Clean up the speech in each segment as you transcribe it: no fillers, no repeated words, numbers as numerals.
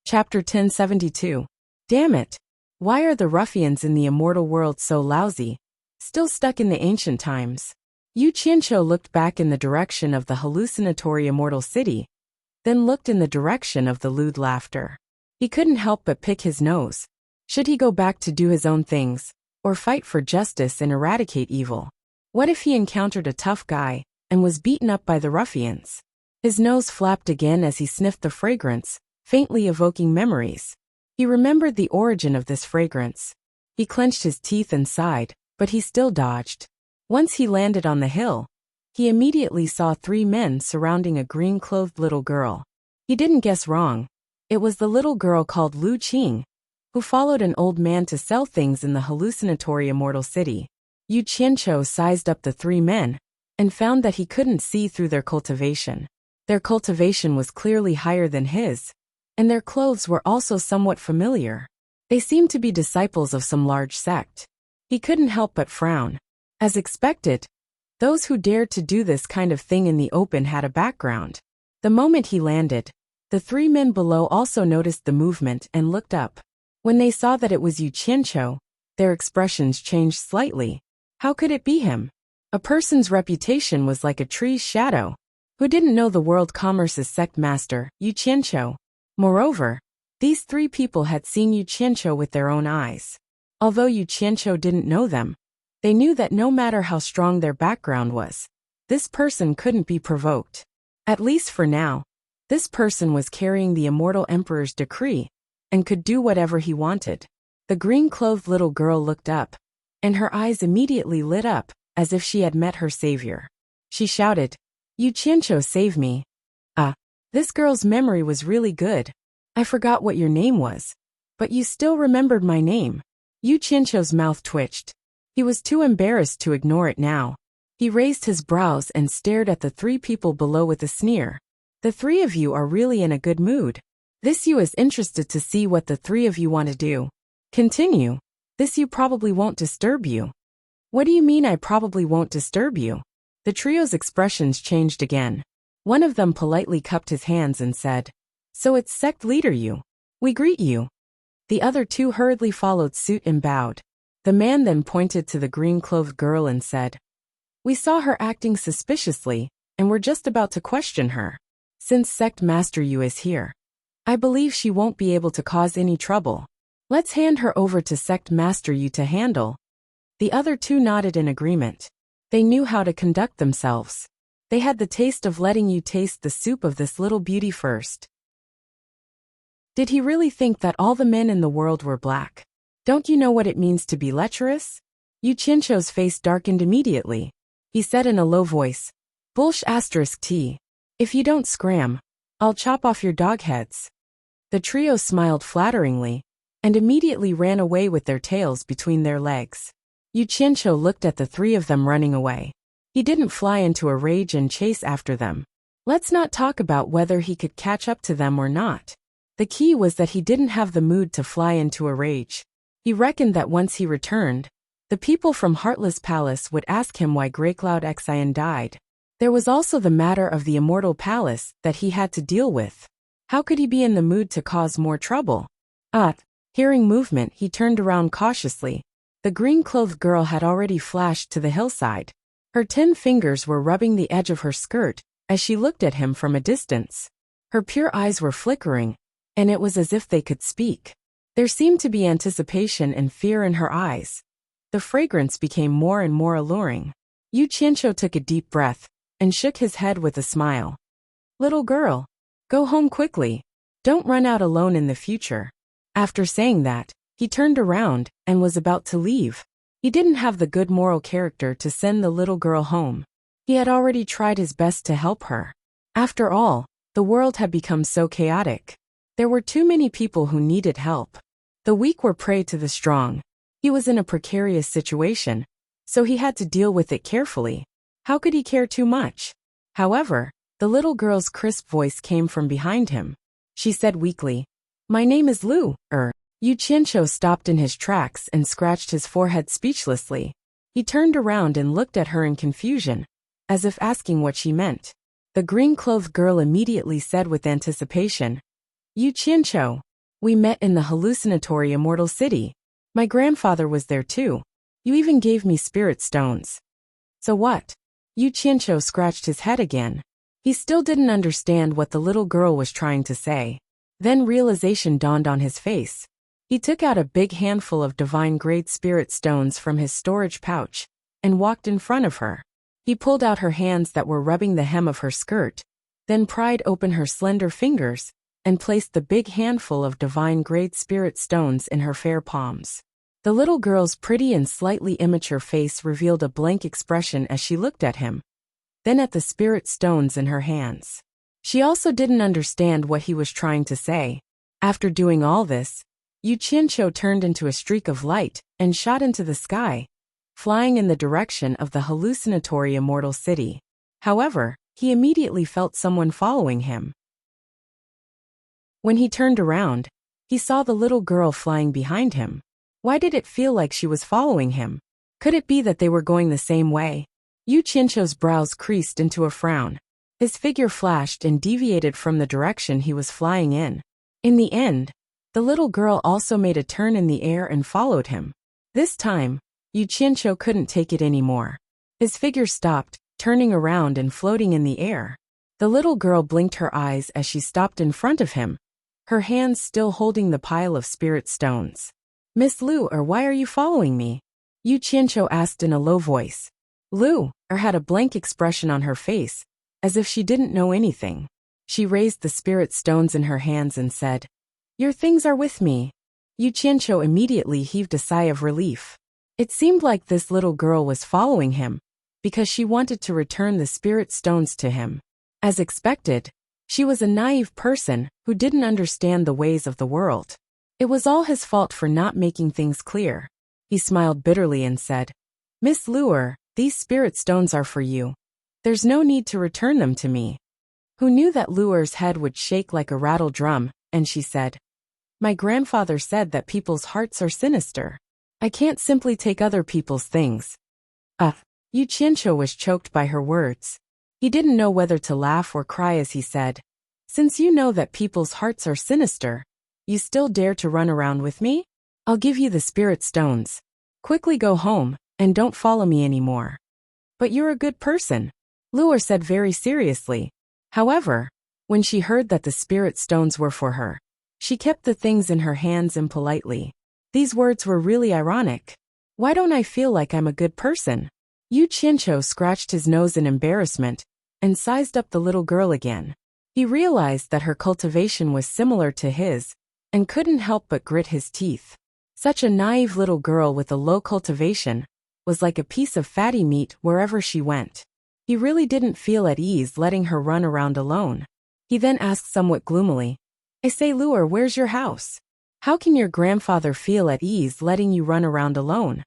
Chapter 1072. Damn it! Why are the ruffians in the immortal world so lousy? Still stuck in the ancient times. Yu Qianqiu looked back in the direction of the hallucinatory immortal city, then looked in the direction of the lewd laughter. He couldn't help but pick his nose. Should he go back to do his own things, or fight for justice and eradicate evil? What if he encountered a tough guy, and was beaten up by the ruffians? His nose flapped again as he sniffed the fragrance, faintly evoking memories. He remembered the origin of this fragrance. He clenched his teeth and sighed, but he still dodged. Once he landed on the hill, he immediately saw 3 men surrounding a green-clothed little girl. He didn't guess wrong. It was the little girl called Lu Qing, who followed an old man to sell things in the hallucinatory immortal city. Yu Qianqiu sized up the 3 men, and found that he couldn't see through their cultivation. Their cultivation was clearly higher than his, and their clothes were also somewhat familiar. They seemed to be disciples of some large sect. He couldn't help but frown. As expected, those who dared to do this kind of thing in the open had a background. The moment he landed, the 3 men below also noticed the movement and looked up. When they saw that it was Yu Qianqiu, their expressions changed slightly. How could it be him? A person's reputation was like a tree's shadow. Who didn't know the world commerce's sect master, Yu Qianqiu? Moreover, these 3 people had seen Yu Qianqiu with their own eyes. Although Yu Qianqiu didn't know them, they knew that no matter how strong their background was, this person couldn't be provoked. At least for now, this person was carrying the immortal emperor's decree, and could do whatever he wanted. The green-clothed little girl looked up, and her eyes immediately lit up, as if she had met her savior. She shouted, "Yu Qianqiu, save me." This girl's memory was really good. I forgot what your name was, but you still remembered my name. Yu Qianqiu's mouth twitched. He was too embarrassed to ignore it now. He raised his brows and stared at the 3 people below with a sneer. The 3 of you are really in a good mood. This Yu is interested to see what the 3 of you want to do. Continue. This Yu probably won't disturb you. What do you mean I probably won't disturb you? The trio's expressions changed again. One of them politely cupped his hands and said, "So it's sect leader Yu. We greet you." The other 2 hurriedly followed suit and bowed. The man then pointed to the green-clothed girl and said, "We saw her acting suspiciously, and we're just about to question her. Since sect master Yu is here, I believe she won't be able to cause any trouble. Let's hand her over to sect master Yu to handle." The other 2 nodded in agreement. They knew how to conduct themselves. They had the taste of letting you taste the soup of this little beauty first. Did he really think that all the men in the world were black? Don't you know what it means to be lecherous? Yu Qianqiu's face darkened immediately. He said in a low voice, "Bullsh*t. If you don't scram, I'll chop off your dog heads." The trio smiled flatteringly, and immediately ran away with their tails between their legs. Yu Qianqiu looked at the 3 of them running away. He didn't fly into a rage and chase after them. Let's not talk about whether he could catch up to them or not. The key was that he didn't have the mood to fly into a rage. He reckoned that once he returned, the people from Heartless Palace would ask him why Greycloud Xian died. There was also the matter of the Immortal Palace that he had to deal with. How could he be in the mood to cause more trouble? Hearing movement, he turned around cautiously. The green-clothed girl had already flashed to the hillside. Her 10 fingers were rubbing the edge of her skirt as she looked at him from a distance. Her pure eyes were flickering, and it was as if they could speak. There seemed to be anticipation and fear in her eyes. The fragrance became more and more alluring. Yu Qianqiu took a deep breath and shook his head with a smile. "Little girl, go home quickly. Don't run out alone in the future." After saying that, he turned around and was about to leave. He didn't have the good moral character to send the little girl home. He had already tried his best to help her. After all, the world had become so chaotic. There were too many people who needed help. The weak were prey to the strong. He was in a precarious situation, so he had to deal with it carefully. How could he care too much? However, the little girl's crisp voice came from behind him. She said weakly, "My name is Lu." Yu Qianqiu stopped in his tracks and scratched his forehead speechlessly. He turned around and looked at her in confusion, as if asking what she meant. The green-clothed girl immediately said with anticipation, "Yu Qianqiu, We met in the hallucinatory immortal city. My grandfather was there too. You even gave me spirit stones. So what? Yu Qianqiu scratched his head again. He still didn't understand what the little girl was trying to say. Then realization dawned on his face. He took out a big handful of divine-grade spirit stones from his storage pouch and walked in front of her. He pulled out her hands that were rubbing the hem of her skirt, then pried open her slender fingers and placed the big handful of divine-grade spirit stones in her fair palms. The little girl's pretty and slightly immature face revealed a blank expression as she looked at him, then at the spirit stones in her hands. She also didn't understand what he was trying to say. After doing all this, Yu Qianqiu turned into a streak of light and shot into the sky, flying in the direction of the hallucinatory immortal city. However, he immediately felt someone following him. When he turned around, he saw the little girl flying behind him. Why did it feel like she was following him? Could it be that they were going the same way? Yu Qianqiu's brows creased into a frown. His figure flashed and deviated from the direction he was flying in. In the end, the little girl also made a turn in the air and followed him. This time, Yu Qianqiu couldn't take it anymore. His figure stopped, turning around and floating in the air. The little girl blinked her eyes as she stopped in front of him, her hands still holding the pile of spirit stones. Miss Lu, or why are you following me? Yu Qianqiu asked in a low voice. Lu, or had a blank expression on her face, as if she didn't know anything. She raised the spirit stones in her hands and said, Your things are with me. Yu Qianqiu immediately heaved a sigh of relief. It seemed like this little girl was following him, because she wanted to return the spirit stones to him. As expected, she was a naive person who didn't understand the ways of the world. It was all his fault for not making things clear. He smiled bitterly and said, Miss Luer, these spirit stones are for you. There's no need to return them to me. Who knew that Luer's head would shake like a rattle drum, and she said, My grandfather said that people's hearts are sinister. I can't simply take other people's things. Yu Qianqiu was choked by her words. He didn't know whether to laugh or cry as he said, Since you know that people's hearts are sinister, you still dare to run around with me? I'll give you the spirit stones. Quickly go home, and don't follow me anymore. But you're a good person, Luer said very seriously. However, when she heard that the spirit stones were for her, she kept the things in her hands impolitely. These words were really ironic. Why don't I feel like I'm a good person? Yu Qianqiu scratched his nose in embarrassment and sized up the little girl again. He realized that her cultivation was similar to his and couldn't help but grit his teeth. Such a naive little girl with a low cultivation was like a piece of fatty meat wherever she went. He really didn't feel at ease letting her run around alone. He then asked somewhat gloomily, I say, Luer, where's your house? How can your grandfather feel at ease letting you run around alone?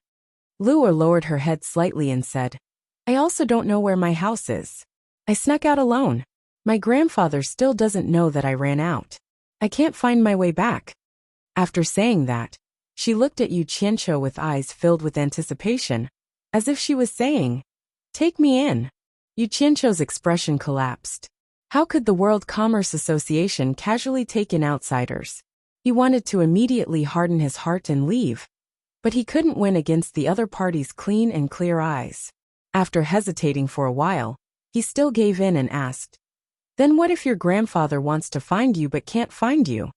Luer lowered her head slightly and said, I also don't know where my house is. I snuck out alone. My grandfather still doesn't know that I ran out. I can't find my way back. After saying that, she looked at Yu Qianqiu with eyes filled with anticipation, as if she was saying, Take me in. Yu Qianqiu's expression collapsed. How could the World Commerce Association casually take in outsiders? He wanted to immediately harden his heart and leave, but he couldn't win against the other party's clean and clear eyes. After hesitating for a while, he still gave in and asked, Then what if your grandfather wants to find you but can't find you?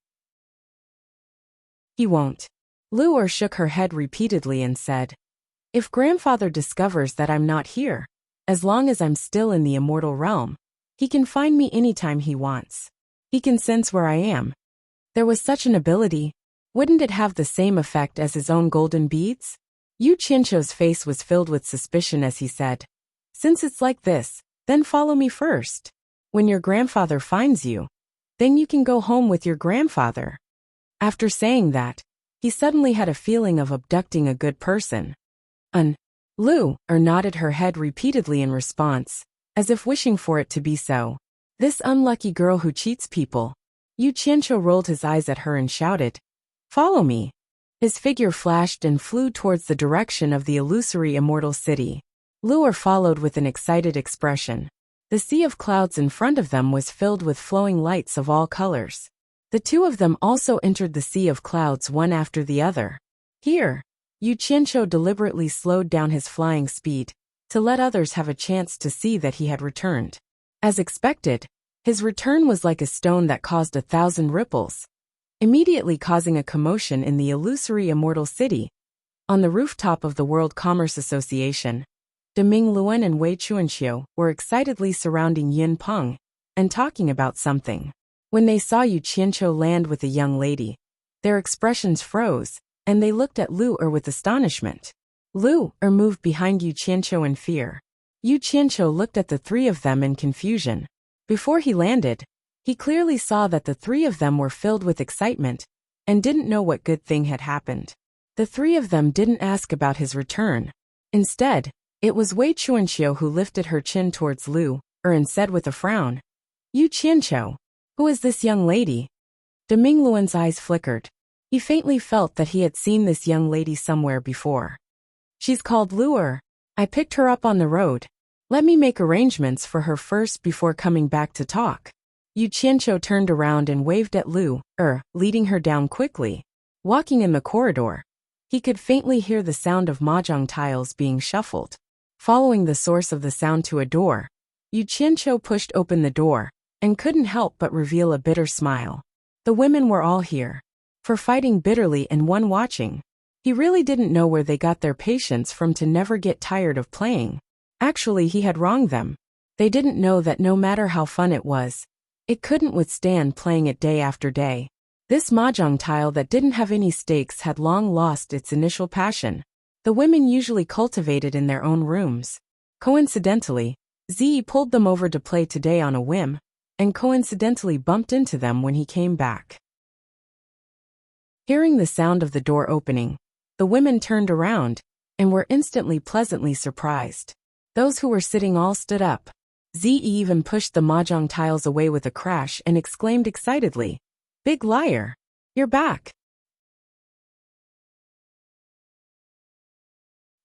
He won't. Luer shook her head repeatedly and said, If grandfather discovers that I'm not here, as long as I'm still in the immortal realm, he can find me anytime he wants. He can sense where I am. There was such an ability. Wouldn't it have the same effect as his own golden beads? Yu Qianqiu's face was filled with suspicion as he said, Since it's like this, then follow me first. When your grandfather finds you, then you can go home with your grandfather. After saying that, he suddenly had a feeling of abducting a good person. Luer nodded her head repeatedly in response, as if wishing for it to be so. This unlucky girl who cheats people. Yu Qianqiu rolled his eyes at her and shouted, Follow me. His figure flashed and flew towards the direction of the illusory immortal city. Luer followed with an excited expression. The sea of clouds in front of them was filled with flowing lights of all colors. The two of them also entered the sea of clouds one after the other. Here, Yu Qianqiu deliberately slowed down his flying speed to let others have a chance to see that he had returned. As expected, his return was like a stone that caused 1,000 ripples, immediately causing a commotion in the illusory immortal city. On the rooftop of the World Commerce Association, De Mingluan and Wei Chuanxiu were excitedly surrounding Yin Peng and talking about something. When they saw Yu Qianqiu land with a young lady, their expressions froze, and they looked at Lu Er with astonishment. Lu Er moved behind Yu Qianqiu in fear. Yu Qianqiu looked at the three of them in confusion. Before he landed, he clearly saw that the three of them were filled with excitement and didn't know what good thing had happened. The three of them didn't ask about his return. Instead, it was Wei Chuanxiu who lifted her chin towards Lu Er and said with a frown, "Yu Qianqiu, who is this young lady?" De Mingluan's eyes flickered. He faintly felt that he had seen this young lady somewhere before. "She's called Lu Er. I picked her up on the road. Let me make arrangements for her first before coming back to talk." Yu Qianqiu turned around and waved at Lu Er, leading her down quickly. Walking in the corridor, he could faintly hear the sound of mahjong tiles being shuffled. Following the source of the sound to a door, Yu Qianqiu pushed open the door and couldn't help but reveal a bitter smile. The women were all here, for fighting bitterly and one watching. He really didn't know where they got their patience from to never get tired of playing. Actually, he had wronged them. They didn't know that no matter how fun it was, it couldn't withstand playing it day after day. This mahjong tile that didn't have any stakes had long lost its initial passion. The women usually cultivated in their own rooms. Coincidentally, Ziyi pulled them over to play today on a whim, and coincidentally bumped into them when he came back. Hearing the sound of the door opening, the women turned around and were instantly pleasantly surprised. Those who were sitting all stood up. Ziyi even pushed the mahjong tiles away with a crash and exclaimed excitedly, "Big liar! You're back!"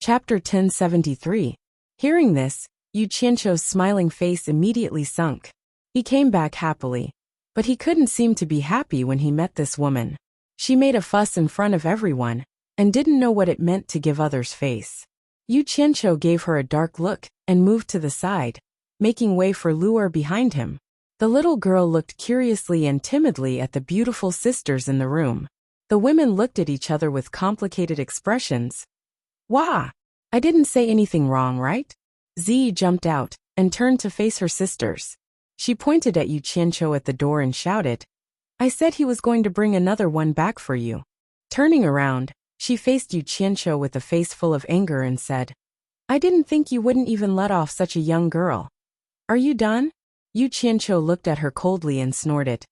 Chapter 1073. Hearing this, Yu Qianqiu's smiling face immediately sunk. He came back happily, but he couldn't seem to be happy when he met this woman. She made a fuss in front of everyone and didn't know what it meant to give others face. Yu Qianqiu gave her a dark look and moved to the side, making way for Lu Er behind him. The little girl looked curiously and timidly at the beautiful sisters in the room. The women looked at each other with complicated expressions. "Wah! I didn't say anything wrong, right?" Ziyi jumped out and turned to face her sisters. She pointed at Yu Qianqiu at the door and shouted, "I said he was going to bring another one back for you." Turning around, she faced Yu Qianqiu with a face full of anger and said, "I didn't think you wouldn't even let off such a young girl. Are you done?" Yu Qianqiu looked at her coldly and snorted,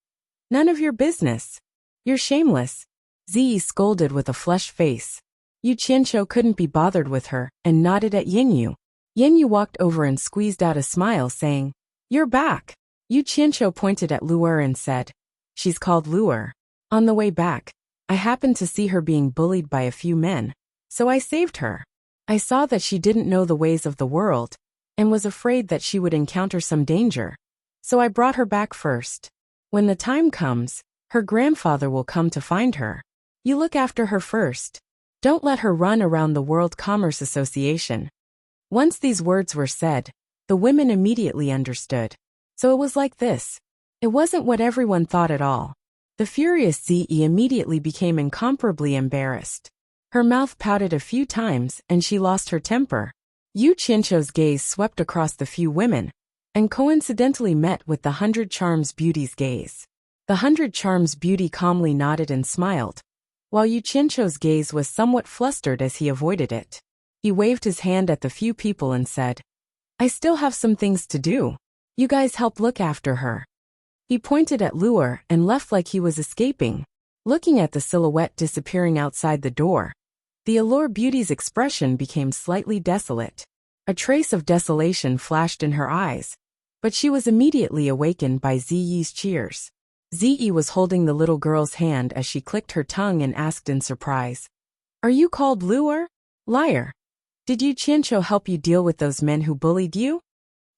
"None of your business. You're shameless." Ziyi scolded with a flushed face. Yu Qianqiu couldn't be bothered with her and nodded at Yingyu. Yingyu walked over and squeezed out a smile, saying, "You're back." Yu Qianqiu pointed at Lu Er and said, "She's called Lu Er. On the way back, I happened to see her being bullied by a few men, so I saved her. I saw that she didn't know the ways of the world and was afraid that she would encounter some danger, so I brought her back first. When the time comes, her grandfather will come to find her. You look after her first. Don't let her run around the World Commerce Association." Once these words were said, the women immediately understood. So it was like this. It wasn't what everyone thought at all. The furious Ziyi immediately became incomparably embarrassed. Her mouth pouted a few times and she lost her temper. Yu Qianqiu's gaze swept across the few women and coincidentally met with the 100 Charms Beauty's gaze. The 100 Charms Beauty calmly nodded and smiled, while Yu Qianqiu's gaze was somewhat flustered as he avoided it. He waved his hand at the few people and said, "I still have some things to do. You guys help look after her." He pointed at Lu Er and left like he was escaping. Looking at the silhouette disappearing outside the door, the Allure Beauty's expression became slightly desolate. A trace of desolation flashed in her eyes, but she was immediately awakened by Ziyi's cheers. Ziyi was holding the little girl's hand as she clicked her tongue and asked in surprise, "Are you called Lu Er? Liar! Did Yu Qianqiu help you deal with those men who bullied you?"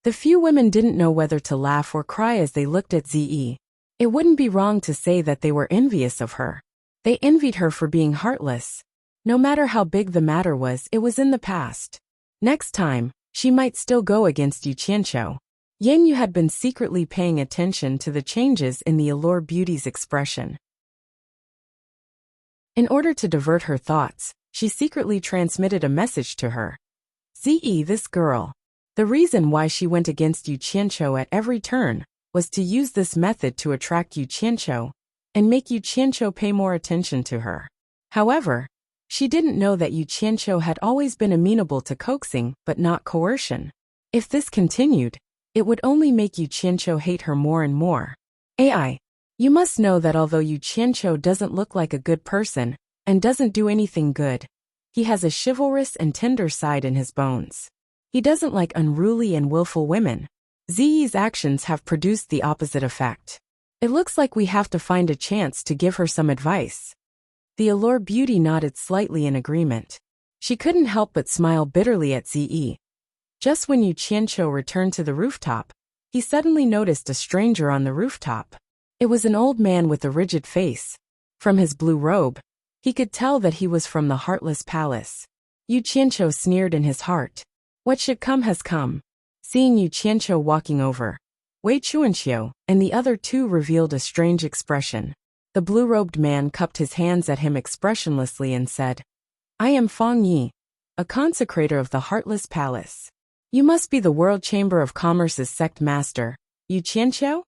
The few women didn't know whether to laugh or cry as they looked at Ziyi. It wouldn't be wrong to say that they were envious of her. They envied her for being heartless. No matter how big the matter was, it was in the past. Next time, she might still go against Yu Qianqiu. Yang Yu had been secretly paying attention to the changes in the Allure Beauty's expression. In order to divert her thoughts, she secretly transmitted a message to her. This girl. The reason why she went against Yu Qianqiu at every turn was to use this method to attract Yu Qianqiu and make Yu Qianqiu pay more attention to her. However, she didn't know that Yu Qianqiu had always been amenable to coaxing but not coercion. If this continued, it would only make Yu Qianqiu hate her more and more. You must know that although Yu Qianqiu doesn't look like a good person and doesn't do anything good, he has a chivalrous and tender side in his bones. He doesn't like unruly and willful women. Ziyi's actions have produced the opposite effect. It looks like we have to find a chance to give her some advice. The Allure Beauty nodded slightly in agreement. She couldn't help but smile bitterly at Ziyi. Just when Yu Qianqiu returned to the rooftop, he suddenly noticed a stranger on the rooftop. It was an old man with a rigid face. From his blue robe, he could tell that he was from the Heartless Palace. Yu Qianqiu sneered in his heart. What should come has come. Seeing Yu Qianqiu walking over, Wei Chuanqiu and the other two revealed a strange expression. The blue-robed man cupped his hands at him expressionlessly and said, I am Fang Yi, a consecrator of the Heartless Palace. You must be the World Chamber of Commerce's sect master, Yu Qianqiu?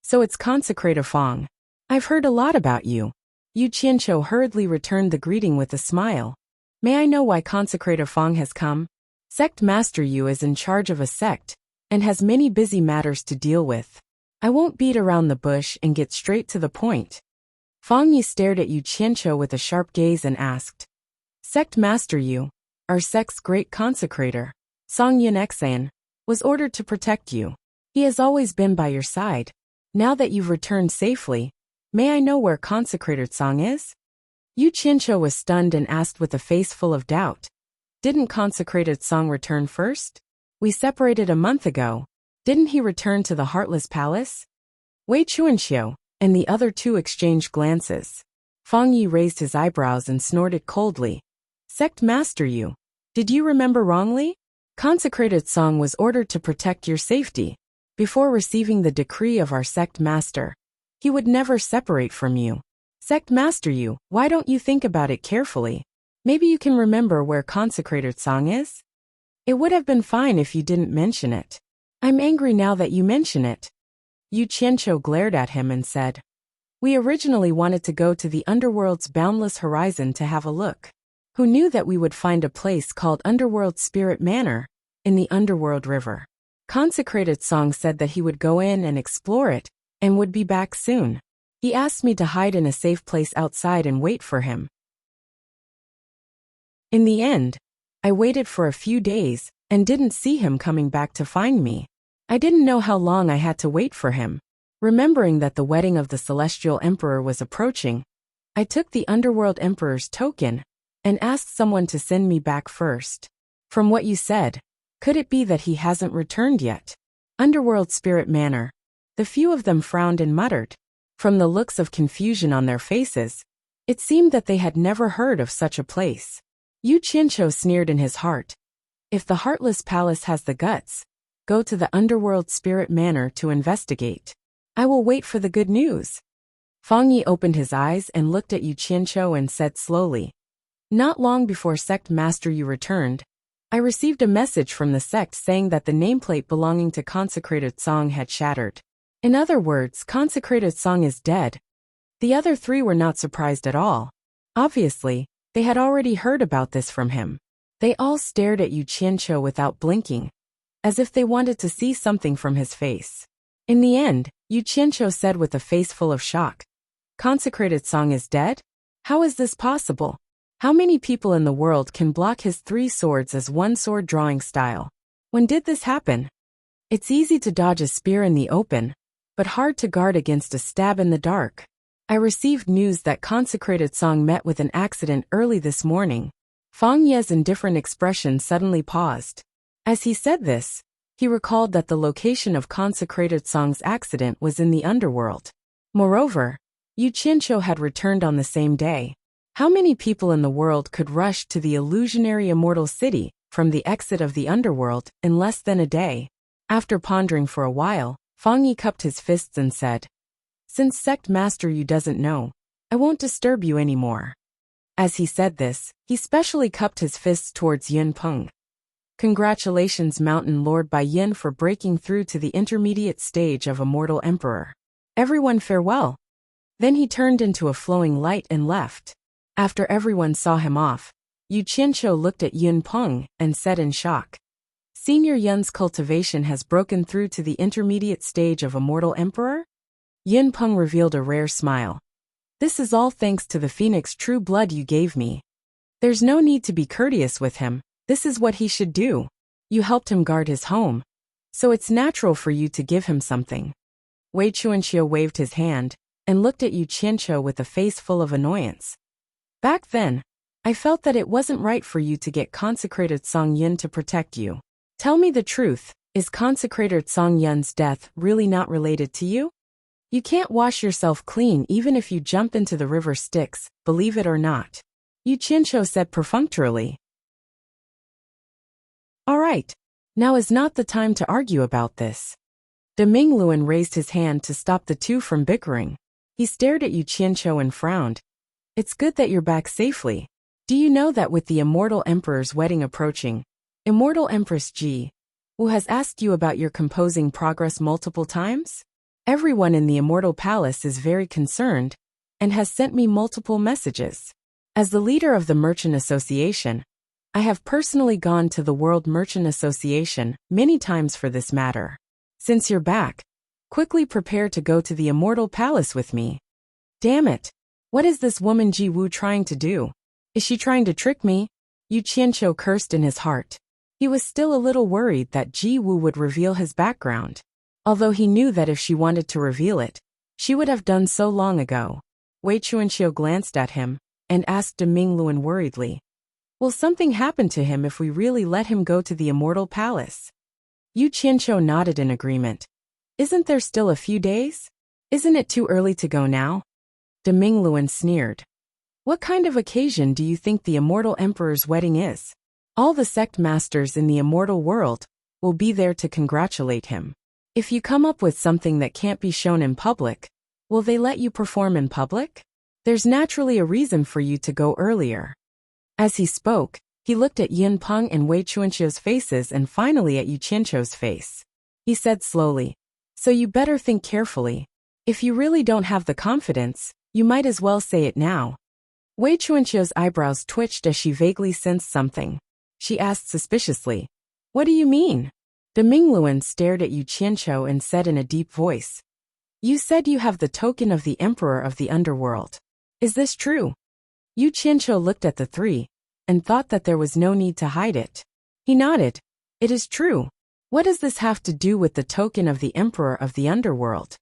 So it's Consecrator Fang. I've heard a lot about you. Yu Qianqiu hurriedly returned the greeting with a smile. May I know why Consecrator Fang has come? Sect Master Yu is in charge of a sect and has many busy matters to deal with. I won't beat around the bush and get straight to the point. Fang Yi stared at Yu Qianqiu with a sharp gaze and asked, Sect Master Yu, our sect's great consecrator, Song Yunexan, was ordered to protect you. He has always been by your side. Now that you've returned safely, may I know where Consecrator Song is? Yu Qianqiu was stunned and asked with a face full of doubt. Didn't Consecrated Song return first? We separated a month ago. Didn't he return to the Heartless Palace? Wei Chuanqiu and the other two exchanged glances. Fang Yi raised his eyebrows and snorted coldly. Sect Master Yu, did you remember wrongly? Consecrated Song was ordered to protect your safety. Before receiving the decree of our sect master, he would never separate from you. Sect Master Yu, why don't you think about it carefully? Maybe you can remember where Consecrated Song is? It would have been fine if you didn't mention it. I'm angry now that you mention it. Yu Qianqiu glared at him and said, We originally wanted to go to the underworld's boundless horizon to have a look. Who knew that we would find a place called Underworld Spirit Manor in the Underworld River? Consecrated Song said that he would go in and explore it and would be back soon. He asked me to hide in a safe place outside and wait for him. In the end, I waited for a few days and didn't see him coming back to find me. I didn't know how long I had to wait for him. Remembering that the wedding of the Celestial Emperor was approaching, I took the Underworld Emperor's token and asked someone to send me back first. From what you said, could it be that he hasn't returned yet? Underworld Spirit Manor. The few of them frowned and muttered. From the looks of confusion on their faces, it seemed that they had never heard of such a place. Yu Qianqiu sneered in his heart. If the Heartless Palace has the guts, go to the Underworld Spirit Manor to investigate. I will wait for the good news. Fang Yi opened his eyes and looked at Yu Qianqiu and said slowly, Not long before Sect Master Yu returned, I received a message from the sect saying that the nameplate belonging to Consecrated Song had shattered. In other words, Consecrated Song is dead. The other three were not surprised at all. Obviously, they had already heard about this from him. They all stared at Yu Qianqiu without blinking, as if they wanted to see something from his face. In the end, Yu Qianqiu said with a face full of shock, Consecrated Song is dead? How is this possible? How many people in the world can block his 3 swords as one sword drawing style? When did this happen? It's easy to dodge a spear in the open, but hard to guard against a stab in the dark. I received news that Consecrated Song met with an accident early this morning. Fang Ye's indifferent expression suddenly paused. As he said this, he recalled that the location of Consecrated Song's accident was in the underworld. Moreover, Yu Qianqiu had returned on the same day. How many people in the world could rush to the illusionary immortal city from the exit of the underworld in less than a day? After pondering for a while, Fang Yi cupped his fists and said, "Since sect master Yu doesn't know, I won't disturb you anymore." As he said this, he specially cupped his fists towards Yin Peng. Congratulations, Mountain Lord Bai Yin, for breaking through to the intermediate stage of Immortal Emperor. Everyone farewell. Then he turned into a flowing light and left. After everyone saw him off, Yu Qianqiu looked at Yin Peng and said in shock, "Senior Yun's cultivation has broken through to the intermediate stage of Immortal Emperor?" Yin Peng revealed a rare smile. "This is all thanks to the phoenix true blood you gave me. There's no need to be courteous with him. This is what he should do. You helped him guard his home, so it's natural for you to give him something." Wei Chuanxiu waved his hand and looked at Yu Qianqiu with a face full of annoyance. "Back then, I felt that it wasn't right for you to get consecrated Song Yin to protect you. Tell me the truth, is consecrated Song Yun's death really not related to you? You can't wash yourself clean even if you jump into the river Styx, believe it or not," Yu Qianqiu said perfunctorily. "All right, now is not the time to argue about this." De Mingluan raised his hand to stop the two from bickering. He stared at Yu Qianqiu and frowned. "It's good that you're back safely. Do you know that with the Immortal Emperor's wedding approaching, Immortal Empress Ji, who has asked you about your composing progress multiple times? Everyone in the Immortal Palace is very concerned and has sent me multiple messages. As the leader of the Merchant Association, I have personally gone to the World Merchant Association many times for this matter. Since you're back, quickly prepare to go to the Immortal Palace with me." "Damn it! What is this woman Ji Wu trying to do? Is she trying to trick me?" Yu Qianqiu cursed in his heart. He was still a little worried that Ji Wu would reveal his background, although he knew that if she wanted to reveal it, she would have done so long ago. Wei Chuanxiu glanced at him and asked De Mingluan worriedly, "Will something happen to him if we really let him go to the Immortal Palace?" Yu Qianqiu nodded in agreement. "Isn't there still a few days? Isn't it too early to go now?" De Mingluan sneered. "What kind of occasion do you think the Immortal Emperor's wedding is? All the sect masters in the immortal world will be there to congratulate him. If you come up with something that can't be shown in public, will they let you perform in public? There's naturally a reason for you to go earlier." As he spoke, he looked at Yin Peng and Wei Chuanqiu's faces and finally at Yu Qianqiu's face. He said slowly, "So you better think carefully. If you really don't have the confidence, you might as well say it now." Wei Chuanqiu's eyebrows twitched as she vaguely sensed something. She asked suspiciously, "What do you mean?" De Mingluan stared at Yu Qianqiu and said in a deep voice, "You said you have the token of the Emperor of the Underworld. Is this true?" Yu Qianqiu looked at the three and thought that there was no need to hide it. He nodded. "It is true. What does this have to do with the token of the Emperor of the Underworld?"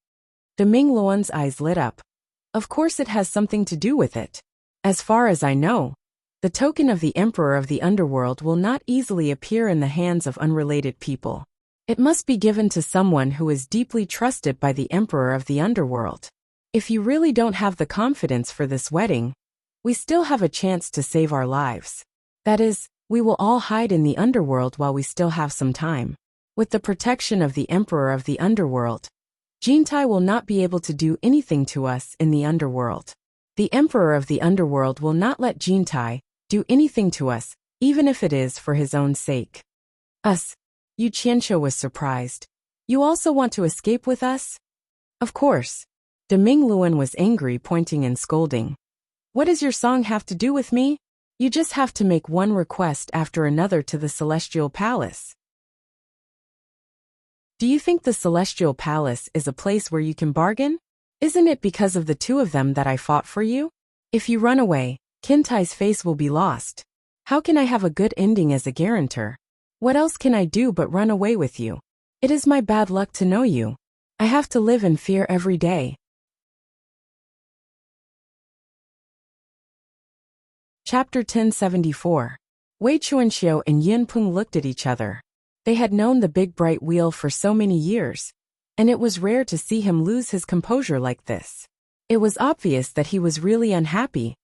De Mingluan's eyes lit up. "Of course it has something to do with it. As far as I know, the token of the Emperor of the Underworld will not easily appear in the hands of unrelated people. It must be given to someone who is deeply trusted by the Emperor of the Underworld. If you really don't have the confidence for this wedding, we still have a chance to save our lives. That is, we will all hide in the underworld while we still have some time. With the protection of the Emperor of the Underworld, Jintai will not be able to do anything to us in the underworld. The Emperor of the Underworld will not let Jintai do anything to us, even if it is for his own sake." "Us?" Yu Qianqiu was surprised. "You also want to escape with us?" "Of course." De Mingluan was angry, pointing and scolding. "What does your song have to do with me? You just have to make one request after another to the Celestial Palace." "Do you think the Celestial Palace is a place where you can bargain? Isn't it because of the two of them that I fought for you? If you run away, Kintai's face will be lost. How can I have a good ending as a guarantor? What else can I do but run away with you? It is my bad luck to know you. I have to live in fear every day." Chapter 1074. Wei Chuanqiu and Yin Peng looked at each other. They had known the big bright wheel for so many years, and it was rare to see him lose his composure like this. It was obvious that he was really unhappy,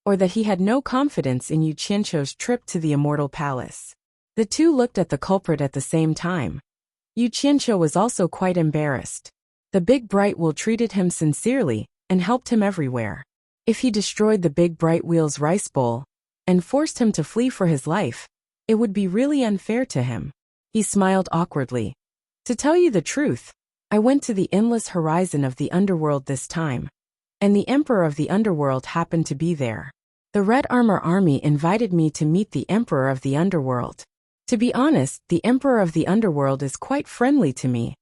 or that he had no confidence in Yu Qianqiu's trip to the Immortal Palace. The two looked at the culprit at the same time. Yu Qianqiu was also quite embarrassed. The big bright wheel treated him sincerely and helped him everywhere. If he destroyed the big bright wheel's rice bowl and forced him to flee for his life, it would be really unfair to him. He smiled awkwardly. To tell you the truth, I went to the endless horizon of the underworld this time, and the Emperor of the Underworld happened to be there. The Red Armor Army invited me to meet the Emperor of the Underworld. To be honest, the Emperor of the Underworld is quite friendly to me.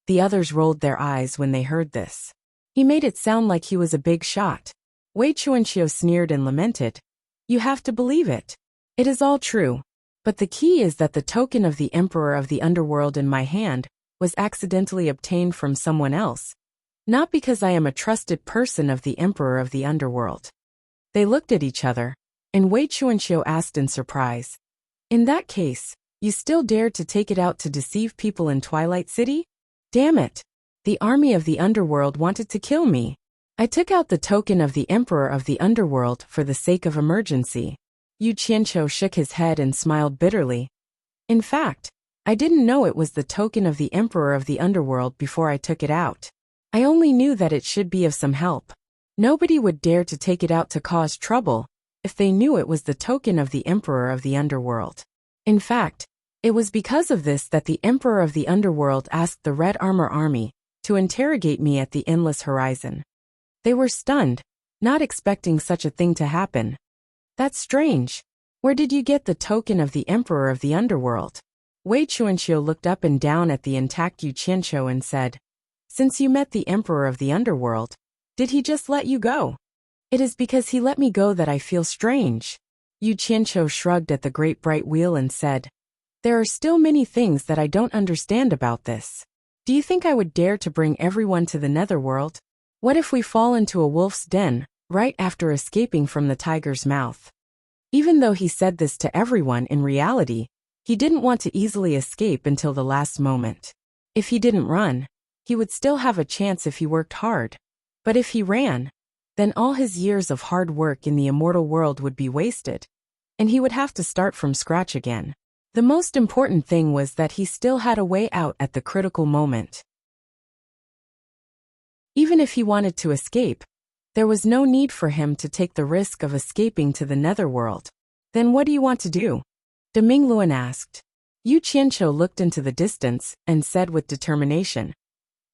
The others rolled their eyes when they heard this. He made it sound like he was a big shot. Wei Chuanqiu sneered and lamented. You have to believe it. It is all true. But the key is that the token of the Emperor of the Underworld in my hand was accidentally obtained from someone else, not because I am a trusted person of the Emperor of the Underworld. They looked at each other, and Wei Chuanqiu asked in surprise, in that case, you still dared to take it out to deceive people in Twilight City? Damn it! The army of the Underworld wanted to kill me. I took out the token of the Emperor of the Underworld for the sake of emergency. Yu Qianqiu shook his head and smiled bitterly. In fact, I didn't know it was the token of the Emperor of the Underworld before I took it out. I only knew that it should be of some help. Nobody would dare to take it out to cause trouble if they knew it was the token of the Emperor of the Underworld. In fact, it was because of this that the Emperor of the Underworld asked the Red Armor Army to interrogate me at the Endless Horizon. They were stunned, not expecting such a thing to happen. That's strange. Where did you get the token of the Emperor of the Underworld? Wei Chuanqiu looked up and down at the intact Yu Qianqiu and said, Since you met the Emperor of the Underworld, did he just let you go? It is because he let me go that I feel strange. Yu Qianqiu shrugged at the great bright wheel and said, There are still many things that I don't understand about this. Do you think I would dare to bring everyone to the Netherworld? What if we fall into a wolf's den, right after escaping from the tiger's mouth? Even though he said this to everyone, in reality, he didn't want to easily escape until the last moment. If he didn't run, he would still have a chance if he worked hard. But if he ran, then all his years of hard work in the immortal world would be wasted, and he would have to start from scratch again. The most important thing was that he still had a way out at the critical moment. Even if he wanted to escape, there was no need for him to take the risk of escaping to the Netherworld. Then what do you want to do? De Mingluan asked. Yu Qianqiu looked into the distance and said with determination,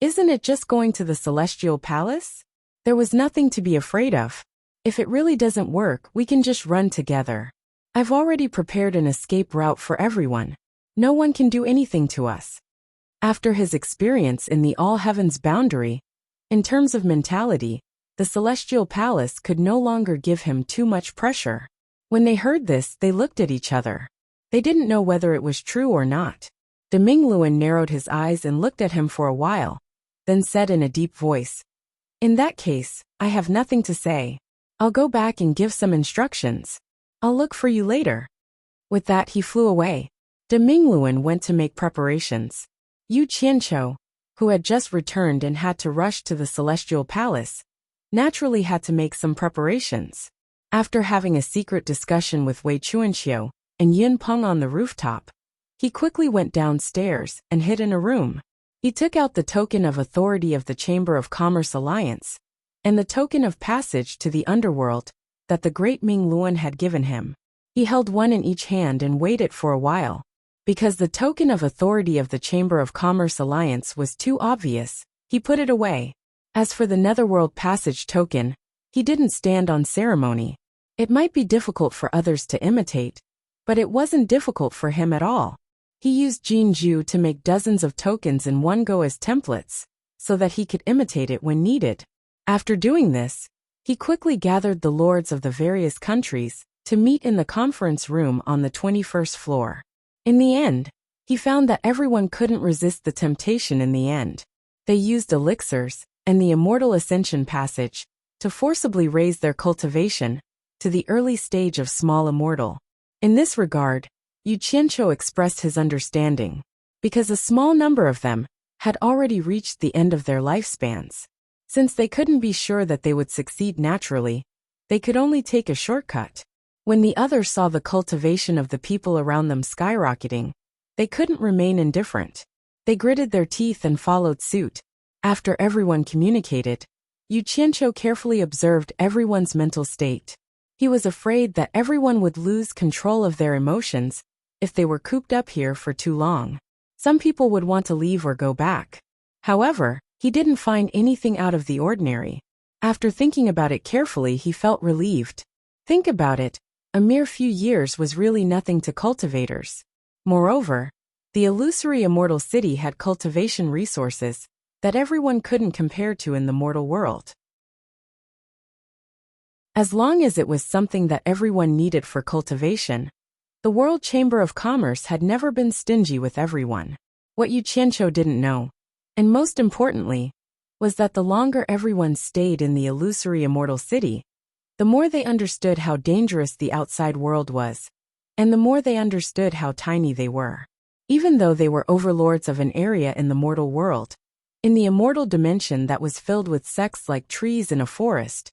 Isn't it just going to the Celestial Palace? There was nothing to be afraid of. If it really doesn't work, we can just run together. I've already prepared an escape route for everyone. No one can do anything to us. After his experience in the All Heavens boundary, in terms of mentality, the Celestial Palace could no longer give him too much pressure. When they heard this, they looked at each other. They didn't know whether it was true or not. De Mingluan narrowed his eyes and looked at him for a while, then said in a deep voice, In that case, I have nothing to say. I'll go back and give some instructions. I'll look for you later. With that, he flew away. De Mingluan went to make preparations. Yu Qianqiu, who had just returned and had to rush to the Celestial Palace, naturally had to make some preparations. After having a secret discussion with Wei Chuanqiu and Yin Peng on the rooftop, he quickly went downstairs and hid in a room. He took out the token of authority of the Chamber of Commerce Alliance and the token of passage to the underworld that the great Ming Luan had given him. He held one in each hand and waited for a while. Because the token of authority of the Chamber of Commerce Alliance was too obvious, he put it away. As for the Netherworld Passage token, he didn't stand on ceremony. It might be difficult for others to imitate, but it wasn't difficult for him at all. He used Jinju to make dozens of tokens in one go as templates, so that he could imitate it when needed. After doing this, he quickly gathered the lords of the various countries to meet in the conference room on the 21st floor. In the end, he found that everyone couldn't resist the temptation in the end. They used elixirs and the Immortal Ascension Passage to forcibly raise their cultivation to the early stage of small immortal. In this regard, Yu Qianqiu expressed his understanding, because a small number of them had already reached the end of their lifespans. Since they couldn't be sure that they would succeed naturally, they could only take a shortcut. When the others saw the cultivation of the people around them skyrocketing, they couldn't remain indifferent. They gritted their teeth and followed suit. After everyone communicated, Yu Qianqiu carefully observed everyone's mental state. He was afraid that everyone would lose control of their emotions if they were cooped up here for too long. Some people would want to leave or go back. However, he didn't find anything out of the ordinary. After thinking about it carefully, he felt relieved. Think about it, a mere few years was really nothing to cultivators. Moreover, the illusory immortal city had cultivation resources that everyone couldn't compare to in the mortal world. As long as it was something that everyone needed for cultivation, the World Chamber of Commerce had never been stingy with everyone. What Yu Qianqiu didn't know, and most importantly, was that the longer everyone stayed in the illusory immortal city, the more they understood how dangerous the outside world was, and the more they understood how tiny they were. Even though they were overlords of an area in the mortal world, in the immortal dimension that was filled with sects like trees in a forest,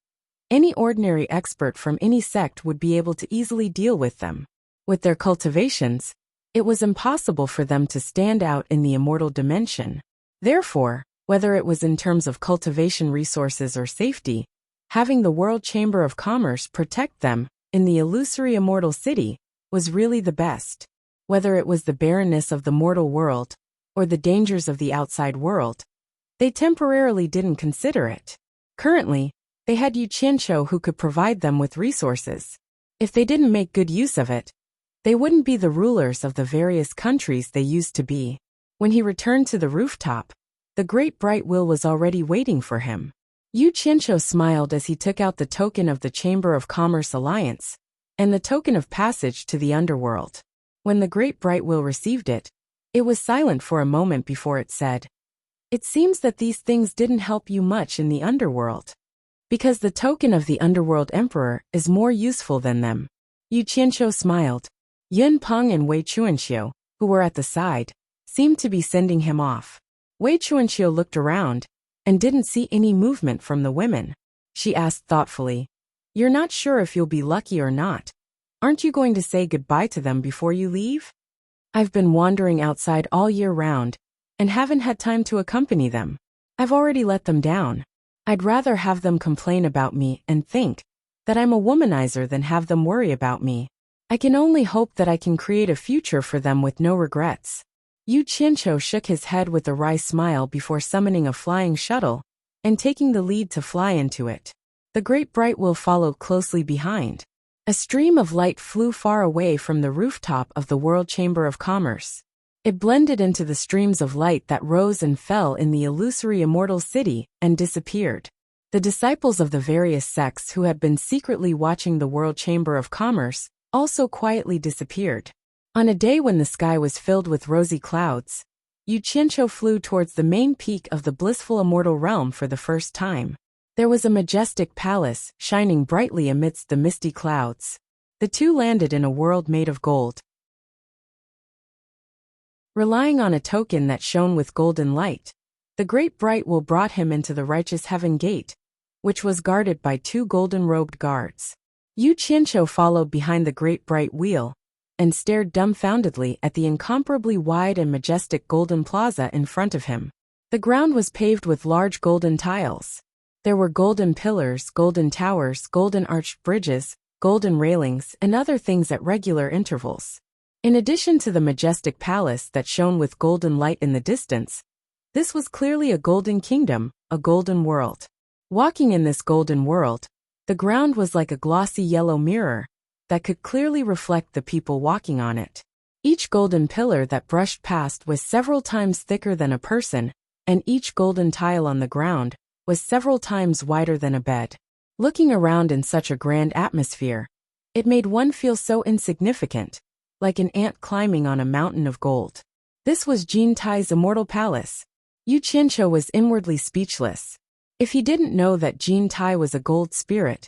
any ordinary expert from any sect would be able to easily deal with them. With their cultivations, it was impossible for them to stand out in the immortal dimension. Therefore, whether it was in terms of cultivation resources or safety, having the World Chamber of Commerce protect them in the illusory immortal city was really the best. Whether it was the barrenness of the mortal world or the dangers of the outside world, they temporarily didn't consider it. Currently, they had Yu Qianqiu who could provide them with resources. If they didn't make good use of it, they wouldn't be the rulers of the various countries they used to be. When he returned to the rooftop, the great bright wheel was already waiting for him. Yu Qianqiu smiled as he took out the token of the Chamber of Commerce Alliance and the token of passage to the underworld. When the great bright wheel received it, it was silent for a moment before it said, "It seems that these things didn't help you much in the underworld, because the token of the underworld emperor is more useful than them." Yu Qianqiu smiled. Yun Peng and Wei Chuanxiu, who were at the side, seemed to be sending him off. Wei Chuanxiu looked around and didn't see any movement from the women. She asked thoughtfully, "You're not sure if you'll be lucky or not. Aren't you going to say goodbye to them before you leave?" "I've been wandering outside all year round and haven't had time to accompany them. I've already let them down. I'd rather have them complain about me and think that I'm a womanizer than have them worry about me. I can only hope that I can create a future for them with no regrets." Yu Qianqiu shook his head with a wry smile before summoning a flying shuttle and taking the lead to fly into it. The great bright wheel followed closely behind. A stream of light flew far away from the rooftop of the World Chamber of Commerce. It blended into the streams of light that rose and fell in the illusory immortal city and disappeared. The disciples of the various sects who had been secretly watching the World Chamber of Commerce also quietly disappeared. On a day when the sky was filled with rosy clouds, Yu Qianqiu flew towards the main peak of the blissful immortal realm for the first time. There was a majestic palace shining brightly amidst the misty clouds. The two landed in a world made of gold. Relying on a token that shone with golden light, the great bright wheel brought him into the righteous heaven gate, which was guarded by two golden-robed guards. Yu Qianqiu followed behind the great bright wheel and stared dumbfoundedly at the incomparably wide and majestic golden plaza in front of him. The ground was paved with large golden tiles. There were golden pillars, golden towers, golden arched bridges, golden railings, and other things at regular intervals. In addition to the majestic palace that shone with golden light in the distance, this was clearly a golden kingdom, a golden world. Walking in this golden world, the ground was like a glossy yellow mirror that could clearly reflect the people walking on it. Each golden pillar that brushed past was several times thicker than a person, and each golden tile on the ground was several times wider than a bed. Looking around in such a grand atmosphere, it made one feel so insignificant, like an ant climbing on a mountain of gold. This was Jin Tai's immortal palace. Yu Qianqiu was inwardly speechless. If he didn't know that Jin Tai was a gold spirit,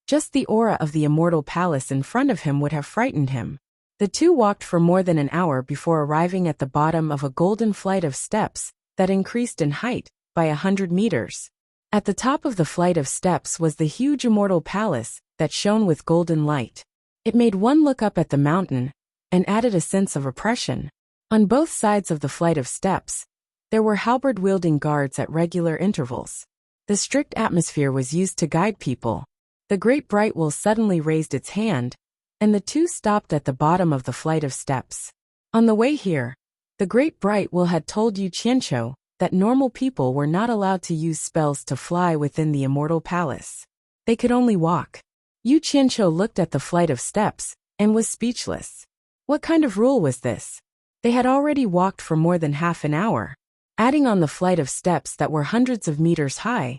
just the aura of the immortal palace in front of him would have frightened him. The two walked for more than an hour before arriving at the bottom of a golden flight of steps that increased in height by 100 meters. At the top of the flight of steps was the huge immortal palace that shone with golden light. It made one look up at the mountain and added a sense of oppression. On both sides of the flight of steps, there were halberd-wielding guards at regular intervals. The strict atmosphere was used to guide people. The great bright wheel suddenly raised its hand, and the two stopped at the bottom of the flight of steps. On the way here, the great bright wheel had told Yu Qianqiu that normal people were not allowed to use spells to fly within the immortal palace. They could only walk. Yu Qianqiu looked at the flight of steps and was speechless. What kind of rule was this? They had already walked for more than half an hour. Adding on the flight of steps that were hundreds of meters high,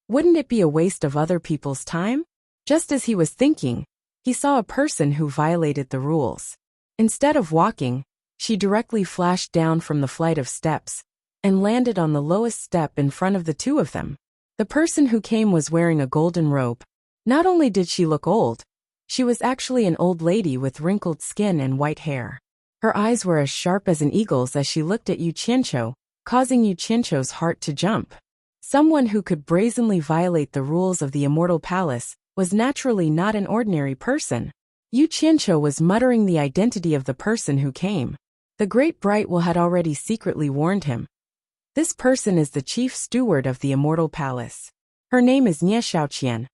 wouldn't it be a waste of other people's time? Just as he was thinking, he saw a person who violated the rules. Instead of walking, she directly flashed down from the flight of steps and landed on the lowest step in front of the two of them. The person who came was wearing a golden robe. Not only did she look old, she was actually an old lady with wrinkled skin and white hair. Her eyes were as sharp as an eagle's as she looked at Yu Qianqiu, causing Yu Qianqiu's heart to jump. Someone who could brazenly violate the rules of the immortal palace was naturally not an ordinary person. Yu Qianqiu was muttering the identity of the person who came. The great bright wheel had already secretly warned him. This person is the chief steward of the immortal palace. Her name is Nie Xiaoqian.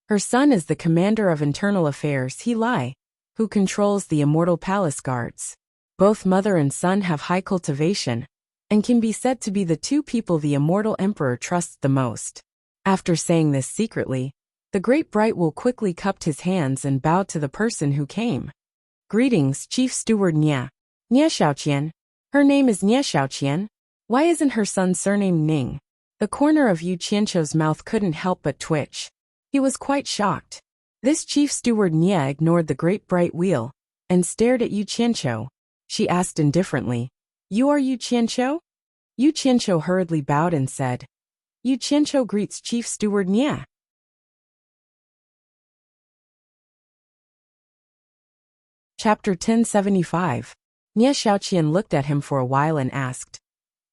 Her son is the commander of internal affairs, He Lai, who controls the immortal palace guards. Both mother and son have high cultivation, and can be said to be the two people the immortal emperor trusts the most. After saying this secretly, the great bright wheel quickly cupped his hands and bowed to the person who came. Greetings, Chief Steward Nie Xiaoqian. Her name is Nie Xiaoqian. Why isn't her son surnamed Ning? The corner of Yu Qianqiu's mouth couldn't help but twitch. He was quite shocked. This Chief Steward Nie ignored the great bright wheel and stared at Yu Qianqiu. She asked indifferently, "You are Yu Qianqiu?" Yu Qianqiu hurriedly bowed and said, "Yu Qianqiu greets Chief Steward Nie." Chapter 1075. Nie Xiaoqian looked at him for a while and asked,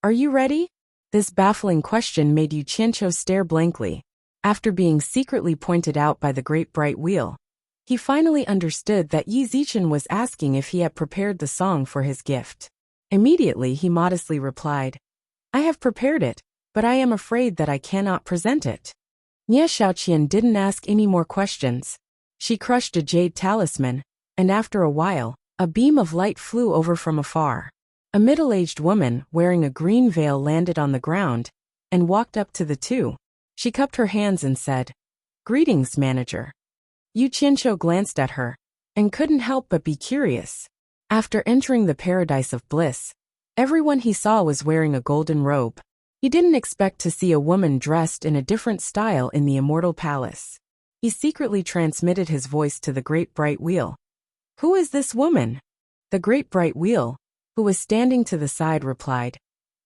"Are you ready?" This baffling question made Yu Qianqiu stare blankly. After being secretly pointed out by the great bright wheel, he finally understood that Yi Zichen was asking if he had prepared the song for his gift. Immediately he modestly replied, "I have prepared it, but I am afraid that I cannot present it." Nie Xiaoqian didn't ask any more questions. She crushed a jade talisman, and after a while, a beam of light flew over from afar. A middle-aged woman wearing a green veil landed on the ground and walked up to the two. She cupped her hands and said, "Greetings, manager." Yu Qianqiu glanced at her and couldn't help but be curious. After entering the paradise of bliss, everyone he saw was wearing a golden robe. He didn't expect to see a woman dressed in a different style in the immortal palace. He secretly transmitted his voice to the great bright wheel. "Who is this woman?" The great bright wheel, who was standing to the side, replied,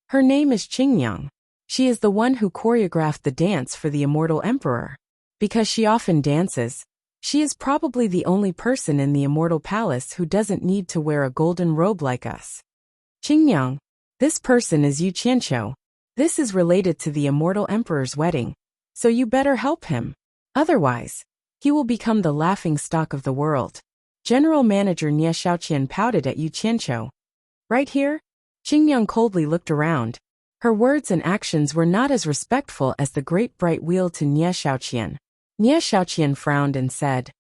"Her name is Qingyang. She is the one who choreographed the dance for the immortal emperor. Because she often dances, she is probably the only person in the immortal palace who doesn't need to wear a golden robe like us." "Qingyang, this person is Yu Qianqiu. This is related to the immortal emperor's wedding, so you better help him. Otherwise, he will become the laughing stock of the world." General Manager Nie Xiaoqian pouted at Yu Qianqiu. "Right here?" Qingyang coldly looked around. Her words and actions were not as respectful as the great bright wheel to Nie Xiaoqian. Nie Xiaoqian frowned and said,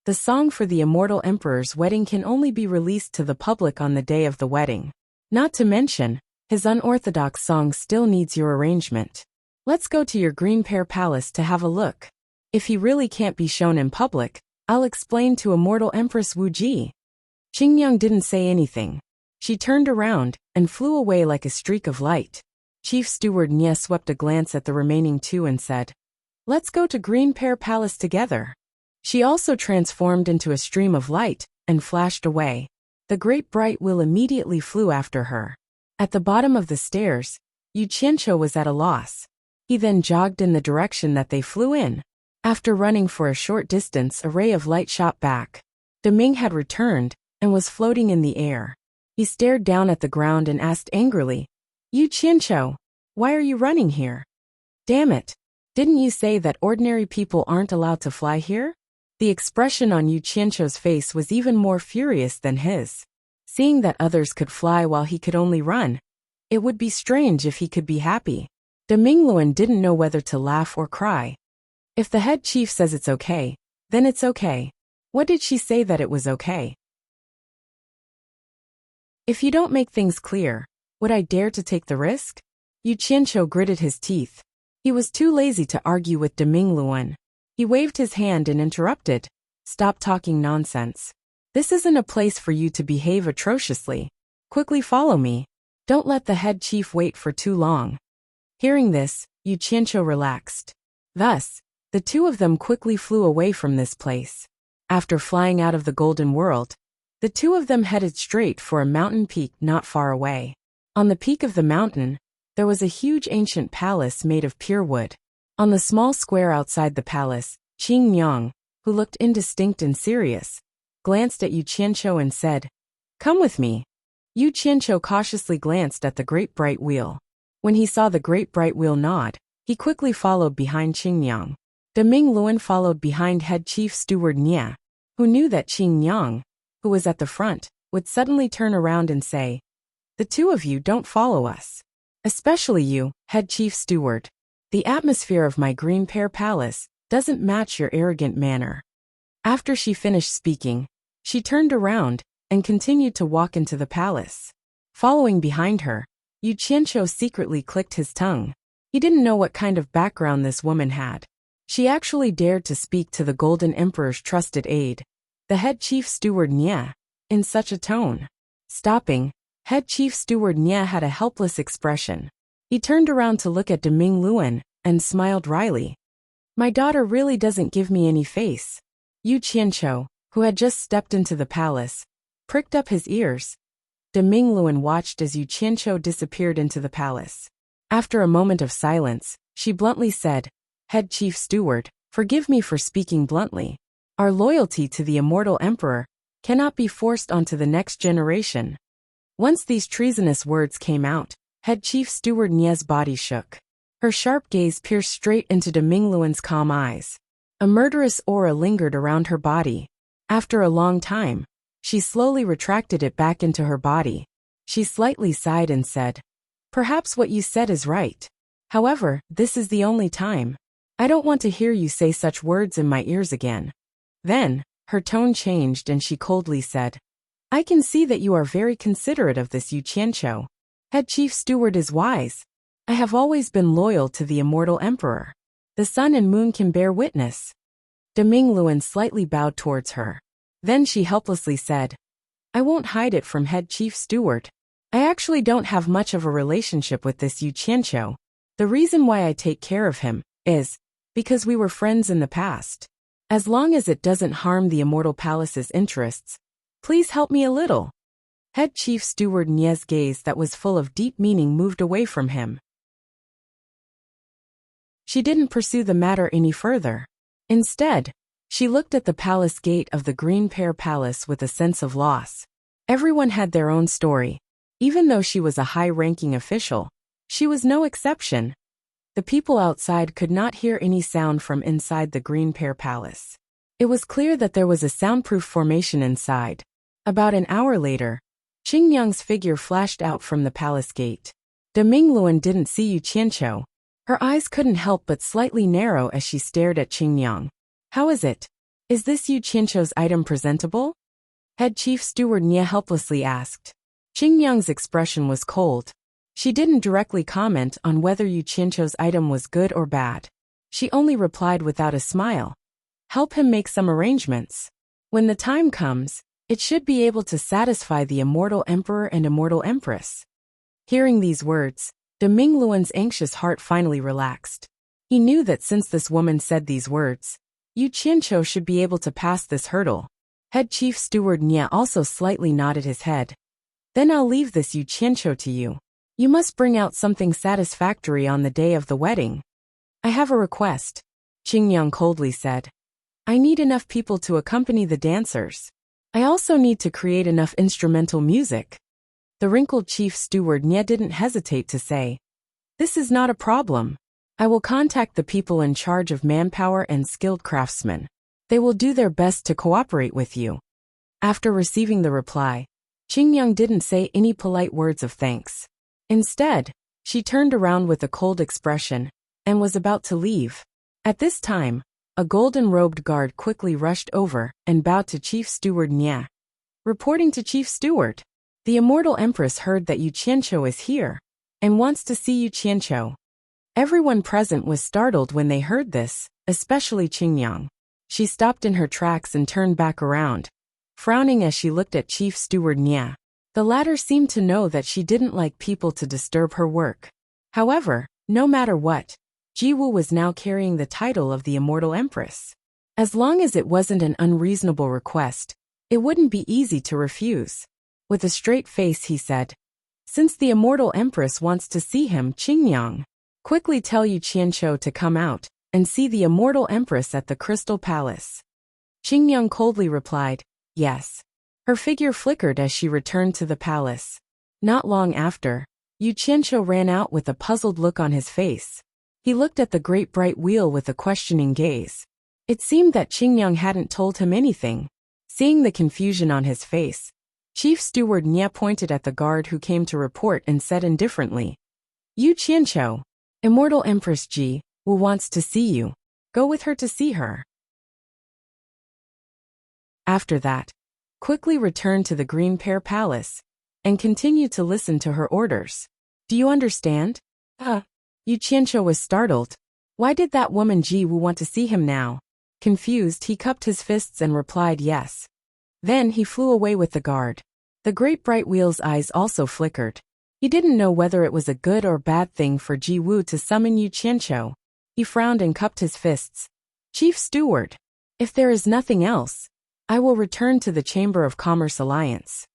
"The song for the immortal emperor's wedding can only be released to the public on the day of the wedding. Not to mention, his unorthodox song still needs your arrangement. Let's go to your Green Pear Palace to have a look. If he really can't be shown in public, I'll explain to Immortal Empress Wu Ji." Qingyang didn't say anything. She turned around and flew away like a streak of light. Chief Steward Nie swept a glance at the remaining two and said, "Let's go to Green Pear Palace together." She also transformed into a stream of light and flashed away. The great bright wheel immediately flew after her. At the bottom of the stairs, Yu Qianqiu was at a loss. He then jogged in the direction that they flew in. After running for a short distance, a ray of light shot back. De Ming had returned and was floating in the air. He stared down at the ground and asked angrily, "You Qianqiu, why are you running here? Damn it! Didn't you say that ordinary people aren't allowed to fly here?" The expression on Yu Qianqiu's face was even more furious than his. Seeing that others could fly while he could only run, it would be strange if he could be happy. De Mingluan didn't know whether to laugh or cry. If the head chief says it's okay, then it's okay. What did she say that it was okay? If you don't make things clear, would I dare to take the risk? Yu Qianqiu gritted his teeth. He was too lazy to argue with de Mingluan. He waved his hand and interrupted. "Stop talking nonsense. This isn't a place for you to behave atrociously. Quickly follow me. Don't let the head chief wait for too long." Hearing this, Yu Qianqiu relaxed. Thus, the two of them quickly flew away from this place. After flying out of the Golden World, the two of them headed straight for a mountain peak not far away. On the peak of the mountain, there was a huge ancient palace made of pure wood. On the small square outside the palace, Qing Yang, who looked indistinct and serious, glanced at Yu Qianqiu and said, "Come with me." Yu Qianqiu cautiously glanced at the great bright wheel. When he saw the great bright wheel nod, he quickly followed behind Qing Yang. De Mingluan followed behind head chief steward Nie, who knew that Qing Yang, who was at the front, would suddenly turn around and say, "The two of you don't follow us. Especially you, head chief steward. The atmosphere of my green pear palace doesn't match your arrogant manner." After she finished speaking, she turned around and continued to walk into the palace. Following behind her, Yu Qianqiu secretly clicked his tongue. He didn't know what kind of background this woman had. She actually dared to speak to the Golden Emperor's trusted aide, the head chief steward Nie, in such a tone. Stopping, head chief steward Nie had a helpless expression. He turned around to look at de Mingluan and smiled wryly. "My daughter really doesn't give me any face." Yu Qianqiu, who had just stepped into the palace, pricked up his ears. De Mingluan watched as Yu Qianqiu disappeared into the palace. After a moment of silence, she bluntly said, "Head chief steward, forgive me for speaking bluntly. Our loyalty to the immortal emperor cannot be forced onto the next generation." Once these treasonous words came out, head chief steward Nie's body shook. Her sharp gaze pierced straight into de Mingluan's calm eyes. A murderous aura lingered around her body. After a long time, she slowly retracted it back into her body. She slightly sighed and said, "Perhaps what you said is right. However, this is the only time. I don't want to hear you say such words in my ears again." Then, her tone changed and she coldly said, "I can see that you are very considerate of this Yu Qianqiu. Head chief steward is wise. I have always been loyal to the immortal emperor. The sun and moon can bear witness." De Mingluan slightly bowed towards her. Then she helplessly said, "I won't hide it from head chief steward. I actually don't have much of a relationship with this Yu Qianqiu. The reason why I take care of him is because we were friends in the past. As long as it doesn't harm the immortal palace's interests, please help me a little." Head chief steward Nie's gaze that was full of deep meaning moved away from him. She didn't pursue the matter any further. Instead, she looked at the palace gate of the Green Pear Palace with a sense of loss. Everyone had their own story. Even though she was a high-ranking official, she was no exception. The people outside could not hear any sound from inside the Green Pear Palace. It was clear that there was a soundproof formation inside. About an hour later, Qing Yang's figure flashed out from the palace gate. De Mingluan didn't see Yu Qianqiu. Her eyes couldn't help but slightly narrow as she stared at Qing Yang. "How is it? Is this Yu Qianqiu's item presentable?" Head chief steward Nie helplessly asked. Qing Yang's expression was cold. She didn't directly comment on whether Yu Qianqiu's item was good or bad. She only replied without a smile, "Help him make some arrangements. When the time comes, it should be able to satisfy the immortal emperor and immortal empress." Hearing these words, de Mingluan's anxious heart finally relaxed. He knew that since this woman said these words, Yu Qianqiu should be able to pass this hurdle. Head chief steward Nie also slightly nodded his head. "Then I'll leave this Yu Qianqiu to you. You must bring out something satisfactory on the day of the wedding." "I have a request," Qing Yang coldly said. "I need enough people to accompany the dancers. I also need to create enough instrumental music." The wrinkled chief steward Nye didn't hesitate to say, "This is not a problem. I will contact the people in charge of manpower and skilled craftsmen. They will do their best to cooperate with you." After receiving the reply, Qingyang didn't say any polite words of thanks. Instead, she turned around with a cold expression and was about to leave. At this time, a golden-robed guard quickly rushed over and bowed to Chief Steward Nye. Reporting to Chief Steward, "The immortal empress heard that Yu Qianqiu is here and wants to see Yu Qianqiu." Everyone present was startled when they heard this, especially Qingyang. She stopped in her tracks and turned back around, frowning as she looked at Chief Steward Nye. The latter seemed to know that she didn't like people to disturb her work. However, no matter what, Jiwu was now carrying the title of the Immortal Empress. As long as it wasn't an unreasonable request, it wouldn't be easy to refuse. With a straight face he said, "Since the Immortal Empress wants to see him, Qingyang, quickly tell Yu Qianqiu to come out and see the Immortal Empress at the Crystal Palace." Qingyang coldly replied, "Yes." Her figure flickered as she returned to the palace. Not long after, Yu Qianqiu ran out with a puzzled look on his face. He looked at the great bright wheel with a questioning gaze. It seemed that Qingyang hadn't told him anything. Seeing the confusion on his face, Chief Steward Nye pointed at the guard who came to report and said indifferently, "Yu Qianqiu, Immortal Empress Ji Wu wants to see you. Go with her to see her." After that, quickly return to the Green Pear Palace and continue to listen to her orders. "Do you understand?" Yu Qianqiu was startled. Why did that woman Ji Wu want to see him now? Confused, he cupped his fists and replied yes. Then he flew away with the guard. The great bright wheel's eyes also flickered. He didn't know whether it was a good or bad thing for Ji Wu to summon Yu Qianqiu. He frowned and cupped his fists. "Chief Steward, if there is nothing else, I will return to the Chamber of Commerce Alliance."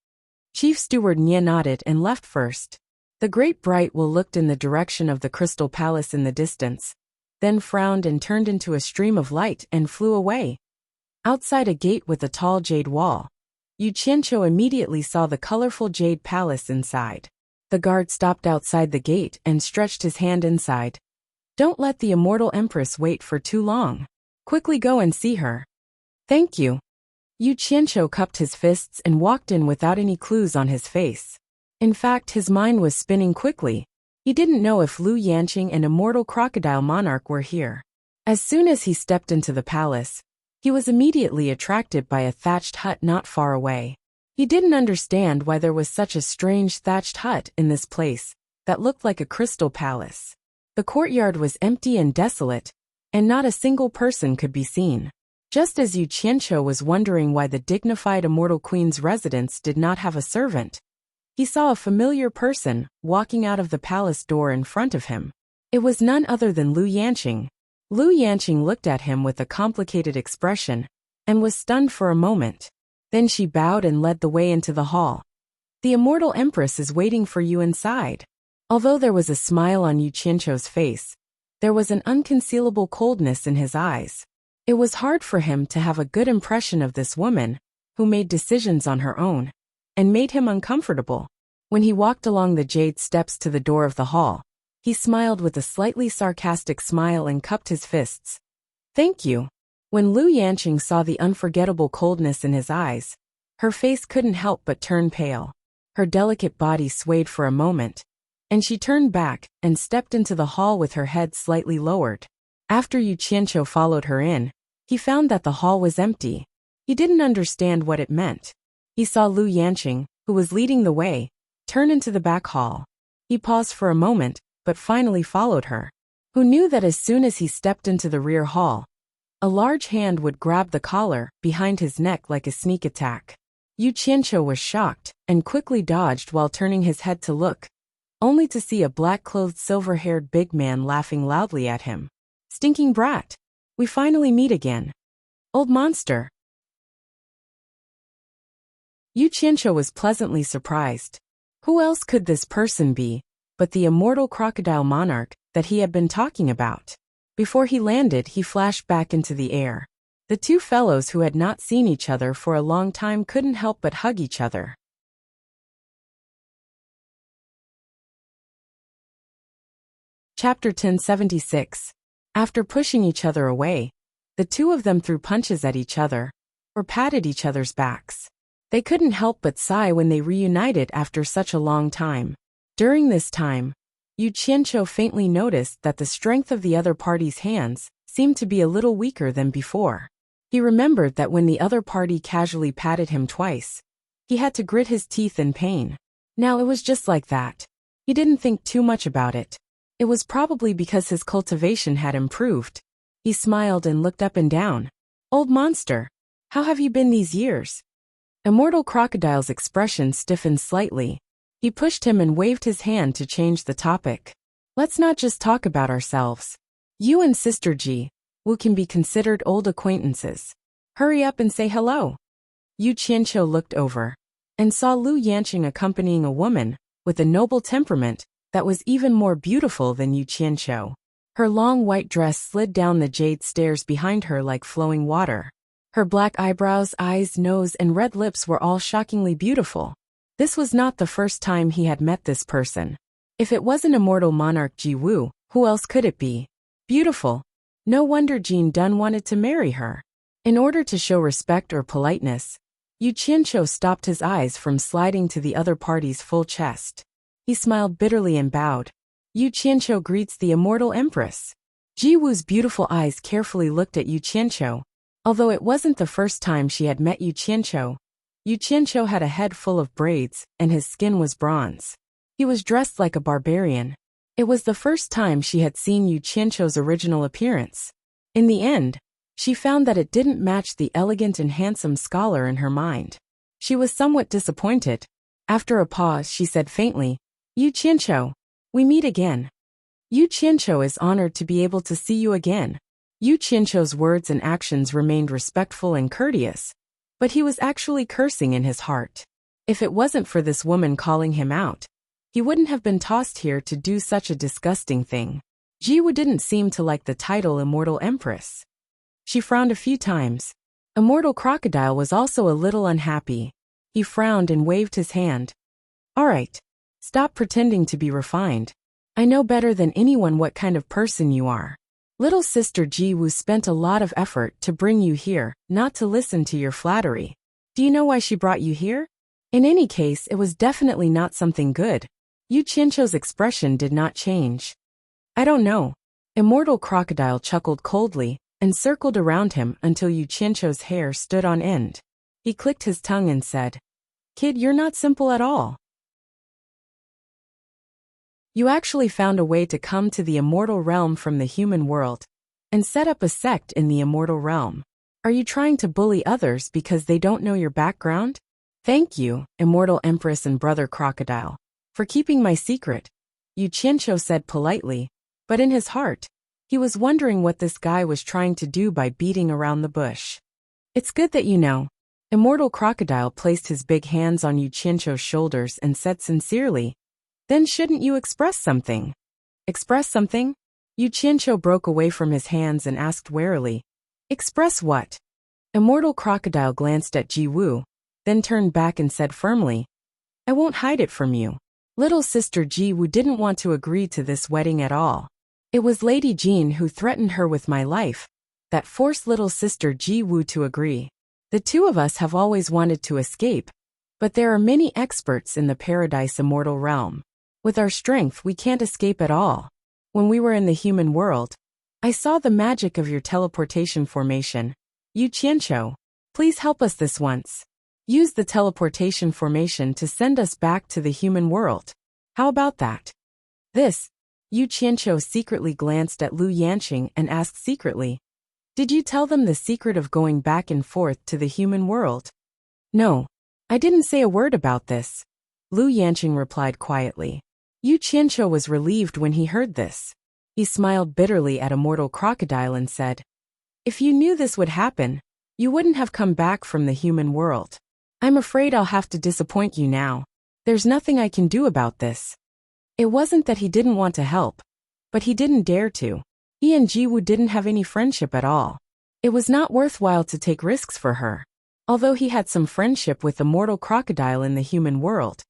Chief Steward Nye nodded and left first. The great bright wheel looked in the direction of the Crystal Palace in the distance, then frowned and turned into a stream of light and flew away. Outside a gate with a tall jade wall, Yu Qianqiu immediately saw the colorful jade palace inside. The guard stopped outside the gate and stretched his hand inside. "Don't let the Immortal Empress wait for too long. Quickly go and see her." "Thank you." Yu Qianqiu cupped his fists and walked in without any clues on his face. In fact, his mind was spinning quickly. He didn't know if Lu Yanqing and Immortal Crocodile Monarch were here. As soon as he stepped into the palace, he was immediately attracted by a thatched hut not far away. He didn't understand why there was such a strange thatched hut in this place that looked like a crystal palace. The courtyard was empty and desolate, and not a single person could be seen. Just as Yu Qianqiu was wondering why the dignified Immortal Queen's residence did not have a servant, he saw a familiar person walking out of the palace door in front of him. It was none other than Lu Yanqing. Lu Yanqing looked at him with a complicated expression and was stunned for a moment. Then she bowed and led the way into the hall. "The Immortal Empress is waiting for you inside." Although there was a smile on Yu Qianqiu's face, there was an unconcealable coldness in his eyes. It was hard for him to have a good impression of this woman, who made decisions on her own, and made him uncomfortable. When he walked along the jade steps to the door of the hall, he smiled with a slightly sarcastic smile and cupped his fists. "Thank you." When Lu Yanqing saw the unforgettable coldness in his eyes, her face couldn't help but turn pale. Her delicate body swayed for a moment, and she turned back and stepped into the hall with her head slightly lowered. After Yu Qianqiu followed her in, he found that the hall was empty. He didn't understand what it meant. He saw Lu Yanqing, who was leading the way, turn into the back hall. He paused for a moment, but finally followed her. Who knew that as soon as he stepped into the rear hall, a large hand would grab the collar behind his neck like a sneak attack. Yu Qianqiu was shocked and quickly dodged while turning his head to look, only to see a black-clothed silver-haired big man laughing loudly at him. "Stinking brat! We finally meet again. Old monster!" Yu Qianqiu was pleasantly surprised. Who else could this person be but the Immortal Crocodile Monarch that he had been talking about? Before he landed, he flashed back into the air. The two fellows who had not seen each other for a long time couldn't help but hug each other. Chapter 1076. After pushing each other away, the two of them threw punches at each other, or patted each other's backs. They couldn't help but sigh when they reunited after such a long time. During this time, Yu Qianqiu faintly noticed that the strength of the other party's hands seemed to be a little weaker than before. He remembered that when the other party casually patted him twice, he had to grit his teeth in pain. Now it was just like that. He didn't think too much about it. It was probably because his cultivation had improved. He smiled and looked up and down. "Old monster, how have you been these years?" Immortal Crocodile's expression stiffened slightly. He pushed him and waved his hand to change the topic. "Let's not just talk about ourselves. You and Sister Ji, who can be considered old acquaintances. Hurry up and say hello." Yu Qianqiu looked over and saw Lu Yanqing accompanying a woman with a noble temperament that was even more beautiful than Yu Qianqiu. Her long white dress slid down the jade stairs behind her like flowing water. Her black eyebrows, eyes, nose, and red lips were all shockingly beautiful. This was not the first time he had met this person. If it wasn't immortal monarch Ji Wu, who else could it be? Beautiful. No wonder Jin Dun wanted to marry her. In order to show respect or politeness, Yu Qianqiu stopped his eyes from sliding to the other party's full chest. He smiled bitterly and bowed. Yu Qianqiu greets the immortal empress. Ji Wu's beautiful eyes carefully looked at Yu Qianqiu. Although it wasn't the first time she had met Yu Qianqiu had a head full of braids, and his skin was bronze. He was dressed like a barbarian. It was the first time she had seen Yu Qianqiu's original appearance. In the end, she found that it didn't match the elegant and handsome scholar in her mind. She was somewhat disappointed. After a pause, she said faintly, "Yu Qianqiu, we meet again." Yu Qianqiu is honored to be able to see you again. Yu Qianqiu's words and actions remained respectful and courteous, but he was actually cursing in his heart. If it wasn't for this woman calling him out, he wouldn't have been tossed here to do such a disgusting thing. Ji Wu didn't seem to like the title Immortal Empress. She frowned a few times. Immortal Crocodile was also a little unhappy. He frowned and waved his hand. "All right. Stop pretending to be refined. I know better than anyone what kind of person you are. Little Sister Ji Wu spent a lot of effort to bring you here, not to listen to your flattery. Do you know why she brought you here? In any case, it was definitely not something good." Yu Qianqiu's expression did not change. "I don't know." Immortal Crocodile chuckled coldly and circled around him until Yu Qianqiu's hair stood on end. He clicked his tongue and said, "Kid, you're not simple at all. You actually found a way to come to the immortal realm from the human world and set up a sect in the immortal realm. Are you trying to bully others because they don't know your background?" "Thank you, Immortal Empress and Brother Crocodile, for keeping my secret," Yu Qianqiu said politely, but in his heart, he was wondering what this guy was trying to do by beating around the bush. "It's good that you know." Immortal Crocodile placed his big hands on Yu Qianqiu's shoulders and said sincerely, "Then shouldn't you express something?" "Express something?" Yu Qianqiu broke away from his hands and asked warily, "Express what?" Immortal Crocodile glanced at Ji Wu, then turned back and said firmly, "I won't hide it from you. Little Sister Ji Wu didn't want to agree to this wedding at all. It was Lady Jean who threatened her with my life that forced Little Sister Ji Wu to agree. The two of us have always wanted to escape, but there are many experts in the Paradise Immortal realm. With our strength, we can't escape at all. When we were in the human world, I saw the magic of your teleportation formation. Yu Qianqiu, please help us this once. Use the teleportation formation to send us back to the human world. How about that?" This, Yu Qianqiu secretly glanced at Lu Yanqing and asked secretly, "Did you tell them the secret of going back and forth to the human world?" "No, I didn't say a word about this," Lu Yanqing replied quietly. Yu Qianqiu was relieved when he heard this. He smiled bitterly at Immortal Crocodile and said, "If you knew this would happen, you wouldn't have come back from the human world. I'm afraid I'll have to disappoint you now. There's nothing I can do about this." It wasn't that he didn't want to help, but he didn't dare to. He and Ji Wu didn't have any friendship at all. It was not worthwhile to take risks for her. Although he had some friendship with Immortal Crocodile in the human world,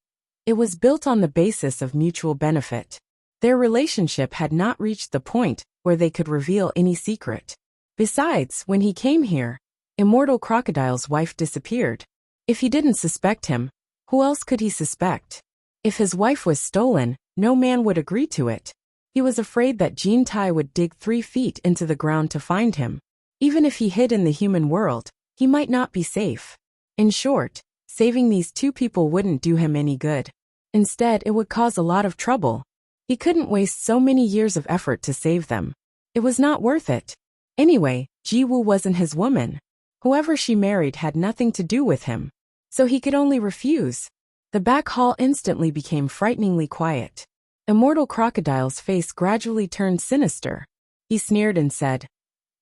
it was built on the basis of mutual benefit. Their relationship had not reached the point where they could reveal any secret. Besides, when he came here, Immortal Crocodile's wife disappeared. If he didn't suspect him, who else could he suspect? If his wife was stolen, no man would agree to it. He was afraid that Jean Tai would dig 3 feet into the ground to find him. Even if he hid in the human world, he might not be safe. In short, saving these 2 people wouldn't do him any good. Instead, it would cause a lot of trouble. He couldn't waste so many years of effort to save them. It was not worth it. Anyway, Ji Woo wasn't his woman. Whoever she married had nothing to do with him. So he could only refuse. The back hall instantly became frighteningly quiet. Immortal Crocodile's face gradually turned sinister. He sneered and said,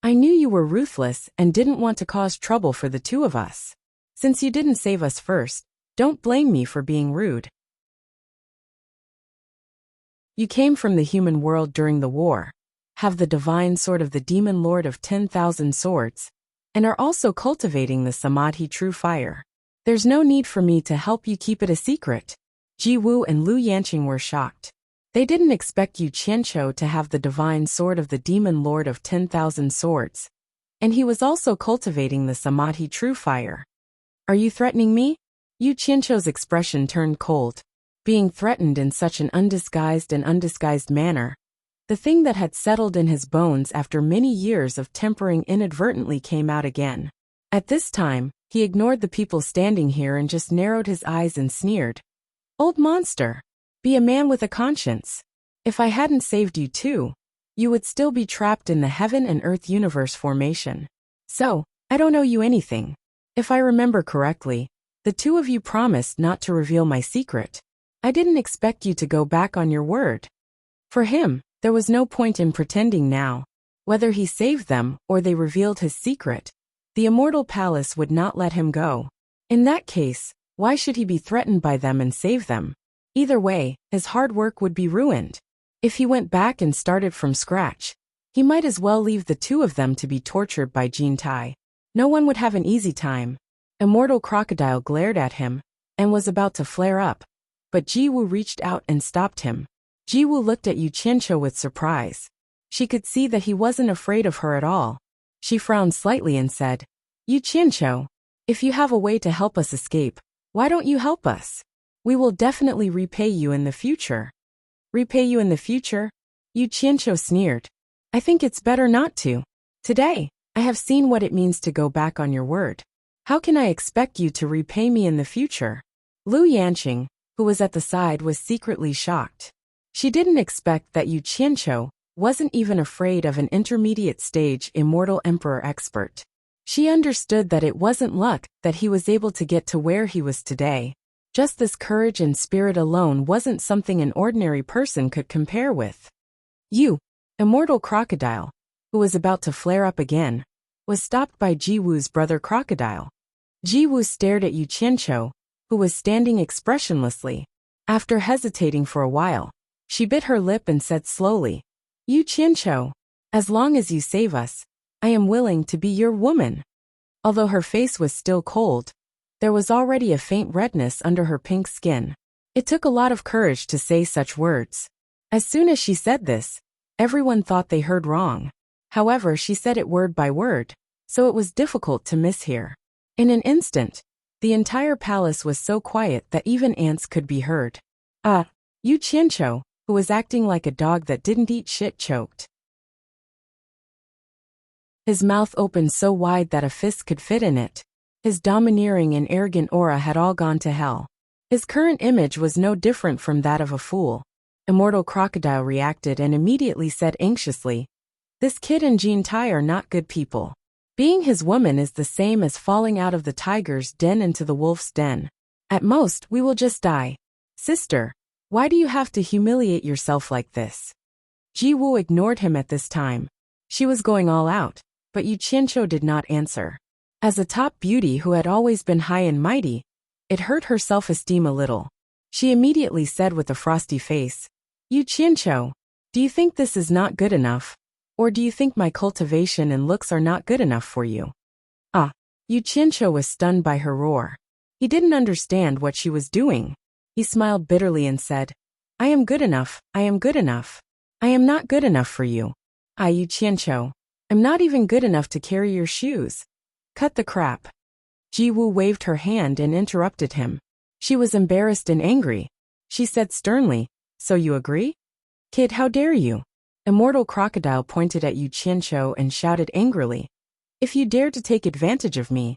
"I knew you were ruthless and didn't want to cause trouble for the 2 of us. Since you didn't save us first, don't blame me for being rude. You came from the human world during the war, have the divine sword of the demon lord of 10,000 swords, and are also cultivating the Samadhi true fire. There's no need for me to help you keep it a secret." Ji Woo and Lu Yanqing were shocked. They didn't expect Yu Qianqiu to have the divine sword of the demon lord of 10,000 swords, and he was also cultivating the Samadhi true fire. "Are you threatening me?" Yu Qianqiu's expression turned cold. Being threatened in such an undisguised manner, the thing that had settled in his bones after many years of tempering inadvertently came out again. At this time, he ignored the people standing here and just narrowed his eyes and sneered. "Old monster, be a man with a conscience. If I hadn't saved you too, you would still be trapped in the heaven and earth universe formation. So, I don't owe you anything. If I remember correctly, the 2 of you promised not to reveal my secret. I didn't expect you to go back on your word." For him, there was no point in pretending now. Whether he saved them or they revealed his secret, the Immortal Palace would not let him go. In that case, why should he be threatened by them and save them? Either way, his hard work would be ruined. If he went back and started from scratch, he might as well leave the 2 of them to be tortured by Jean Tai. No one would have an easy time. Immortal Crocodile glared at him and was about to flare up, but Ji Woo reached out and stopped him. Ji Woo looked at Yu Qianqiu with surprise. She could see that he wasn't afraid of her at all. She frowned slightly and said, "Yu Qianqiu, if you have a way to help us escape, why don't you help us? We will definitely repay you in the future." "Repay you in the future?" Yu Qianqiu sneered. "I think it's better not to. Today, I have seen what it means to go back on your word. How can I expect you to repay me in the future?" Lu Yanqing, who was at the side, was secretly shocked. She didn't expect that Yu Qianqiu wasn't even afraid of an intermediate stage immortal emperor expert. She understood that it wasn't luck that he was able to get to where he was today. Just this courage and spirit alone wasn't something an ordinary person could compare with. "You, Immortal Crocodile," who was about to flare up again, was stopped by Ji Woo's brother Crocodile. Ji Woo stared at Yu Qianqiu, who was standing expressionlessly. After hesitating for a while, she bit her lip and said slowly, "Yu Qianqiu, as long as you save us, I am willing to be your woman." Although her face was still cold, there was already a faint redness under her pink skin. It took a lot of courage to say such words. As soon as she said this, everyone thought they heard wrong. However, she said it word by word, so it was difficult to mishear. In an instant, the entire palace was so quiet that even ants could be heard. Yu Qianqiu, who was acting like a dog that didn't eat shit, choked. His mouth opened so wide that a fist could fit in it. His domineering and arrogant aura had all gone to hell. His current image was no different from that of a fool. Immortal Crocodile reacted and immediately said anxiously, "This kid and Jean Tai are not good people. Being his woman is the same as falling out of the tiger's den into the wolf's den. At most, we will just die. Sister, why do you have to humiliate yourself like this?" Ji Woo ignored him at this time. She was going all out, but Yu Qianqiu did not answer. As a top beauty who had always been high and mighty, it hurt her self-esteem a little. She immediately said with a frosty face, "Yu Qianqiu, do you think this is not good enough? Or do you think my cultivation and looks are not good enough for you?" Yu Qianqiu was stunned by her roar. He didn't understand what she was doing. He smiled bitterly and said, I am good enough, I am good enough. I am not good enough for you. Yu Qianqiu. I'm not even good enough to carry your shoes. Cut the crap. Ji Wu waved her hand and interrupted him. She was embarrassed and angry. She said sternly, so you agree? Kid, how dare you? Immortal Crocodile pointed at Yu Qianqiu and shouted angrily. If you dare to take advantage of me,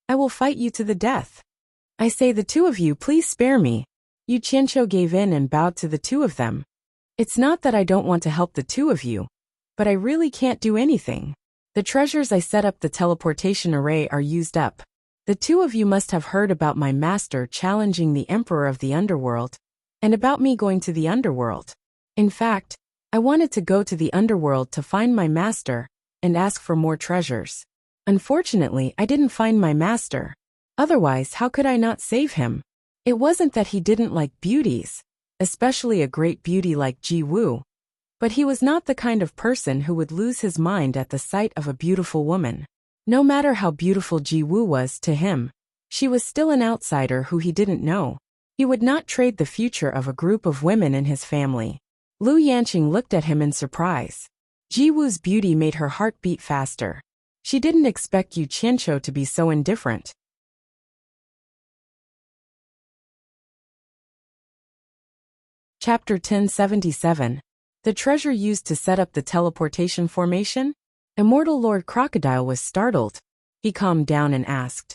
I will fight you to the death. I say the two of you, please spare me. Yu Qianqiu gave in and bowed to the two of them. It's not that I don't want to help the two of you, but I really can't do anything. The treasures I set up the teleportation array are used up. The two of you must have heard about my master challenging the Emperor of the Underworld, and about me going to the Underworld. In fact, I wanted to go to the Underworld to find my master and ask for more treasures. Unfortunately, I didn't find my master. Otherwise, how could I not save him? It wasn't that he didn't like beauties, especially a great beauty like Ji Wu, but he was not the kind of person who would lose his mind at the sight of a beautiful woman. No matter how beautiful Ji Wu was to him, she was still an outsider who he didn't know. He would not trade the future of a group of women in his family. Lu Yanqing looked at him in surprise. Ji Wu's beauty made her heart beat faster. She didn't expect Yu Qianqiu to be so indifferent. Chapter 1077. The treasure used to set up the teleportation formation? Immortal Lord Crocodile was startled. He calmed down and asked,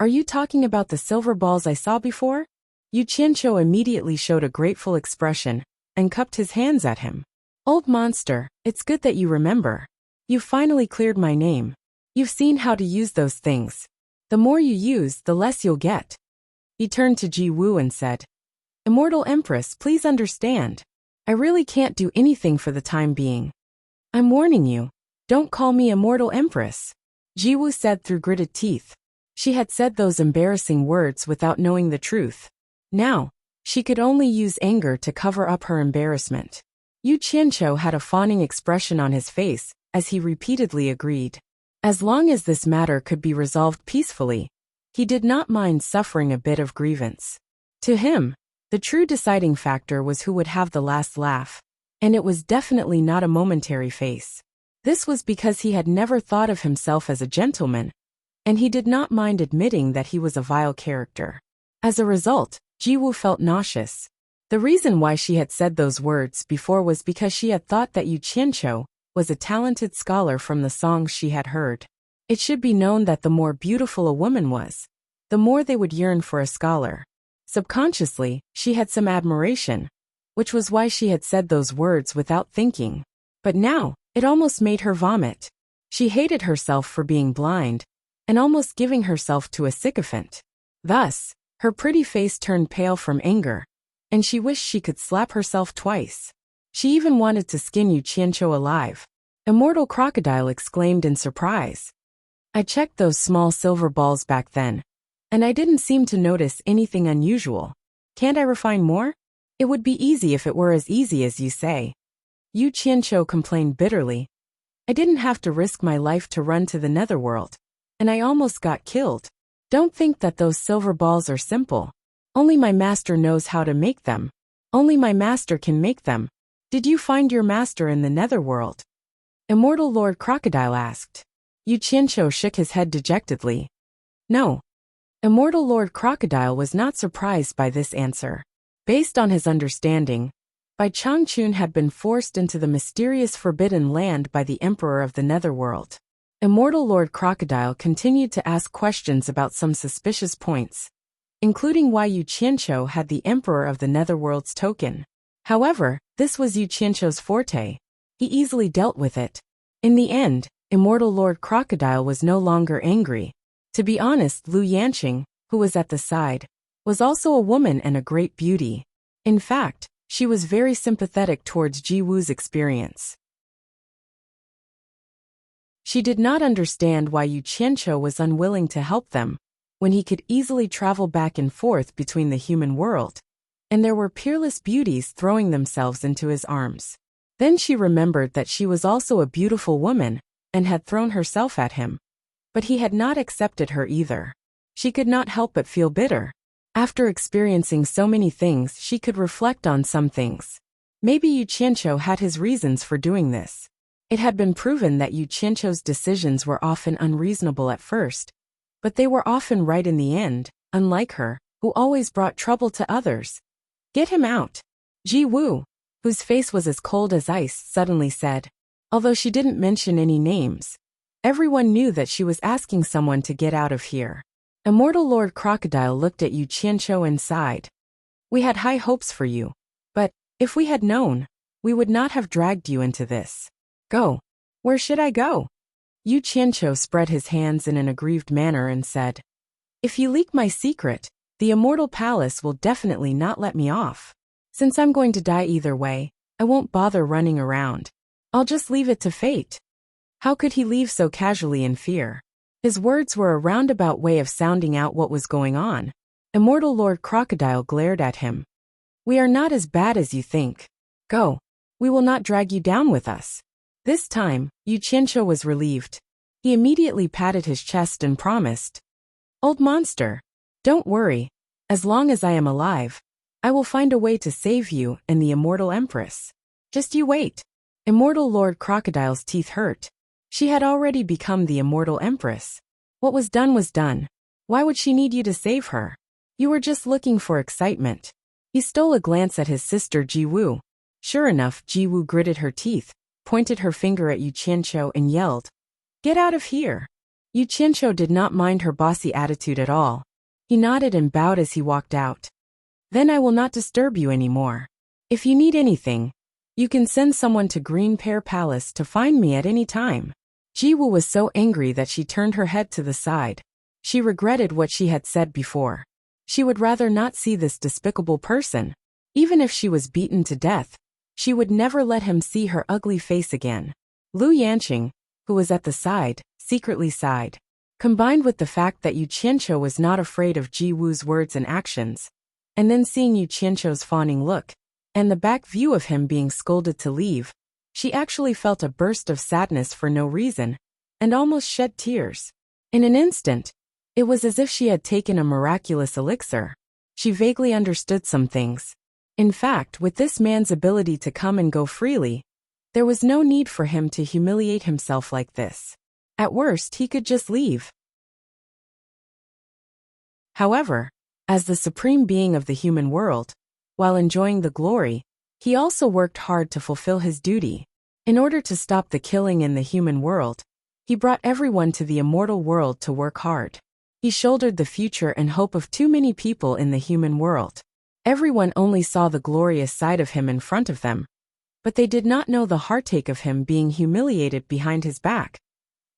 Are you talking about the silver balls I saw before? Yu Qianqiu immediately showed a grateful expression and cupped his hands at him. Old monster, it's good that you remember. You finally cleared my name. You've seen how to use those things. The more you use, the less you'll get. He turned to Ji Wu and said, Immortal Empress, please understand. I really can't do anything for the time being. I'm warning you. Don't call me Immortal Empress. Ji Wu said through gritted teeth. She had said those embarrassing words without knowing the truth. Now, she could only use anger to cover up her embarrassment. Yu Qianqiu had a fawning expression on his face as he repeatedly agreed. As long as this matter could be resolved peacefully, he did not mind suffering a bit of grievance. To him, the true deciding factor was who would have the last laugh, and it was definitely not a momentary face. This was because he had never thought of himself as a gentleman, and he did not mind admitting that he was a vile character. As a result, Ji Wu felt nauseous. The reason why she had said those words before was because she had thought that Yu Qianqiu was a talented scholar from the songs she had heard. It should be known that the more beautiful a woman was, the more they would yearn for a scholar. Subconsciously, she had some admiration, which was why she had said those words without thinking. But now, it almost made her vomit. She hated herself for being blind, and almost giving herself to a sycophant. Thus, her pretty face turned pale from anger, and she wished she could slap herself twice. She even wanted to skin Yu Qianqiu alive. Immortal Crocodile exclaimed in surprise. I checked those small silver balls back then, and I didn't seem to notice anything unusual. Can't I refine more? It would be easy if it were as easy as you say. Yu Qianqiu complained bitterly. I didn't have to risk my life to run to the netherworld, and I almost got killed. Don't think that those silver balls are simple. Only my master knows how to make them. Only my master can make them. Did you find your master in the netherworld? Immortal Lord Crocodile asked. Yu Qianqiu shook his head dejectedly. No. Immortal Lord Crocodile was not surprised by this answer. Based on his understanding, Bai Changchun had been forced into the mysterious Forbidden Land by the Emperor of the Netherworld. Immortal Lord Crocodile continued to ask questions about some suspicious points, including why Yu Qianqiu had the Emperor of the Netherworld's token. However, this was Yu Qianqiu's forte. He easily dealt with it. In the end, Immortal Lord Crocodile was no longer angry. To be honest, Lu Yanqing, who was at the side, was also a woman and a great beauty. In fact, she was very sympathetic towards Ji Wu's experience. She did not understand why Yu Qianqiu was unwilling to help them, when he could easily travel back and forth between the human world, and there were peerless beauties throwing themselves into his arms. Then she remembered that she was also a beautiful woman, and had thrown herself at him. But he had not accepted her either. She could not help but feel bitter. After experiencing so many things, she could reflect on some things. Maybe Yu Qianqiu had his reasons for doing this. It had been proven that Yu Qianqiu's decisions were often unreasonable at first, but they were often right in the end, unlike her, who always brought trouble to others. Get him out. Ji Wu, whose face was as cold as ice, suddenly said. Although she didn't mention any names, everyone knew that she was asking someone to get out of here. Immortal Lord Crocodile looked at Yu Qianqiu and sighed. We had high hopes for you, but, if we had known, we would not have dragged you into this. Go. Where should I go? Yu Qianqiu spread his hands in an aggrieved manner and said, If you leak my secret, the Immortal Palace will definitely not let me off. Since I'm going to die either way, I won't bother running around. I'll just leave it to fate. How could he leave so casually in fear? His words were a roundabout way of sounding out what was going on. Immortal Lord Crocodile glared at him. We are not as bad as you think. Go. We will not drag you down with us. This time, Yu Qianqiu was relieved. He immediately patted his chest and promised. Old monster, don't worry. As long as I am alive, I will find a way to save you and the Immortal Empress. Just you wait. Immortal Lord Crocodile's teeth hurt. She had already become the Immortal Empress. What was done was done. Why would she need you to save her? You were just looking for excitement. He stole a glance at his sister Ji Wu. Sure enough, Ji Wu gritted her teeth, pointed her finger at Yu Qianqiu and yelled, Get out of here! Yu Qianqiu did not mind her bossy attitude at all. He nodded and bowed as he walked out. Then I will not disturb you anymore. If you need anything, you can send someone to Green Pear Palace to find me at any time. Ji Wu was so angry that she turned her head to the side. She regretted what she had said before. She would rather not see this despicable person. Even if she was beaten to death, she would never let him see her ugly face again. Lu Yanqing, who was at the side, secretly sighed. Combined with the fact that Yu Qianqiu was not afraid of Ji Wu's words and actions, and then seeing Yu Qianqiu's fawning look, and the back view of him being scolded to leave, she actually felt a burst of sadness for no reason, and almost shed tears. In an instant, it was as if she had taken a miraculous elixir. She vaguely understood some things. In fact, with this man's ability to come and go freely, there was no need for him to humiliate himself like this. At worst, he could just leave. However, as the supreme being of the human world, while enjoying the glory, he also worked hard to fulfill his duty. In order to stop the killing in the human world, he brought everyone to the immortal world to work hard. He shouldered the future and hope of too many people in the human world. Everyone only saw the glorious side of him in front of them, but they did not know the heartache of him being humiliated behind his back.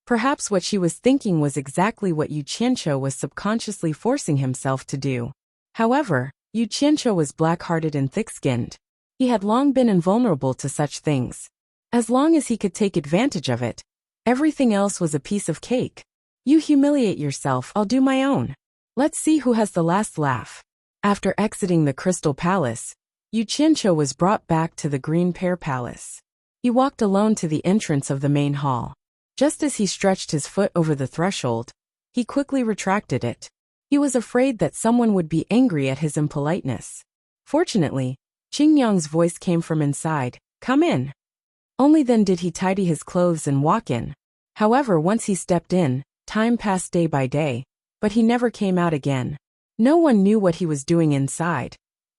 Perhaps what she was thinking was exactly what Yu Qianqiu was subconsciously forcing himself to do. However, Yu Qianqiu was black-hearted and thick-skinned. He had long been invulnerable to such things. As long as he could take advantage of it, everything else was a piece of cake. You humiliate yourself, I'll do my own. Let's see who has the last laugh. After exiting the Crystal Palace, Yu Qianqiu was brought back to the Green Pear Palace. He walked alone to the entrance of the main hall. Just as he stretched his foot over the threshold, he quickly retracted it. He was afraid that someone would be angry at his impoliteness. Fortunately, Qingyang's voice came from inside, Come in. Only then did he tidy his clothes and walk in. However, once he stepped in, time passed day by day, but he never came out again. No one knew what he was doing inside.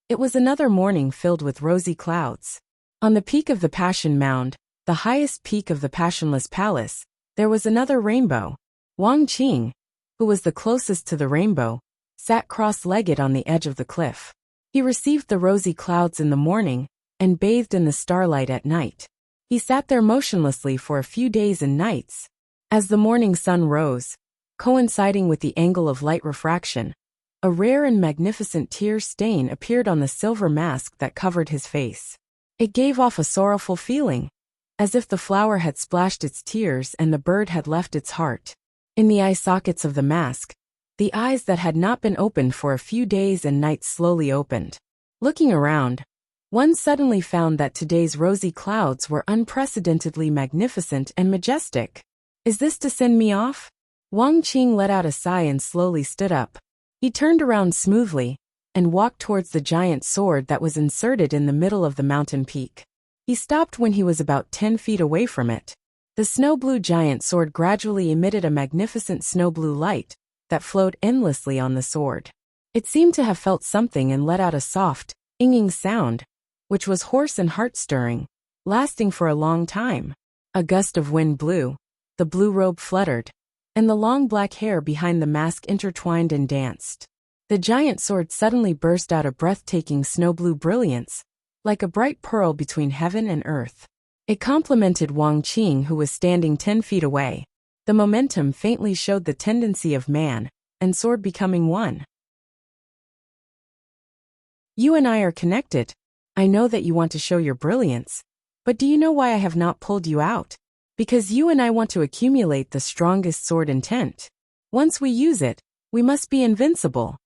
It was another morning filled with rosy clouds. On the peak of the Passion Mound, the highest peak of the Passionless Palace, there was another rainbow. Wang Qing, who was the closest to the rainbow, sat cross-legged on the edge of the cliff. He received the rosy clouds in the morning and bathed in the starlight at night. He sat there motionlessly for a few days and nights. As the morning sun rose, coinciding with the angle of light refraction, a rare and magnificent tear stain appeared on the silver mask that covered his face. It gave off a sorrowful feeling, as if the flower had splashed its tears and the bird had left its heart. In the eye sockets of the mask, the eyes that had not been opened for a few days and nights slowly opened. Looking around, one suddenly found that today's rosy clouds were unprecedentedly magnificent and majestic. Is this to send me off? Wang Qing let out a sigh and slowly stood up. He turned around smoothly, and walked towards the giant sword that was inserted in the middle of the mountain peak. He stopped when he was about 10 feet away from it. The snow-blue giant sword gradually emitted a magnificent snow-blue light that flowed endlessly on the sword. It seemed to have felt something and let out a soft, inging sound, which was hoarse and heart-stirring, lasting for a long time. A gust of wind blew, the blue robe fluttered, and the long black hair behind the mask intertwined and danced. The giant sword suddenly burst out a breathtaking snow-blue brilliance, like a bright pearl between heaven and earth. It complemented Wang Qing, who was standing 10 feet away. The momentum faintly showed the tendency of man and sword becoming one. You and I are connected. I know that you want to show your brilliance. But do you know why I have not pulled you out? Because you and I want to accumulate the strongest sword intent. Once we use it, we must be invincible.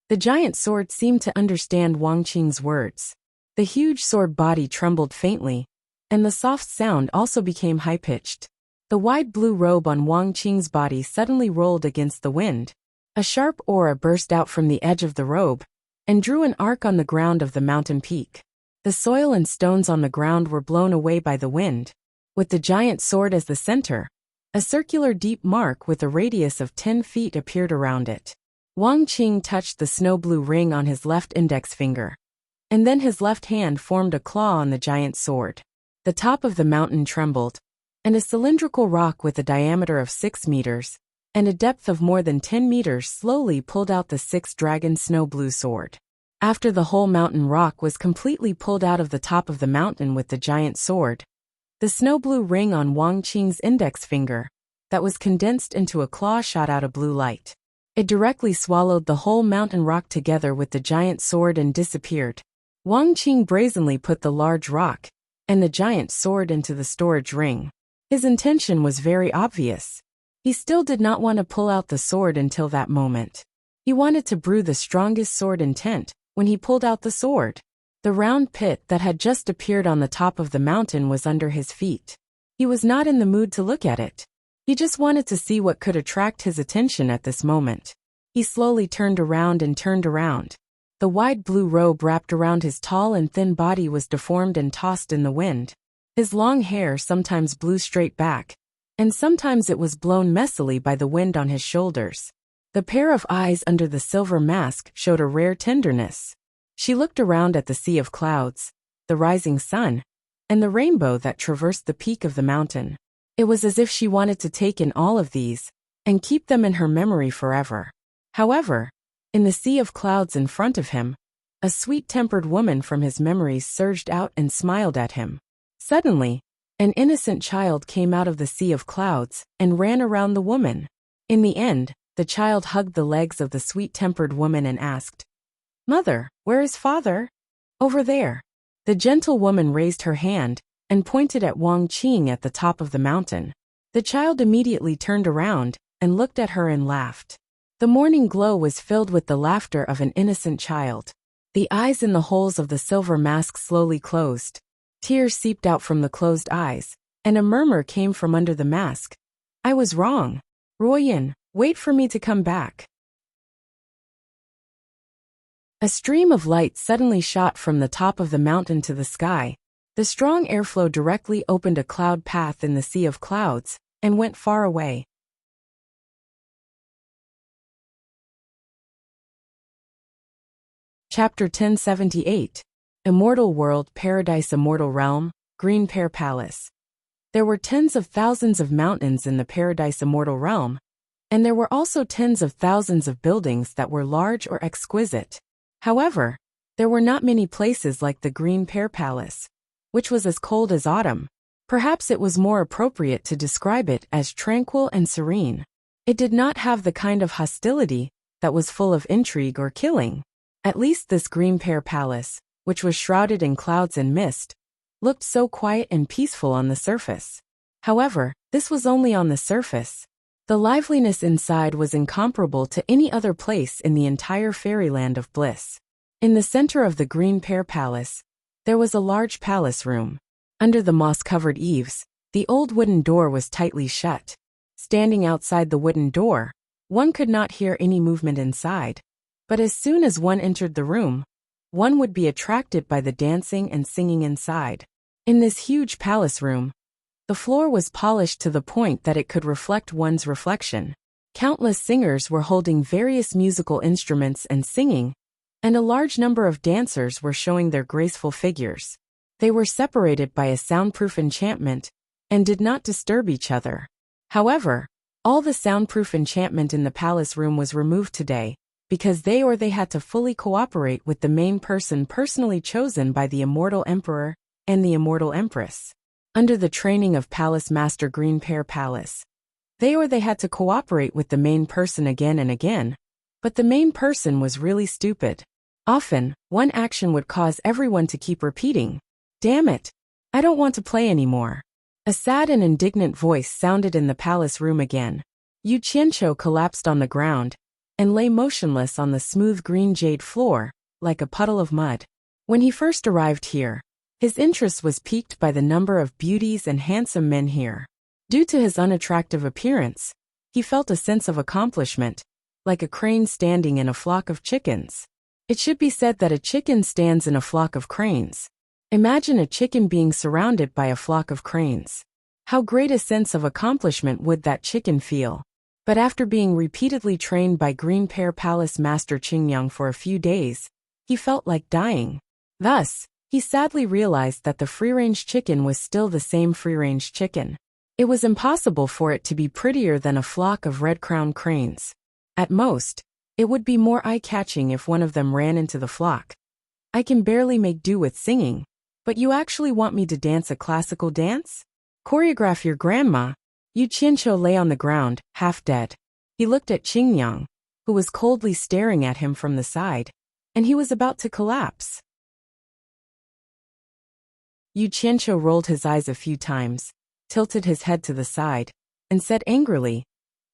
The giant sword seemed to understand Wang Qing's words. The huge sword body trembled faintly, and the soft sound also became high-pitched. The wide blue robe on Wang Qing's body suddenly rolled against the wind. A sharp aura burst out from the edge of the robe and drew an arc on the ground of the mountain peak. The soil and stones on the ground were blown away by the wind. With the giant sword as the center, a circular deep mark with a radius of 10 feet appeared around it. Wang Qing touched the snow-blue ring on his left index finger, and then his left hand formed a claw on the giant sword. The top of the mountain trembled, and a cylindrical rock with a diameter of 6 meters and a depth of more than 10 meters slowly pulled out the 6-dragon snow-blue sword. After the whole mountain rock was completely pulled out of the top of the mountain with the giant sword, the snow-blue ring on Wang Qing's index finger, that was condensed into a claw, shot out a blue light. It directly swallowed the whole mountain rock together with the giant sword and disappeared. Wang Qing brazenly put the large rock and the giant sword into the storage ring. His intention was very obvious. He still did not want to pull out the sword until that moment. He wanted to brew the strongest sword intent when he pulled out the sword. The round pit that had just appeared on the top of the mountain was under his feet. He was not in the mood to look at it. He just wanted to see what could attract his attention at this moment. He slowly turned around and turned around. The wide blue robe wrapped around his tall and thin body was deformed and tossed in the wind. His long hair sometimes blew straight back, and sometimes it was blown messily by the wind on his shoulders. The pair of eyes under the silver mask showed a rare tenderness. She looked around at the sea of clouds, the rising sun, and the rainbow that traversed the peak of the mountain. It was as if she wanted to take in all of these and keep them in her memory forever. However, in the sea of clouds in front of him, a sweet-tempered woman from his memories surged out and smiled at him. Suddenly, an innocent child came out of the sea of clouds and ran around the woman. In the end, the child hugged the legs of the sweet-tempered woman and asked, "Mother, where is father?" "Over there." The gentle woman raised her hand and pointed at Wang Qing at the top of the mountain. The child immediately turned around and looked at her and laughed. The morning glow was filled with the laughter of an innocent child. The eyes in the holes of the silver mask slowly closed. Tears seeped out from the closed eyes, and a murmur came from under the mask. "I was wrong. Ruoyan, wait for me to come back." A stream of light suddenly shot from the top of the mountain to the sky. The strong airflow directly opened a cloud path in the sea of clouds and went far away. Chapter 1078. Immortal World, Paradise, Immortal Realm, Green Pear Palace. There were tens of thousands of mountains in the Paradise Immortal Realm, and there were also tens of thousands of buildings that were large or exquisite. However, there were not many places like the Green Pear Palace, which was as cold as autumn. Perhaps it was more appropriate to describe it as tranquil and serene. It did not have the kind of hostility that was full of intrigue or killing. At least this Green Pear Palace, which was shrouded in clouds and mist, looked so quiet and peaceful on the surface. However, this was only on the surface. The liveliness inside was incomparable to any other place in the entire fairyland of bliss. In the center of the Green Pear Palace, there was a large palace room. Under the moss-covered eaves, the old wooden door was tightly shut. Standing outside the wooden door, one could not hear any movement inside. But as soon as one entered the room, one would be attracted by the dancing and singing inside. In this huge palace room, the floor was polished to the point that it could reflect one's reflection. Countless singers were holding various musical instruments and singing, and a large number of dancers were showing their graceful figures. They were separated by a soundproof enchantment and did not disturb each other. However, all the soundproof enchantment in the palace room was removed today, because they had to fully cooperate with the main person personally chosen by the immortal emperor and the immortal empress. Under the training of Palace Master Green Pear Palace, they had to cooperate with the main person again and again, but the main person was really stupid. Often, one action would cause everyone to keep repeating, "Damn it! I don't want to play anymore." A sad and indignant voice sounded in the palace room again. Yu Qianqiu collapsed on the ground and lay motionless on the smooth green jade floor, like a puddle of mud. When he first arrived here, his interest was piqued by the number of beauties and handsome men here. Due to his unattractive appearance, he felt a sense of accomplishment, like a crane standing in a flock of chickens. It should be said that a chicken stands in a flock of cranes. Imagine a chicken being surrounded by a flock of cranes. How great a sense of accomplishment would that chicken feel? But after being repeatedly trained by Green Pear Palace Master Qingyang for a few days, he felt like dying. Thus, he sadly realized that the free-range chicken was still the same free-range chicken. It was impossible for it to be prettier than a flock of red-crowned cranes. At most, it would be more eye-catching if one of them ran into the flock. "I can barely make do with singing, but you actually want me to dance a classical dance? Choreograph your grandma." Yu Qianqiu lay on the ground, half dead. He looked at Qingyang, who was coldly staring at him from the side, and he was about to collapse. Yu Qianqiu rolled his eyes a few times, tilted his head to the side, and said angrily,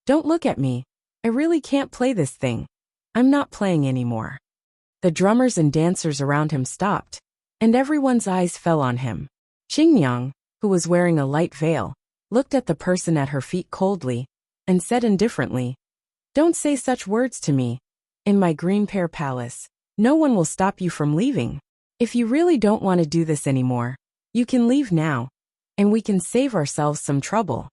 "Don't look at me. I really can't play this thing. I'm not playing anymore." The drummers and dancers around him stopped, and everyone's eyes fell on him. Qingyang, who was wearing a light veil, looked at the person at her feet coldly, and said indifferently, "Don't say such words to me. In my Green Pear Palace, no one will stop you from leaving. If you really don't want to do this anymore, you can leave now, and we can save ourselves some trouble."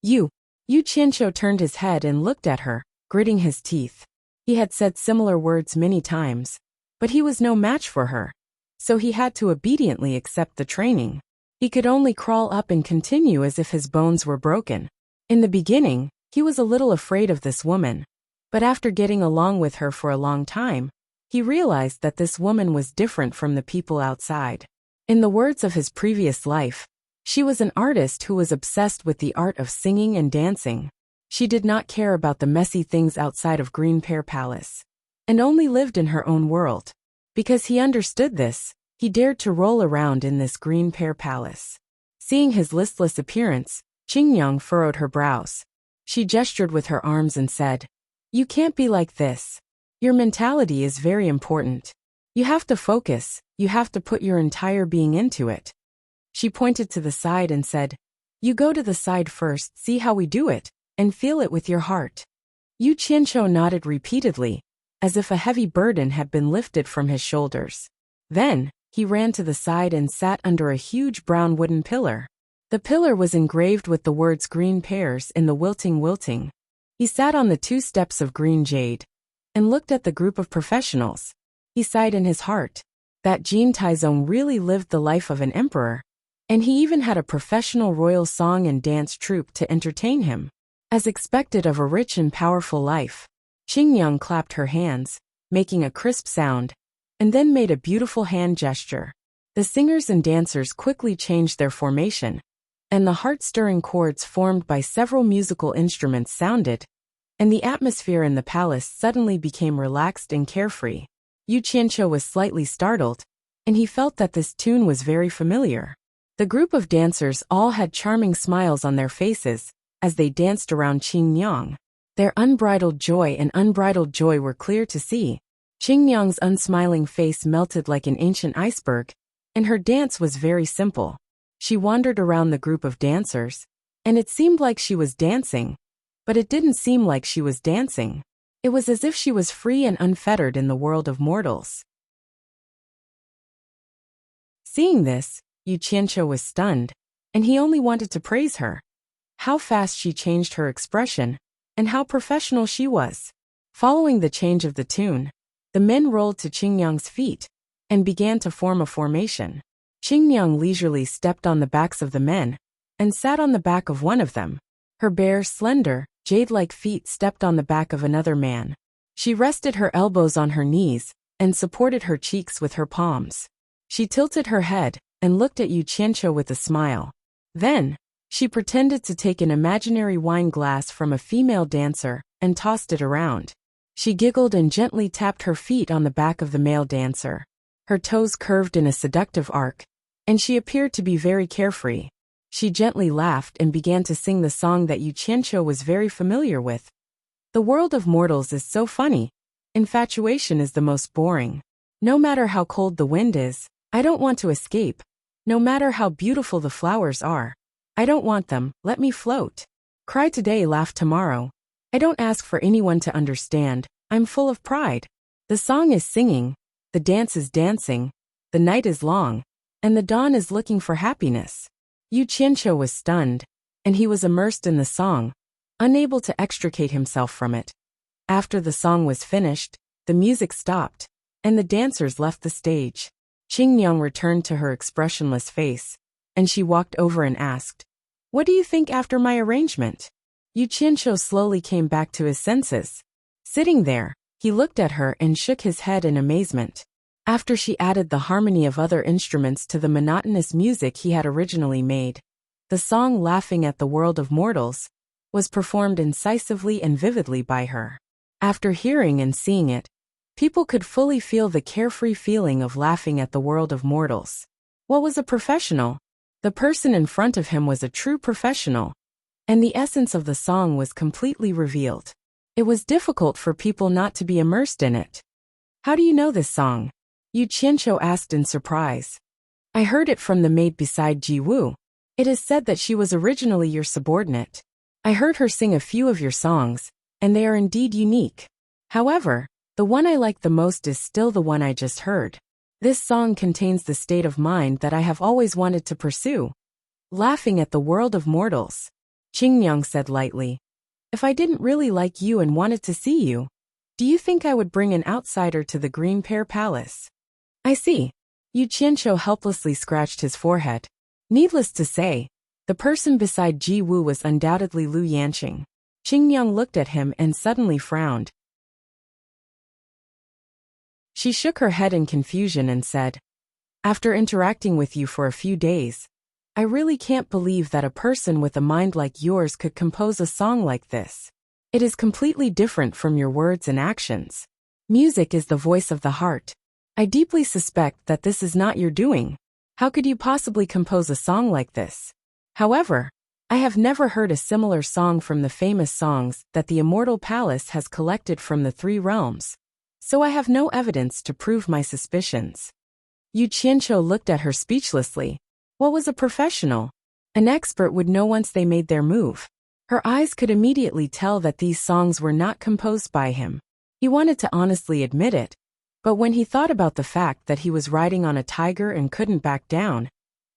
Yu Qianqiu turned his head and looked at her, gritting his teeth. He had said similar words many times, but he was no match for her, so he had to obediently accept the training. He could only crawl up and continue as if his bones were broken. In the beginning, he was a little afraid of this woman, but after getting along with her for a long time, he realized that this woman was different from the people outside. In the words of his previous life, she was an artist who was obsessed with the art of singing and dancing. She did not care about the messy things outside of Green Pear Palace, and only lived in her own world. Because he understood this, he dared to roll around in this Green Pear Palace. Seeing his listless appearance, Qingyang furrowed her brows. She gestured with her arms and said, "You can't be like this. Your mentality is very important. You have to focus, you have to put your entire being into it." She pointed to the side and said, "You go to the side first, see how we do it, and feel it with your heart." Yu Qianqiu nodded repeatedly, as if a heavy burden had been lifted from his shoulders. Then, he ran to the side and sat under a huge brown wooden pillar. The pillar was engraved with the words "green pears" in the wilting. He sat on the 2 steps of green jade, and looked at the group of professionals. He sighed in his heart. That Jin Taizong really lived the life of an emperor, and he even had a professional royal song and dance troupe to entertain him. As expected of a rich and powerful life, Qingyang clapped her hands, making a crisp sound, and then made a beautiful hand gesture. The singers and dancers quickly changed their formation, and the heart-stirring chords formed by several musical instruments sounded, and the atmosphere in the palace suddenly became relaxed and carefree. Yu Qianqiu was slightly startled, and he felt that this tune was very familiar. The group of dancers all had charming smiles on their faces as they danced around Qingyang. Their unbridled joy were clear to see. Qingyang's unsmiling face melted like an ancient iceberg, and her dance was very simple. She wandered around the group of dancers, and it seemed like she was dancing, but it didn't seem like she was dancing. It was as if she was free and unfettered in the world of mortals. Seeing this, Yu Qianqiu was stunned, and he only wanted to praise her. How fast she changed her expression, and how professional she was. Following the change of the tune, the men rolled to Qingyang's feet and began to form a formation. Qingyang leisurely stepped on the backs of the men and sat on the back of one of them. Her bare, slender, jade-like feet stepped on the back of another man. She rested her elbows on her knees and supported her cheeks with her palms. She tilted her head and looked at Yu Qianqiu with a smile. Then, she pretended to take an imaginary wine glass from a female dancer and tossed it around. She giggled and gently tapped her feet on the back of the male dancer. Her toes curved in a seductive arc, and she appeared to be very carefree. She gently laughed and began to sing the song that Yu Qianqiu was very familiar with. The world of mortals is so funny. Infatuation is the most boring. No matter how cold the wind is, I don't want to escape. No matter how beautiful the flowers are, I don't want them, let me float. Cry today, laugh tomorrow. I don't ask for anyone to understand, I'm full of pride. The song is singing, the dance is dancing, the night is long, and the dawn is looking for happiness. Yu Qianqiu was stunned, and he was immersed in the song, unable to extricate himself from it. After the song was finished, the music stopped, and the dancers left the stage. Qingyang returned to her expressionless face, and she walked over and asked, "What do you think after my arrangement?" Yu Qianqiu slowly came back to his senses. Sitting there, he looked at her and shook his head in amazement. After she added the harmony of other instruments to the monotonous music he had originally made, the song "Laughing at the World of Mortals" was performed incisively and vividly by her. After hearing and seeing it, people could fully feel the carefree feeling of laughing at the world of mortals. What was a professional? The person in front of him was a true professional, and the essence of the song was completely revealed. It was difficult for people not to be immersed in it. "How do you know this song?" Yu Qianqiu asked in surprise. "I heard it from the maid beside Ji Wu. It is said that she was originally your subordinate. I heard her sing a few of your songs, and they are indeed unique. However, the one I like the most is still the one I just heard. This song contains the state of mind that I have always wanted to pursue. Laughing at the world of mortals." Qingyang said lightly, "If I didn't really like you and wanted to see you, do you think I would bring an outsider to the Green Pear Palace?" "I see." Yu Qianqiu helplessly scratched his forehead. Needless to say, the person beside Ji Wu was undoubtedly Lu Yanqing. Qingyang looked at him and suddenly frowned. She shook her head in confusion and said, "After interacting with you for a few days, I really can't believe that a person with a mind like yours could compose a song like this. It is completely different from your words and actions. Music is the voice of the heart. I deeply suspect that this is not your doing. How could you possibly compose a song like this? However, I have never heard a similar song from the famous songs that the Immortal Palace has collected from the three realms, so I have no evidence to prove my suspicions." Yu Qianqiu looked at her speechlessly. What was a professional? An expert would know once they made their move. Her eyes could immediately tell that these songs were not composed by him. He wanted to honestly admit it, but when he thought about the fact that he was riding on a tiger and couldn't back down,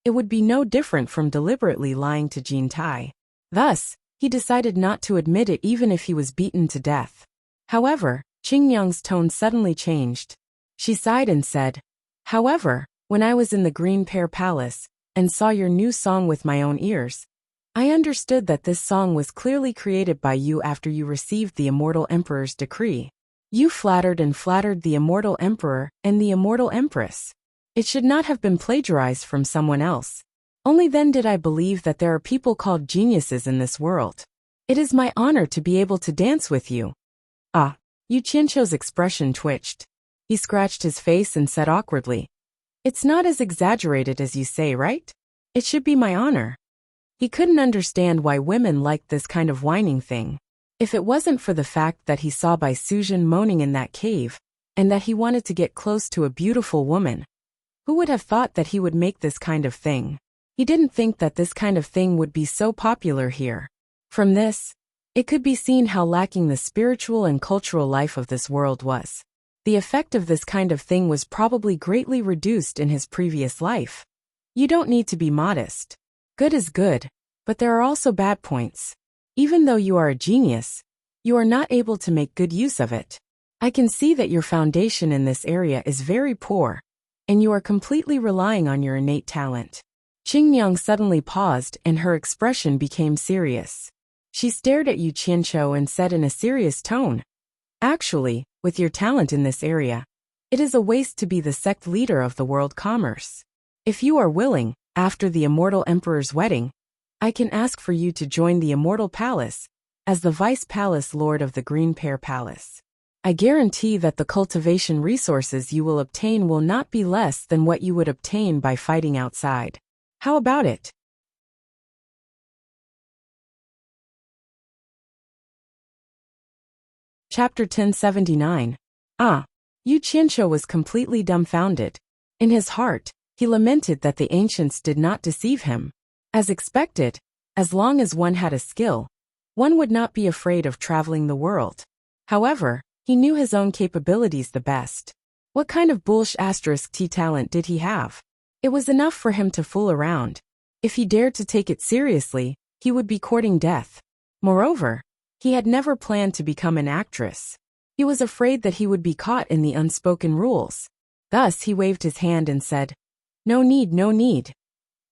it would be no different from deliberately lying to Jin Tai. Thus, he decided not to admit it even if he was beaten to death. However, Qingyang's tone suddenly changed. She sighed and said, "However, when I was in the Green Pear Palace and saw your new song with my own ears, I understood that this song was clearly created by you after you received the Immortal Emperor's decree. You flattered and flattered the Immortal Emperor and the Immortal Empress. It should not have been plagiarized from someone else. Only then did I believe that there are people called geniuses in this world. It is my honor to be able to dance with you." "Ah." Yu Qianqiu's expression twitched. He scratched his face and said awkwardly, "It's not as exaggerated as you say, right? It should be my honor." He couldn't understand why women liked this kind of whining thing. If it wasn't for the fact that he saw Bai Suzhen moaning in that cave, and that he wanted to get close to a beautiful woman, who would have thought that he would make this kind of thing? He didn't think that this kind of thing would be so popular here. From this, It could be seen how lacking the spiritual and cultural life of this world was. The effect of this kind of thing was probably greatly reduced in his previous life. You don't need to be modest. Good is good, but there are also bad points. Even though you are a genius, you are not able to make good use of it. I can see that your foundation in this area is very poor, and you are completely relying on your innate talent. Qingmyang suddenly paused and her expression became serious. She stared at Yu Qianqiu and said in a serious tone, "Actually, with your talent in this area, it is a waste to be the sect leader of the world commerce. If you are willing, after the immortal emperor's wedding, I can ask for you to join the immortal palace as the vice palace lord of the Green Pear Palace. I guarantee that the cultivation resources you will obtain will not be less than what you would obtain by fighting outside. How about it?" Chapter 1079. Yu Qianqiu was completely dumbfounded. In his heart, he lamented that the ancients did not deceive him. As expected, as long as one had a skill, one would not be afraid of traveling the world. However, he knew his own capabilities the best. What kind of *T talent did he have? It was enough for him to fool around. If he dared to take it seriously, he would be courting death. Moreover, he had never planned to become an actress. He was afraid that he would be caught in the unspoken rules. Thus he waved his hand and said, "No need, no need.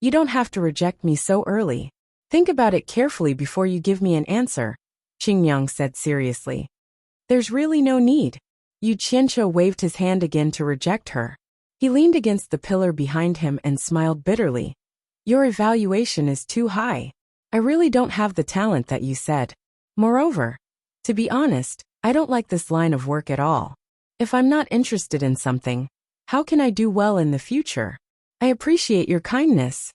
You don't have to reject me so early. Think about it carefully before you give me an answer," Qingmyang said seriously. "There's really no need." Yu Qianqiu waved his hand again to reject her. He leaned against the pillar behind him and smiled bitterly. "Your evaluation is too high. I really don't have the talent that you said. Moreover, to be honest, I don't like this line of work at all. If I'm not interested in something, how can I do well in the future? I appreciate your kindness."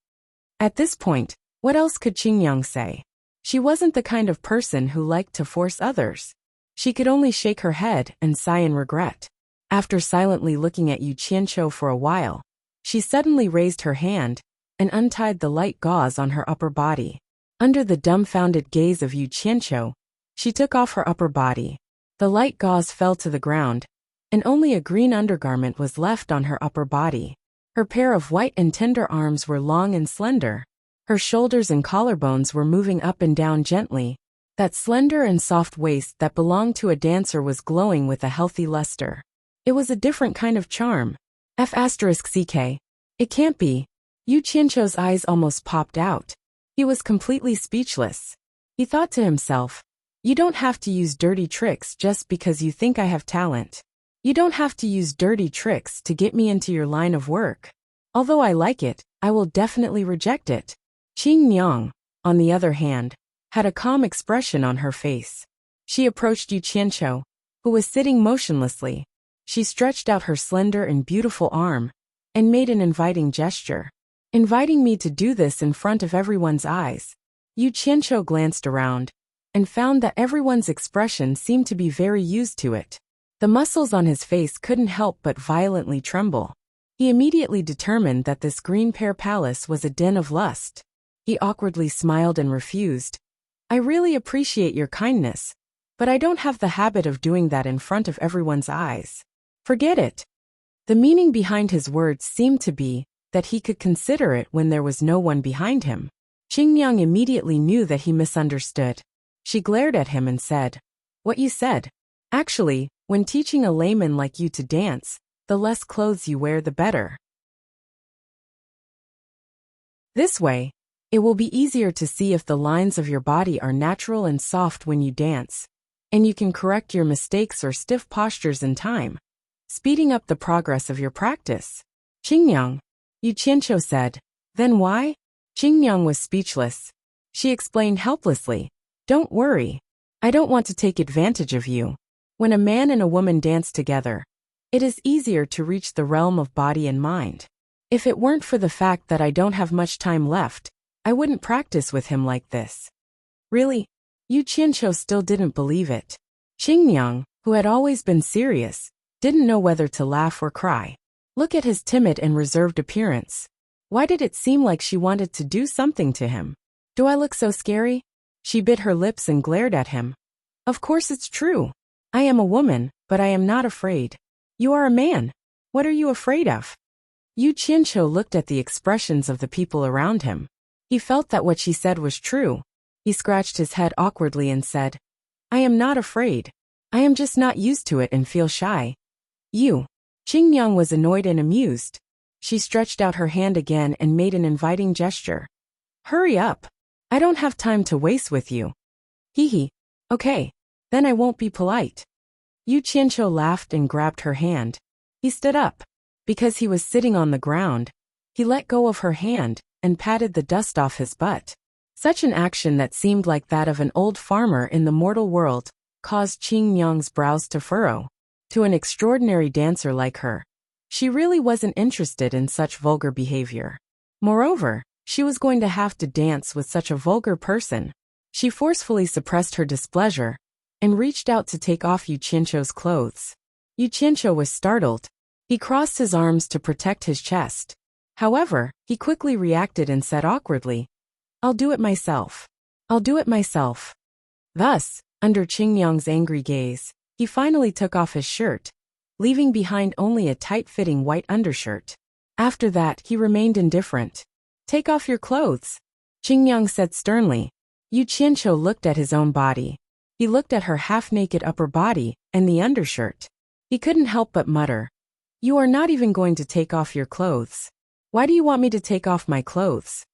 At this point, what else could Qingmyang say? She wasn't the kind of person who liked to force others. She could only shake her head and sigh in regret. After silently looking at Yu Qianqiu for a while, she suddenly raised her hand and untied the light gauze on her upper body. Under the dumbfounded gaze of Yu Qianqiu, she took off her upper body. The light gauze fell to the ground, and only a green undergarment was left on her upper body. Her pair of white and tender arms were long and slender. Her shoulders and collarbones were moving up and down gently. That slender and soft waist that belonged to a dancer was glowing with a healthy luster. It was a different kind of charm. *CK. It can't be. Yu Qianqiu's eyes almost popped out. He was completely speechless. He thought to himself, "You don't have to use dirty tricks just because you think I have talent. You don't have to use dirty tricks to get me into your line of work. Although I like it, I will definitely reject it." Qingmyang, on the other hand, had a calm expression on her face. She approached Yu Qianqiu, who was sitting motionlessly. She stretched out her slender and beautiful arm and made an inviting gesture. "Inviting me to do this in front of everyone's eyes." Yu Qianqiu glanced around and found that everyone's expression seemed to be very used to it. The muscles on his face couldn't help but violently tremble. He immediately determined that this Green Pear Palace was a den of lust. He awkwardly smiled and refused. "I really appreciate your kindness, but I don't have the habit of doing that in front of everyone's eyes. Forget it." The meaning behind his words seemed to be that he could consider it when there was no one behind him. Qingmyang immediately knew that he misunderstood. She glared at him and said, "What you said? Actually, when teaching a layman like you to dance, the less clothes you wear the better. This way, it will be easier to see if the lines of your body are natural and soft when you dance, and you can correct your mistakes or stiff postures in time, speeding up the progress of your practice." "Qingmyang," Yu Qianqiu said. "Then why?" Qingmyang was speechless. She explained helplessly, "Don't worry. I don't want to take advantage of you. When a man and a woman dance together, it is easier to reach the realm of body and mind. If it weren't for the fact that I don't have much time left, I wouldn't practice with him like this." "Really?" Yu Qianqiu still didn't believe it. Qingmyang, who had always been serious, didn't know whether to laugh or cry. Look at his timid and reserved appearance. Why did it seem like she wanted to do something to him? "Do I look so scary?" She bit her lips and glared at him. Of course it's true. I am a woman, but I am not afraid. You are a man. What are you afraid of? Yu Qianqiu looked at the expressions of the people around him. He felt that what she said was true. He scratched his head awkwardly and said, I am not afraid. I am just not used to it and feel shy. You. Qingyang was annoyed and amused. She stretched out her hand again and made an inviting gesture. Hurry up. I don't have time to waste with you. Hee hee. Okay. Then I won't be polite. Yu Qianqiu laughed and grabbed her hand. He stood up. Because he was sitting on the ground, he let go of her hand and patted the dust off his butt. Such an action that seemed like that of an old farmer in the mortal world caused Qingyang's brows to furrow. To an extraordinary dancer like her, she really wasn't interested in such vulgar behavior. Moreover, she was going to have to dance with such a vulgar person. She forcefully suppressed her displeasure and reached out to take off Yu Qianqiu's clothes. Yu Qianqiu was startled. He crossed his arms to protect his chest. However, he quickly reacted and said awkwardly, I'll do it myself. I'll do it myself. Thus, under Qingyang's angry gaze, he finally took off his shirt, leaving behind only a tight-fitting white undershirt. After that, he remained indifferent. Take off your clothes, Qingyang said sternly. Yu Qianqiu looked at his own body. He looked at her half-naked upper body and the undershirt. He couldn't help but mutter, You are not even going to take off your clothes. Why do you want me to take off my clothes?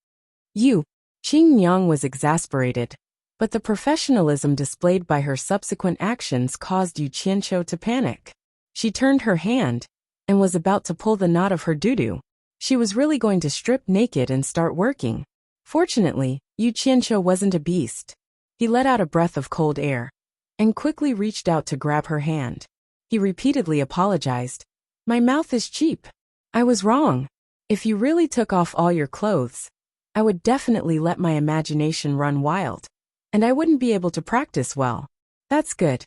You. Qingyang was exasperated, but the professionalism displayed by her subsequent actions caused Yu Qianqiu to panic. She turned her hand and was about to pull the knot of her doo-doo. She was really going to strip naked and start working. Fortunately, Yu Qianqiu wasn't a beast. He let out a breath of cold air and quickly reached out to grab her hand. He repeatedly apologized. My mouth is cheap. I was wrong. If you really took off all your clothes, I would definitely let my imagination run wild, and I wouldn't be able to practice well. That's good.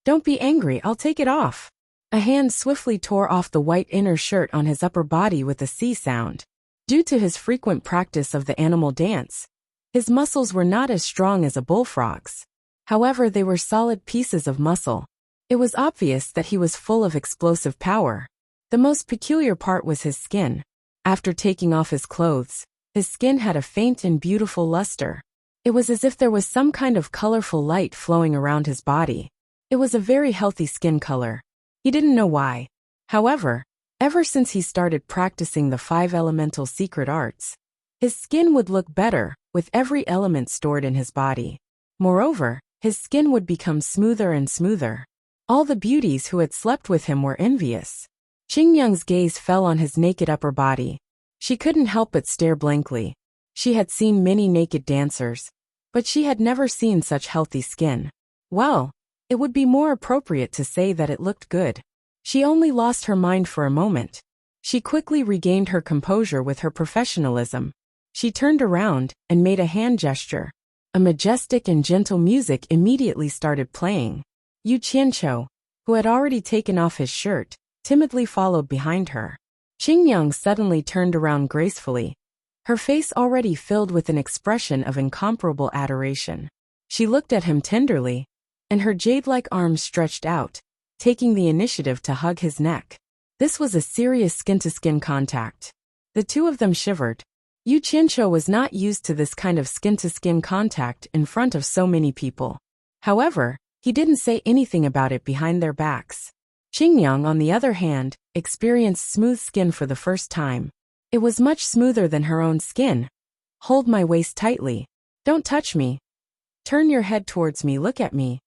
Don't be angry, I'll take it off. A hand swiftly tore off the white inner shirt on his upper body with a C sound. Due to his frequent practice of the animal dance, his muscles were not as strong as a bullfrog's. However, they were solid pieces of muscle. It was obvious that he was full of explosive power. The most peculiar part was his skin. After taking off his clothes, his skin had a faint and beautiful luster. It was as if there was some kind of colorful light flowing around his body. It was a very healthy skin color. He didn't know why. However, ever since he started practicing the 5 elemental secret arts, his skin would look better with every element stored in his body. Moreover, his skin would become smoother and smoother. All the beauties who had slept with him were envious. Qingyang's gaze fell on his naked upper body. She couldn't help but stare blankly. She had seen many naked dancers, but she had never seen such healthy skin. Well, it would be more appropriate to say that it looked good. She only lost her mind for a moment. She quickly regained her composure with her professionalism. She turned around and made a hand gesture. A majestic and gentle music immediately started playing. Yu Qianqiu, who had already taken off his shirt, timidly followed behind her. Qingyang suddenly turned around gracefully, her face already filled with an expression of incomparable adoration. She looked at him tenderly, and her jade-like arms stretched out, taking the initiative to hug his neck. This was a serious skin-to-skin contact. The two of them shivered. Yu Qianqiu was not used to this kind of skin-to-skin contact in front of so many people. However, he didn't say anything about it behind their backs. Qingyang, on the other hand, experienced smooth skin for the first time. It was much smoother than her own skin. Hold my waist tightly. Don't touch me. Turn your head towards me, look at me.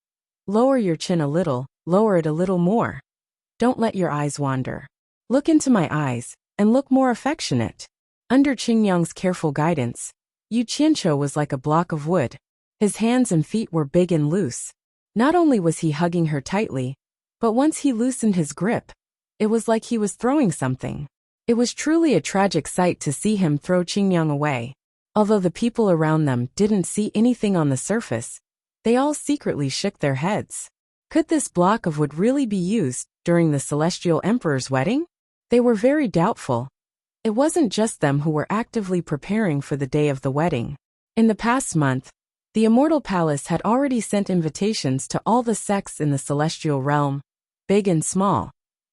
Lower your chin a little, lower it a little more. Don't let your eyes wander. Look into my eyes, and look more affectionate. Under Qingyang's careful guidance, Yu Qianqiu was like a block of wood. His hands and feet were big and loose. Not only was he hugging her tightly, but once he loosened his grip, it was like he was throwing something. It was truly a tragic sight to see him throw Qingyang away. Although the people around them didn't see anything on the surface, they all secretly shook their heads. Could this block of wood really be used during the Celestial Emperor's wedding? They were very doubtful. It wasn't just them who were actively preparing for the day of the wedding. In the past month, the Immortal Palace had already sent invitations to all the sects in the celestial realm, big and small,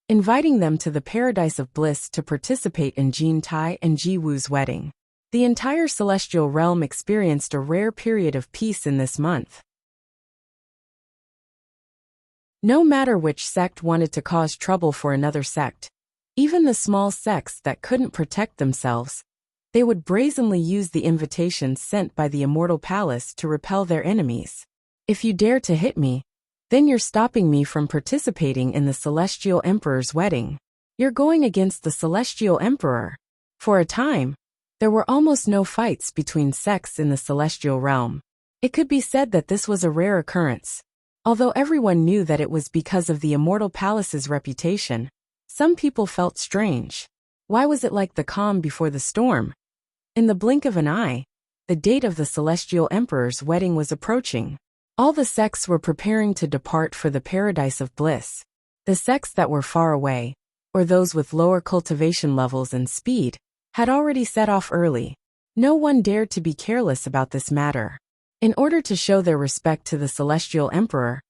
inviting them to the Paradise of Bliss to participate in Jin Tai and Ji Wu's wedding. The entire celestial realm experienced a rare period of peace in this month. No matter which sect wanted to cause trouble for another sect, even the small sects that couldn't protect themselves, they would brazenly use the invitations sent by the Immortal Palace to repel their enemies. If you dare to hit me, then you're stopping me from participating in the Celestial Emperor's wedding. You're going against the Celestial Emperor. For a time, there were almost no fights between sects in the celestial realm. It could be said that this was a rare occurrence. Although everyone knew that it was because of the Immortal Palace's reputation, some people felt strange. Why was it like the calm before the storm? In the blink of an eye, the date of the Celestial Emperor's wedding was approaching. All the sects were preparing to depart for the Paradise of Bliss. The sects that were far away, or those with lower cultivation levels and speed, had already set off early. No one dared to be careless about this matter. In order to show their respect to the Celestial Emperor,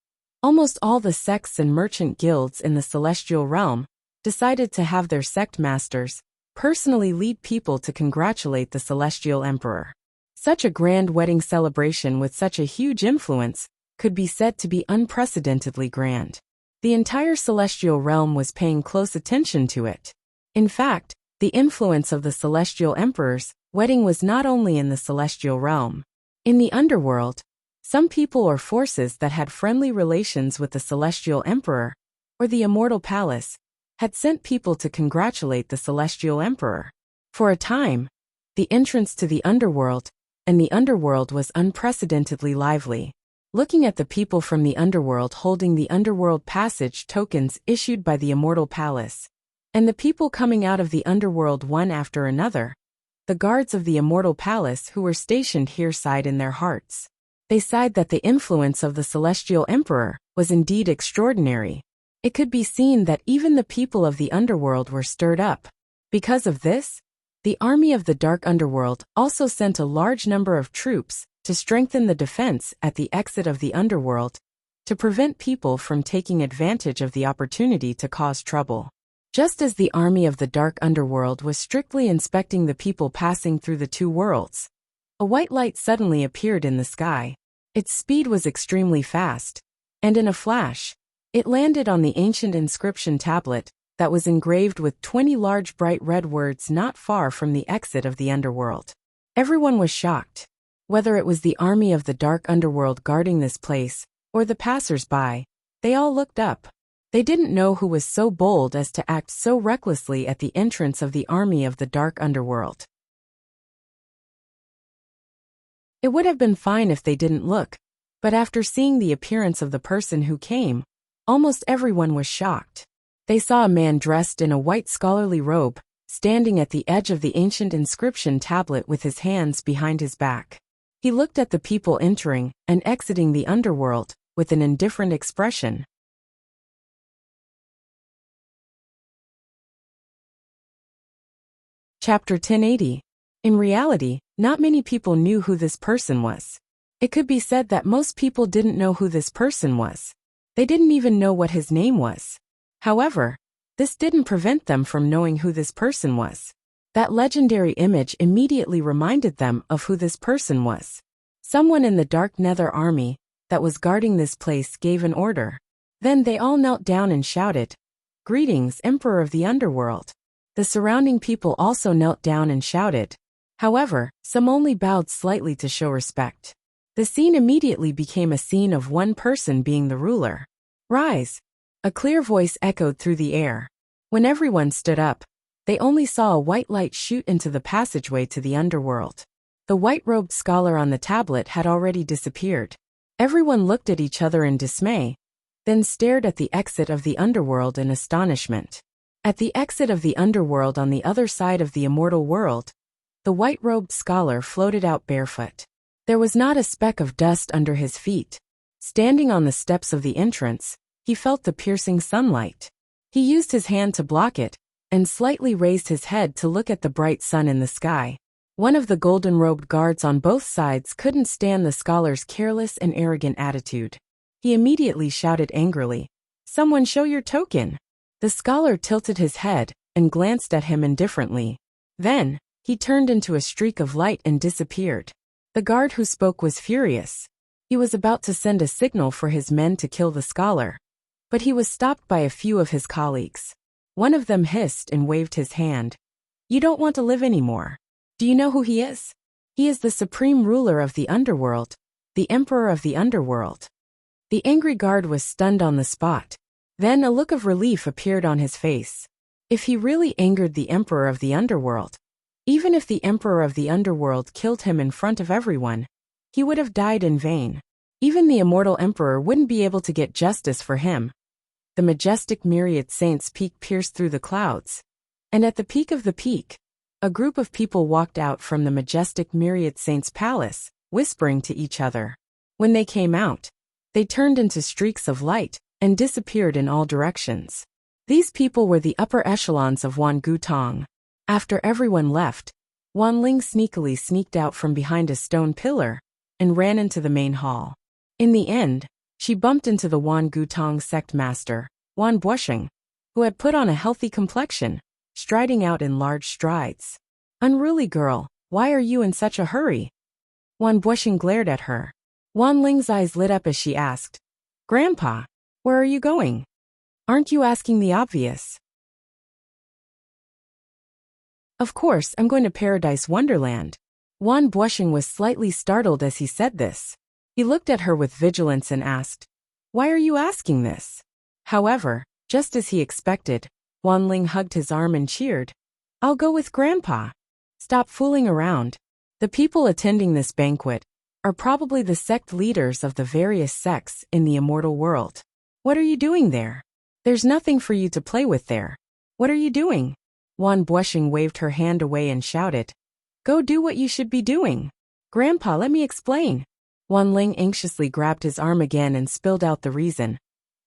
almost all the sects and merchant guilds in the celestial realm decided to have their sect masters personally lead people to congratulate the Celestial Emperor. Such a grand wedding celebration with such a huge influence could be said to be unprecedentedly grand. The entire celestial realm was paying close attention to it. In fact, the influence of the Celestial Emperor's wedding was not only in the celestial realm. In the underworld, some people or forces that had friendly relations with the Celestial Emperor or the Immortal Palace had sent people to congratulate the Celestial Emperor. For a time, the entrance to the underworld and the underworld was unprecedentedly lively. Looking at the people from the underworld holding the underworld passage tokens issued by the Immortal Palace, and the people coming out of the underworld one after another, the guards of the Immortal Palace who were stationed here sighed in their hearts. They sighed that the influence of the Celestial Emperor was indeed extraordinary. It could be seen that even the people of the underworld were stirred up. Because of this, the army of the Dark Underworld also sent a large number of troops to strengthen the defense at the exit of the underworld, to prevent people from taking advantage of the opportunity to cause trouble. Just as the army of the Dark Underworld was strictly inspecting the people passing through the two worlds, a white light suddenly appeared in the sky. Its speed was extremely fast, and in a flash, it landed on the ancient inscription tablet that was engraved with 20 large bright red words not far from the exit of the underworld. Everyone was shocked. Whether it was the army of the Dark Underworld guarding this place, or the passers-by, they all looked up. They didn't know who was so bold as to act so recklessly at the entrance of the army of the Dark Underworld. It would have been fine if they didn't look, but after seeing the appearance of the person who came, almost everyone was shocked. They saw a man dressed in a white scholarly robe, standing at the edge of the ancient inscription tablet with his hands behind his back. He looked at the people entering and exiting the underworld with an indifferent expression. Chapter 1080. In reality, not many people knew who this person was. It could be said that most people didn't know who this person was. They didn't even know what his name was. However, this didn't prevent them from knowing who this person was. That legendary image immediately reminded them of who this person was. Someone in the Dark Nether army that was guarding this place gave an order. Then they all knelt down and shouted, "Greetings, Emperor of the Underworld." The surrounding people also knelt down and shouted. However, some only bowed slightly to show respect. The scene immediately became a scene of one person being the ruler. "Rise!" A clear voice echoed through the air. When everyone stood up, they only saw a white light shoot into the passageway to the underworld. The white-robed scholar on the tablet had already disappeared. Everyone looked at each other in dismay, then stared at the exit of the underworld in astonishment. At the exit of the underworld on the other side of the immortal world, the white-robed scholar floated out barefoot. There was not a speck of dust under his feet. Standing on the steps of the entrance, he felt the piercing sunlight. He used his hand to block it, and slightly raised his head to look at the bright sun in the sky. One of the golden-robed guards on both sides couldn't stand the scholar's careless and arrogant attitude. He immediately shouted angrily, "Someone show your token!" The scholar tilted his head and glanced at him indifferently. Then, he turned into a streak of light and disappeared. The guard who spoke was furious. He was about to send a signal for his men to kill the scholar. But he was stopped by a few of his colleagues. One of them hissed and waved his hand. "You don't want to live anymore. Do you know who he is? He is the supreme ruler of the underworld, the emperor of the underworld." The angry guard was stunned on the spot. Then a look of relief appeared on his face. If he really angered the emperor of the underworld, even if the emperor of the underworld killed him in front of everyone, he would have died in vain. Even the immortal emperor wouldn't be able to get justice for him. The majestic myriad saints' peak pierced through the clouds. And at the peak of the peak, a group of people walked out from the majestic myriad saints' palace, whispering to each other. When they came out, they turned into streaks of light and disappeared in all directions. These people were the upper echelons of Wan Gutong. After everyone left, Wan Ling sneakily sneaked out from behind a stone pillar and ran into the main hall. In the end, she bumped into the Wan Gutong sect master, Wan Buosheng, who had put on a healthy complexion, striding out in large strides. "Unruly girl, why are you in such a hurry?" Wan Buosheng glared at her. Wan Ling's eyes lit up as she asked, "Grandpa, where are you going? Aren't you asking the obvious?" "Of course, I'm going to Paradise Wonderland." Wan Buosheng was slightly startled as he said this. He looked at her with vigilance and asked, "Why are you asking this?" However, just as he expected, Wan Ling hugged his arm and cheered, "I'll go with Grandpa." "Stop fooling around. The people attending this banquet are probably the sect leaders of the various sects in the immortal world. What are you doing there? There's nothing for you to play with there. What are you doing?" Wan Buosheng waved her hand away and shouted, "Go do what you should be doing." "Grandpa, let me explain." Wan Ling anxiously grabbed his arm again and spilled out the reason.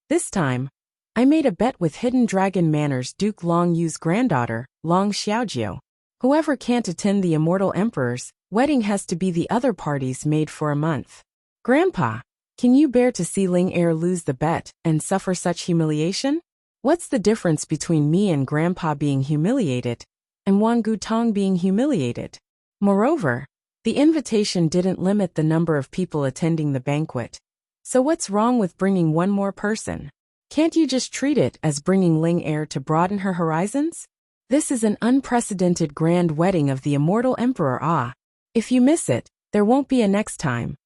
"This time, I made a bet with Hidden Dragon Manor's Duke Long Yu's granddaughter, Long Xiaojiu. Whoever can't attend the Immortal Emperor's wedding has to be the other party's maid for a month. Grandpa, can you bear to see Ling Er lose the bet and suffer such humiliation? What's the difference between me and Grandpa being humiliated and Wan Gutong being humiliated? Moreover, the invitation didn't limit the number of people attending the banquet. So what's wrong with bringing one more person? Can't you just treat it as bringing Ling Er to broaden her horizons? This is an unprecedented grand wedding of the Immortal Emperor. If you miss it, there won't be a next time."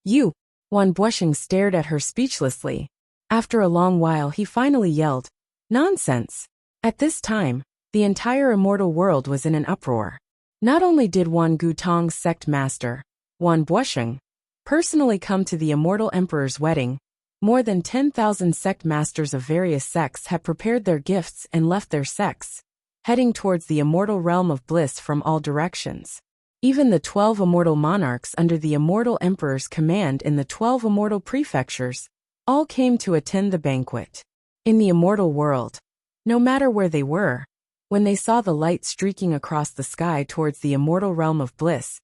"You!" Wan Buosheng stared at her speechlessly. After a long while he finally yelled, "Nonsense!" At this time, the entire immortal world was in an uproar. Not only did Wan Gutong's sect master, Wan Buosheng, personally come to the Immortal Emperor's wedding, more than 10,000 sect masters of various sects had prepared their gifts and left their sects, heading towards the immortal realm of bliss from all directions. Even the 12 immortal monarchs under the Immortal Emperor's command in the 12 immortal prefectures all came to attend the banquet. In the immortal world, no matter where they were, when they saw the light streaking across the sky towards the immortal realm of bliss,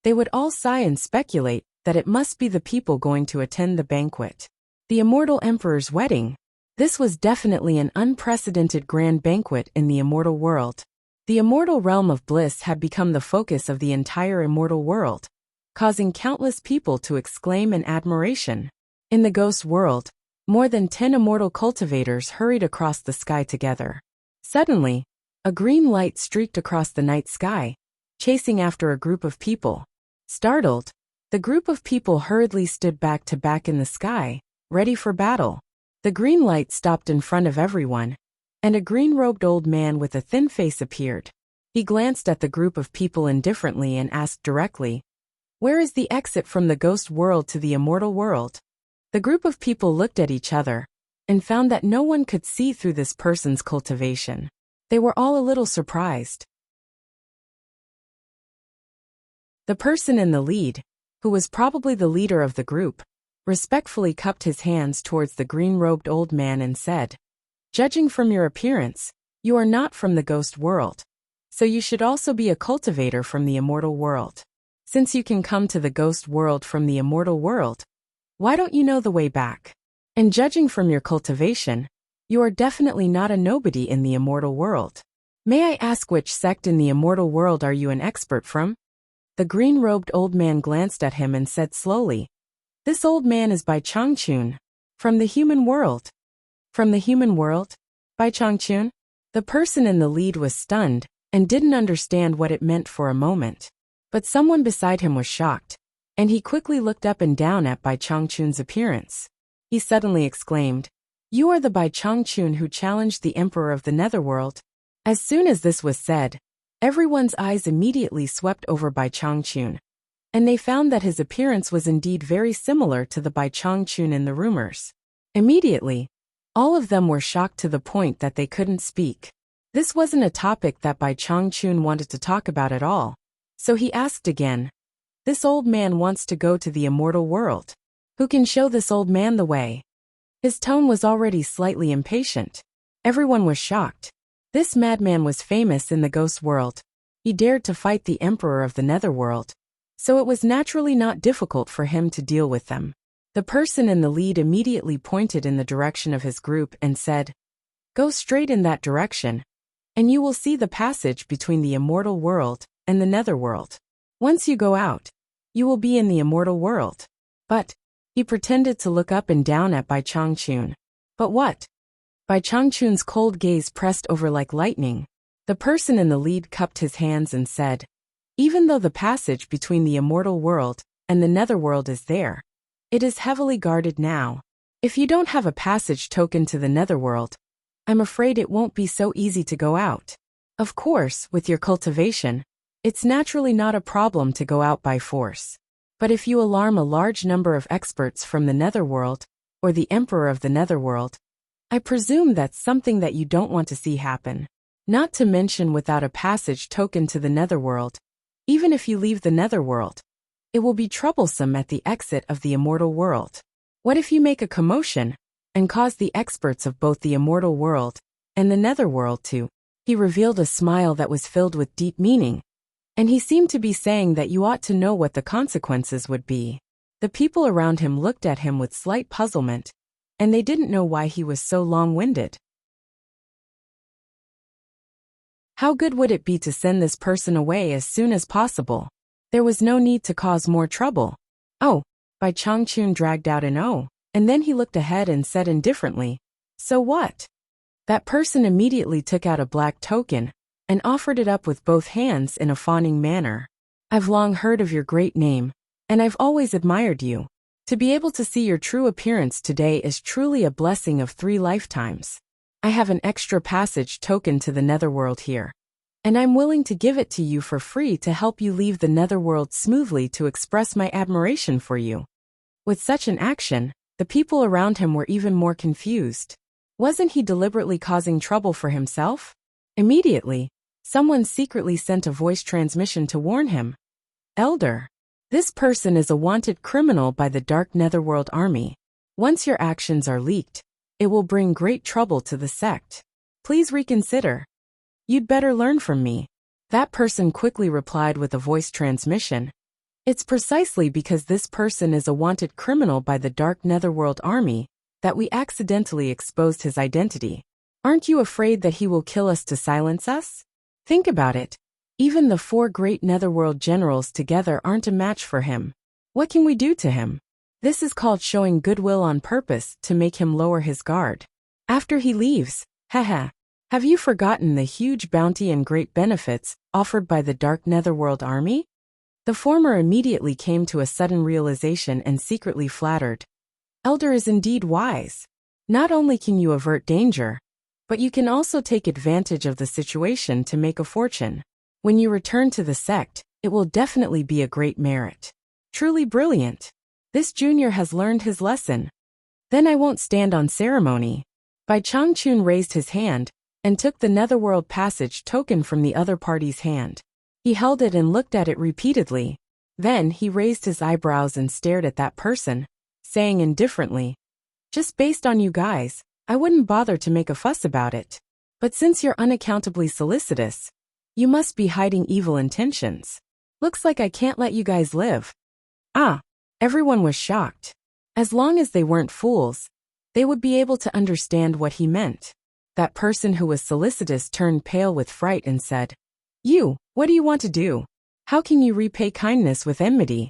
they would all sigh and speculate that it must be the people going to attend the banquet. The Immortal Emperor's wedding. This was definitely an unprecedented grand banquet in the immortal world. The immortal realm of bliss had become the focus of the entire immortal world, causing countless people to exclaim in admiration. In the ghost world, more than 10 immortal cultivators hurried across the sky together. Suddenly, a green light streaked across the night sky, chasing after a group of people. Startled, the group of people hurriedly stood back to back in the sky, ready for battle. The green light stopped in front of everyone, and a green-robed old man with a thin face appeared. He glanced at the group of people indifferently and asked directly, "Where is the exit from the ghost world to the immortal world?" The group of people looked at each other and found that no one could see through this person's cultivation. They were all a little surprised. The person in the lead, who was probably the leader of the group, respectfully cupped his hands towards the green-robed old man and said, "Judging from your appearance, you are not from the ghost world. So you should also be a cultivator from the immortal world. Since you can come to the ghost world from the immortal world, why don't you know the way back? And judging from your cultivation, you are definitely not a nobody in the immortal world. May I ask which sect in the immortal world are you an expert from? The green-robed old man glanced at him and said slowly, "This old man is Bai Changchun, from the human world." From the human world? Bai Changchun? The person in the lead was stunned and didn't understand what it meant for a moment. But someone beside him was shocked, and he quickly looked up and down at Bai Changchun's appearance. He suddenly exclaimed, "You are the Bai Changchun who challenged the Emperor of the Netherworld." As soon as this was said, everyone's eyes immediately swept over Bai Changchun, and they found that his appearance was indeed very similar to the Bai Changchun in the rumors. Immediately, all of them were shocked to the point that they couldn't speak. This wasn't a topic that Bai Changchun wanted to talk about at all, so he asked again, "This old man wants to go to the immortal world. Who can show this old man the way?" His tone was already slightly impatient. Everyone was shocked. This madman was famous in the ghost world. He dared to fight the Emperor of the Netherworld, so it was naturally not difficult for him to deal with them. The person in the lead immediately pointed in the direction of his group and said, "Go straight in that direction, and you will see the passage between the immortal world and the netherworld. Once you go out, you will be in the immortal world." But he pretended to look up and down at Bai Changchun. But what? Bai Changchun's cold gaze pressed over like lightning. The person in the lead cupped his hands and said, "Even though the passage between the immortal world and the netherworld is there, it is heavily guarded now. If you don't have a passage token to the netherworld, I'm afraid it won't be so easy to go out. Of course, with your cultivation, it's naturally not a problem to go out by force. But if you alarm a large number of experts from the netherworld, or the Emperor of the Netherworld, I presume that's something that you don't want to see happen. Not to mention without a passage token to the netherworld, even if you leave the netherworld, it will be troublesome at the exit of the immortal world. What if you make a commotion and cause the experts of both the immortal world and the netherworld to?" He revealed a smile that was filled with deep meaning, and he seemed to be saying that you ought to know what the consequences would be. The people around him looked at him with slight puzzlement, and they didn't know why he was so long-winded. How good would it be to send this person away as soon as possible? There was no need to cause more trouble. "Oh," Bai Changchun dragged out an "oh," and then he looked ahead and said indifferently, "So what?" That person immediately took out a black token and offered it up with both hands in a fawning manner. "I've long heard of your great name, and I've always admired you. To be able to see your true appearance today is truly a blessing of 3 lifetimes. I have an extra passage token to the netherworld here, and I'm willing to give it to you for free to help you leave the netherworld smoothly to express my admiration for you." With such an action, the people around him were even more confused. Wasn't he deliberately causing trouble for himself? Immediately, someone secretly sent a voice transmission to warn him. "Elder, this person is a wanted criminal by the Dark Netherworld Army. Once your actions are leaked, it will bring great trouble to the sect. Please reconsider. You'd better learn from me." That person quickly replied with a voice transmission. "It's precisely because this person is a wanted criminal by the Dark Netherworld Army that we accidentally exposed his identity. Aren't you afraid that he will kill us to silence us? Think about it. Even the 4 great Netherworld generals together aren't a match for him. What can we do to him? This is called showing goodwill on purpose to make him lower his guard. After he leaves, haha. Have you forgotten the huge bounty and great benefits offered by the Dark Netherworld Army?" The former immediately came to a sudden realization and secretly flattered. "Elder is indeed wise. Not only can you avert danger, but you can also take advantage of the situation to make a fortune. When you return to the sect, it will definitely be a great merit. Truly brilliant. This junior has learned his lesson. Then I won't stand on ceremony." Bai Changchun raised his hand and took the netherworld passage token from the other party's hand. He held it and looked at it repeatedly. Then he raised his eyebrows and stared at that person, saying indifferently, "Just based on you guys, I wouldn't bother to make a fuss about it. But since you're unaccountably solicitous, You must be hiding evil intentions. Looks like I can't let you guys live. Ah, everyone was shocked. As long as they weren't fools, they would be able to understand what he meant. That person who was solicitous turned pale with fright and said, what do you want to do? How can you repay kindness with enmity?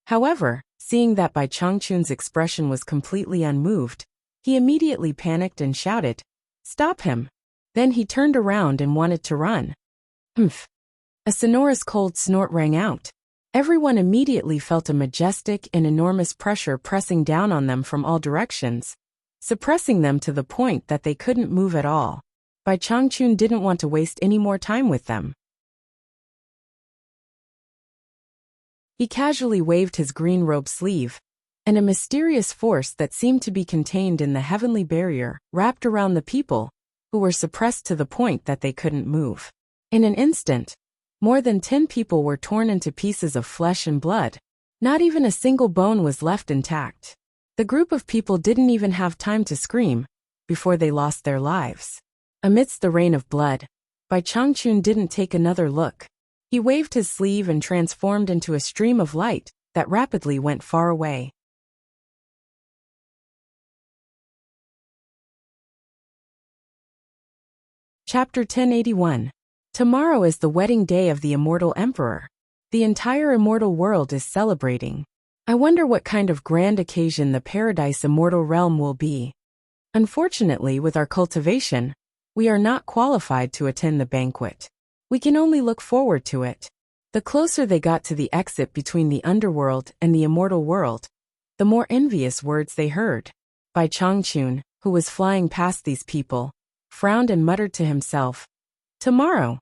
However, seeing that Bai Changchun's expression was completely unmoved, he immediately panicked and shouted, "Stop him!" Then he turned around and wanted to run. Humph! A sonorous cold snort rang out. Everyone immediately felt a majestic and enormous pressure pressing down on them from all directions, suppressing them to the point that they couldn't move at all. Bai Changchun didn't want to waste any more time with them. He casually waved his green robe sleeve, and a mysterious force that seemed to be contained in the heavenly barrier wrapped around the people, who were suppressed to the point that they couldn't move. In an instant, more than 10 people were torn into pieces of flesh and blood. Not even a single bone was left intact. The group of people didn't even have time to scream before they lost their lives. Amidst the rain of blood, Bai Changchun didn't take another look. He waved his sleeve and transformed into a stream of light that rapidly went far away. Chapter 1081. Tomorrow is the wedding day of the immortal emperor. The entire immortal world is celebrating. I wonder what kind of grand occasion the paradise immortal realm will be. Unfortunately, with our cultivation, we are not qualified to attend the banquet. We can only look forward to it. The closer they got to the exit between the underworld and the immortal world, the more envious words they heard. Bai Changchun, who was flying past these people, frowned and muttered to himself, "Tomorrow."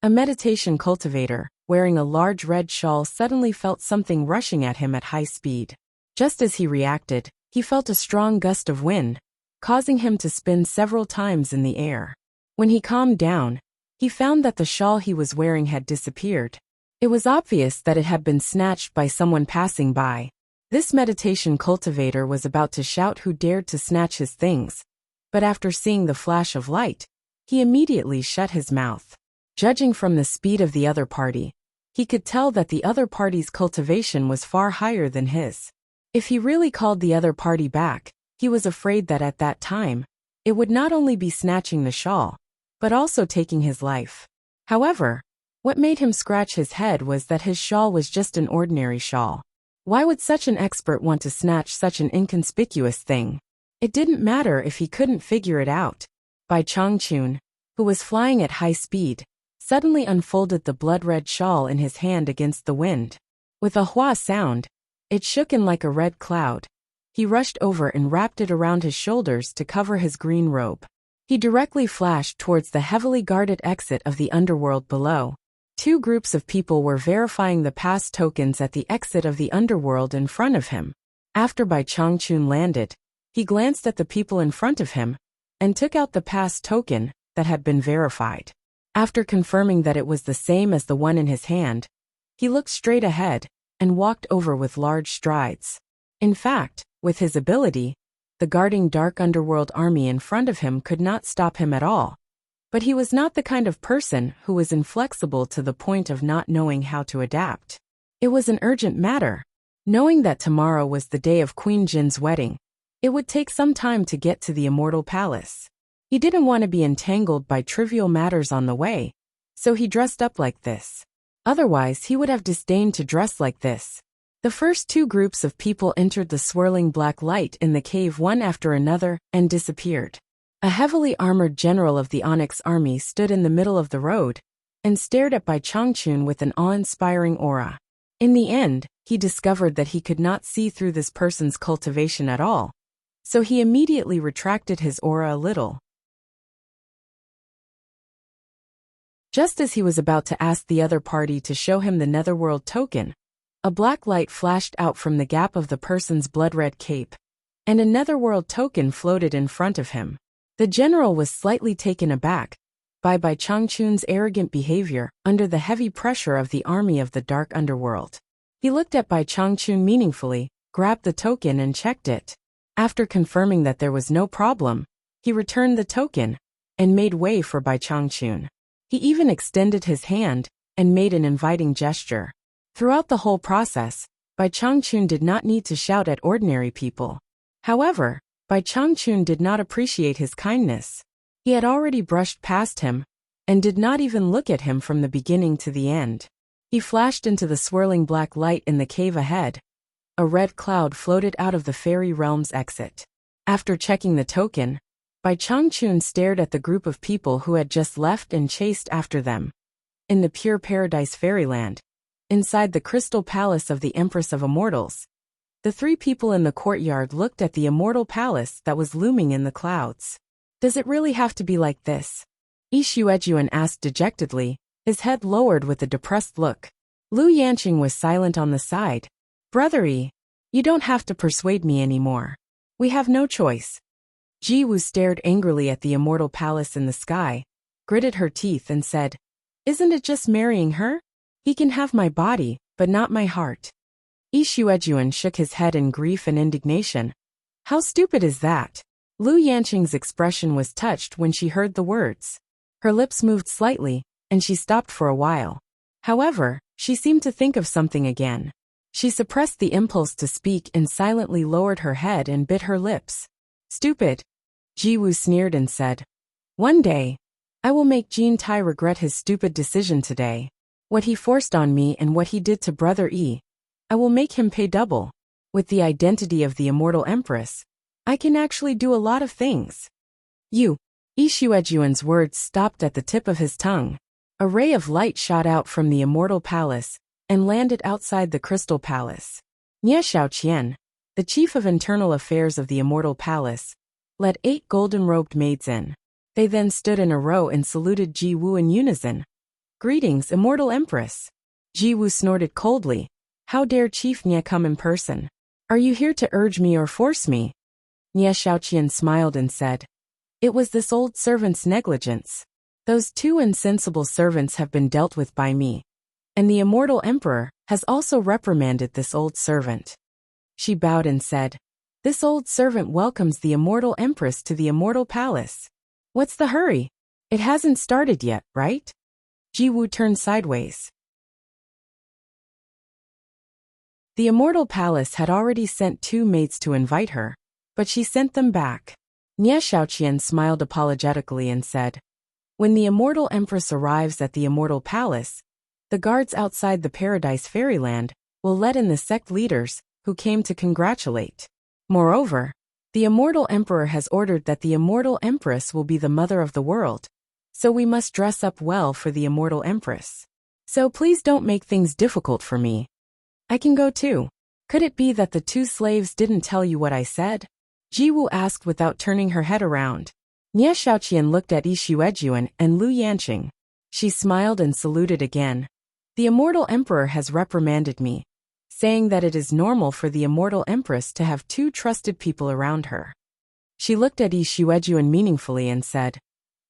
A meditation cultivator, wearing a large red shawl, suddenly felt something rushing at him at high speed. Just as he reacted, he felt a strong gust of wind, causing him to spin several times in the air. When he calmed down, he found that the shawl he was wearing had disappeared. It was obvious that it had been snatched by someone passing by. This meditation cultivator was about to shout who dared to snatch his things, but after seeing the flash of light, he immediately shut his mouth. Judging from the speed of the other party, he could tell that the other party's cultivation was far higher than his. If he really called the other party back, he was afraid that at that time, it would not only be snatching the shawl, but also taking his life. However, what made him scratch his head was that his shawl was just an ordinary shawl. Why would such an expert want to snatch such an inconspicuous thing? It didn't matter if he couldn't figure it out. Bai Changchun, who was flying at high speed, suddenly unfolded the blood-red shawl in his hand against the wind. With a hua sound, it shook in like a red cloud. He rushed over and wrapped it around his shoulders to cover his green robe. He directly flashed towards the heavily guarded exit of the underworld below. 2 groups of people were verifying the pass tokens at the exit of the underworld in front of him. After Bai Changchun landed, he glanced at the people in front of him and took out the pass token that had been verified. After confirming that it was the same as the one in his hand, he looked straight ahead and walked over with large strides. In fact, with his ability, the guarding dark underworld army in front of him could not stop him at all. But he was not the kind of person who was inflexible to the point of not knowing how to adapt. It was an urgent matter. Knowing that tomorrow was the day of Queen Jin's wedding, it would take some time to get to the immortal palace. He didn't want to be entangled by trivial matters on the way, so he dressed up like this. Otherwise, he would have disdained to dress like this. The first 2 groups of people entered the swirling black light in the cave one after another and disappeared. A heavily armored general of the Onyx army stood in the middle of the road and stared at Bai Changchun with an awe-inspiring aura. In the end, he discovered that he could not see through this person's cultivation at all, so he immediately retracted his aura a little. Just as he was about to ask the other party to show him the netherworld token, a black light flashed out from the gap of the person's blood-red cape, and a netherworld token floated in front of him. The general was slightly taken aback by Bai Changchun's arrogant behavior under the heavy pressure of the army of the dark underworld. He looked at Bai Changchun meaningfully, grabbed the token and checked it. After confirming that there was no problem, he returned the token and made way for Bai Changchun. He even extended his hand and made an inviting gesture. Throughout the whole process, Bai Changchun did not need to shout at ordinary people. However, Bai Changchun did not appreciate his kindness. He had already brushed past him and did not even look at him from the beginning to the end. He flashed into the swirling black light in the cave ahead. A red cloud floated out of the fairy realm's exit. After checking the token, Bai Changchun stared at the group of people who had just left and chased after them. In the pure paradise fairyland, inside the crystal palace of the Empress of Immortals, the three people in the courtyard looked at the immortal palace that was looming in the clouds. Does it really have to be like this? Yi Xuejuan asked dejectedly, his head lowered with a depressed look. Lu Yanqing was silent on the side. Brother Yi, you don't have to persuade me anymore. We have no choice. Ji Wu stared angrily at the immortal palace in the sky, gritted her teeth and said, Isn't it just marrying her? He can have my body, but not my heart. Yi Xuejuan shook his head in grief and indignation. How stupid is that? Lu Yanqing's expression was touched when she heard the words. Her lips moved slightly, and she stopped for a while. However, she seemed to think of something again. She suppressed the impulse to speak and silently lowered her head and bit her lips. Stupid. Ji Wu sneered and said, One day, I will make Jin Tai regret his stupid decision today. What he forced on me and what he did to Brother Yi, I will make him pay double. With the identity of the Immortal Empress, I can actually do a lot of things. Yi Xuejuan's words stopped at the tip of his tongue. A ray of light shot out from the Immortal Palace and landed outside the Crystal Palace. Nie Xiaoqian, the chief of internal affairs of the Immortal Palace, led 8 golden-robed maids in. They then stood in a row and saluted Ji Wu in unison. Greetings, Immortal Empress. Ji Wu snorted coldly. How dare Chief Nie come in person? Are you here to urge me or force me? Nie Xiaoqian smiled and said, It was this old servant's negligence. Those 2 insensible servants have been dealt with by me. And the Immortal Emperor has also reprimanded this old servant. She bowed and said, This old servant welcomes the Immortal Empress to the Immortal Palace. What's the hurry? It hasn't started yet, right? Ji Wu turned sideways. The Immortal Palace had already sent 2 maids to invite her, but she sent them back. Nie Xiaoqian smiled apologetically and said, When the Immortal Empress arrives at the Immortal Palace, the guards outside the Paradise Fairyland will let in the sect leaders who came to congratulate. Moreover, the Immortal Emperor has ordered that the Immortal Empress will be the mother of the world, so we must dress up well for the Immortal Empress. So please don't make things difficult for me. I can go too. Could it be that the 2 slaves didn't tell you what I said? Ji Wu asked without turning her head around. Nie Xiaoqian looked at Yi Xuejuan and Lu Yanqing. She smiled and saluted again. The Immortal Emperor has reprimanded me, saying that it is normal for the Immortal Empress to have 2 trusted people around her. She looked at Yi Xuejuan meaningfully and said,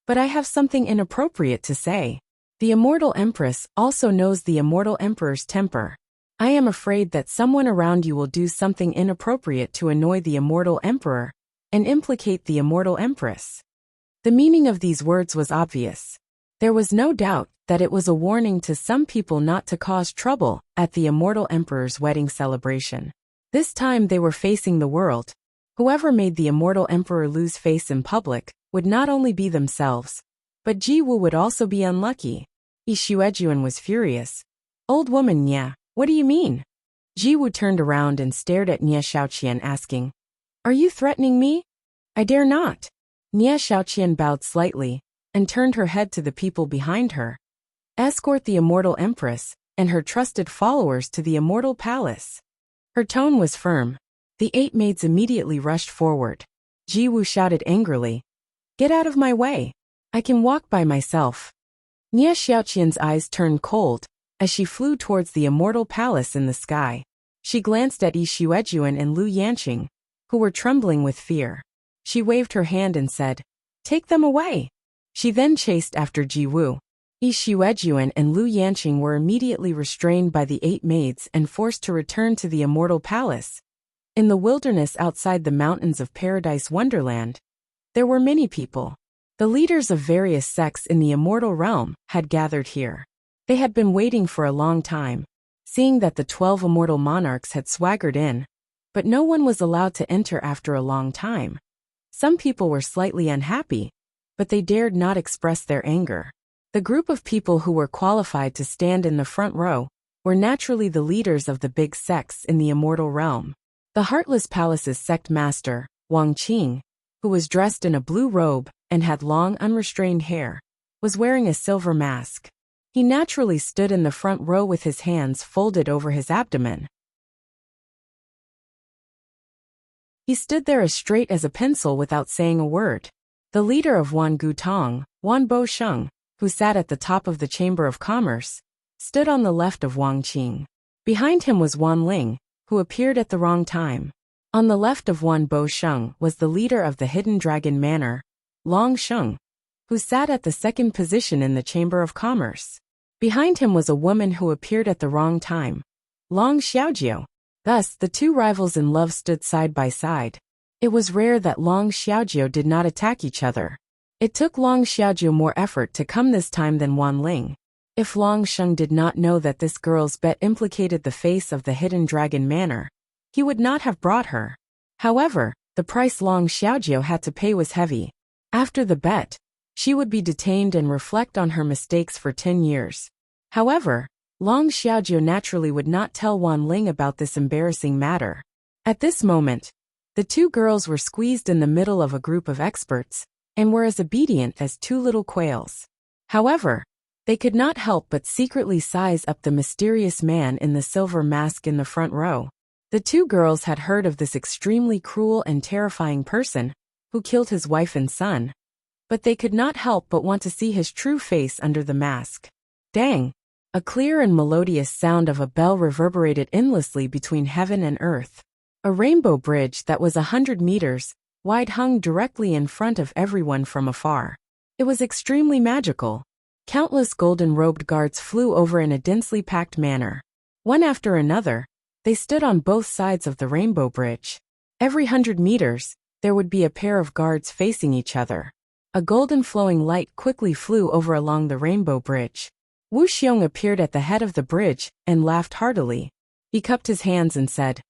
But I have something inappropriate to say. The Immortal Empress also knows the Immortal Emperor's temper. I am afraid that someone around you will do something inappropriate to annoy the Immortal Emperor and implicate the Immortal Empress. The meaning of these words was obvious. There was no doubt that it was a warning to some people not to cause trouble at the Immortal Emperor's wedding celebration. This time they were facing the world. Whoever made the Immortal Emperor lose face in public would not only be themselves, but Ji Wu would also be unlucky. Yi Xuejuan was furious. Old woman Nie, what do you mean? Ji Wu turned around and stared at Nie Xiaoqian asking, Are you threatening me? I dare not. Nie Xiaoqian bowed slightly and turned her head to the people behind her. Escort the Immortal Empress and her trusted followers to the Immortal Palace. Her tone was firm. The 8 maids immediately rushed forward. Ji Wu shouted angrily, Get out of my way. I can walk by myself. Nie Xiaoqian's eyes turned cold as she flew towards the Immortal Palace in the sky. She glanced at Yi Xuejuan and Lu Yanqing, who were trembling with fear. She waved her hand and said, Take them away. She then chased after Ji Wu. Yi Xuejuan and Lu Yanqing were immediately restrained by the 8 maids and forced to return to the Immortal Palace. In the wilderness outside the mountains of Paradise Wonderland, there were many people. The leaders of various sects in the immortal realm had gathered here. They had been waiting for a long time, seeing that the 12 immortal monarchs had swaggered in, but no one was allowed to enter after a long time. Some people were slightly unhappy, but they dared not express their anger. The group of people who were qualified to stand in the front row were naturally the leaders of the big sects in the immortal realm. The Heartless Palace's sect master, Wang Qing, who was dressed in a blue robe and had long unrestrained hair, was wearing a silver mask. He naturally stood in the front row with his hands folded over his abdomen. He stood there as straight as a pencil without saying a word. The leader of Wan Gutong, Wan Bosheng, who sat at the top of the Chamber of Commerce, stood on the left of Wang Qing. Behind him was Wan Ling, who appeared at the wrong time. On the left of Wan Bosheng was the leader of the Hidden Dragon Manor, Long Sheng, who sat at the second position in the Chamber of Commerce. Behind him was a woman who appeared at the wrong time, Long Xiaojiu. Thus, the two rivals in love stood side by side. It was rare that Long Xiaojiu did not attack each other. It took Long Xiaojiu more effort to come this time than Wan Ling. If Long Sheng did not know that this girl's bet implicated the face of the Hidden Dragon Manor, he would not have brought her. However, the price Long Xiaojiu had to pay was heavy. After the bet, she would be detained and reflect on her mistakes for 10 years. However, Long Xiaojiu naturally would not tell Wan Ling about this embarrassing matter. At this moment, the two girls were squeezed in the middle of a group of experts, and were as obedient as two little quails. However, they could not help but secretly size up the mysterious man in the silver mask in the front row. The two girls had heard of this extremely cruel and terrifying person, who killed his wife and son, but they could not help but want to see his true face under the mask. Dang! A clear and melodious sound of a bell reverberated endlessly between heaven and earth. A rainbow bridge that was 100 meters wide hung directly in front of everyone from afar. It was extremely magical. Countless golden-robed guards flew over in a densely packed manner. One after another, they stood on both sides of the rainbow bridge. Every 100 meters, there would be a pair of guards facing each other. A golden flowing light quickly flew over along the rainbow bridge. Wu Xiong appeared at the head of the bridge and laughed heartily. He cupped his hands and said,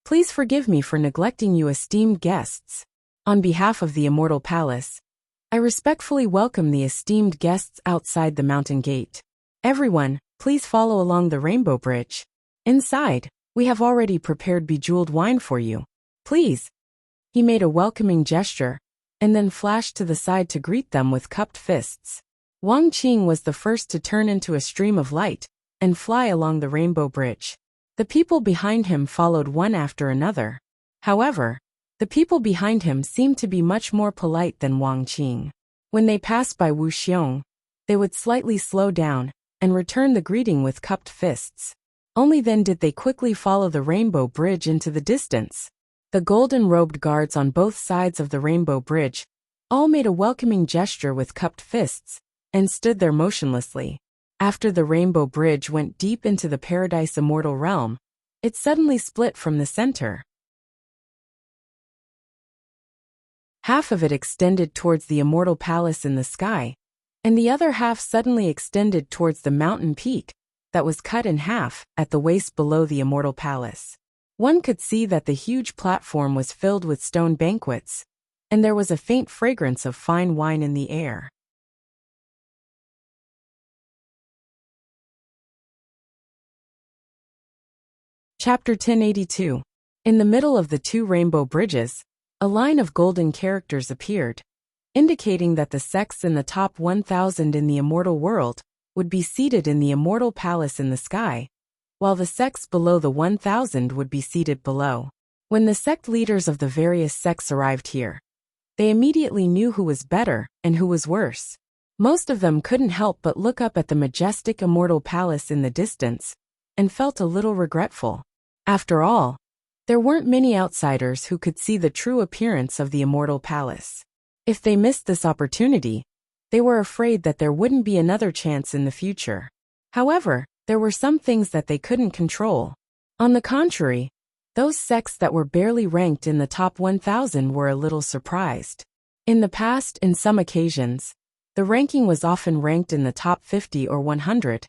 "Please forgive me for neglecting you esteemed guests. On behalf of the Immortal Palace, I respectfully welcome the esteemed guests outside the mountain gate. Everyone, please follow along the rainbow bridge. Inside, we have already prepared bejeweled wine for you. Please." He made a welcoming gesture, and then flashed to the side to greet them with cupped fists. Wang Qing was the first to turn into a stream of light and fly along the rainbow bridge. The people behind him followed one after another. However, the people behind him seemed to be much more polite than Wang Qing. When they passed by Wu Xiong, they would slightly slow down and return the greeting with cupped fists. Only then did they quickly follow the rainbow bridge into the distance. The golden-robed guards on both sides of the rainbow bridge all made a welcoming gesture with cupped fists and stood there motionlessly. After the rainbow bridge went deep into the paradise immortal realm, it suddenly split from the center. Half of it extended towards the immortal palace in the sky, and the other half suddenly extended towards the mountain peak that was cut in half at the waist below the immortal palace. One could see that the huge platform was filled with stone banquets, and there was a faint fragrance of fine wine in the air. Chapter 1082. In the middle of the two rainbow bridges, a line of golden characters appeared, indicating that the sects in the top 1,000 in the immortal world would be seated in the immortal palace in the sky, while the sects below the 1,000 would be seated below. When the sect leaders of the various sects arrived here, they immediately knew who was better and who was worse. Most of them couldn't help but look up at the majestic immortal palace in the distance and felt a little regretful. After all, there weren't many outsiders who could see the true appearance of the immortal palace. If they missed this opportunity, they were afraid that there wouldn't be another chance in the future. However, there were some things that they couldn't control. On the contrary, those sects that were barely ranked in the top 1,000 were a little surprised. In the past, in some occasions, the ranking was often ranked in the top 50 or 100,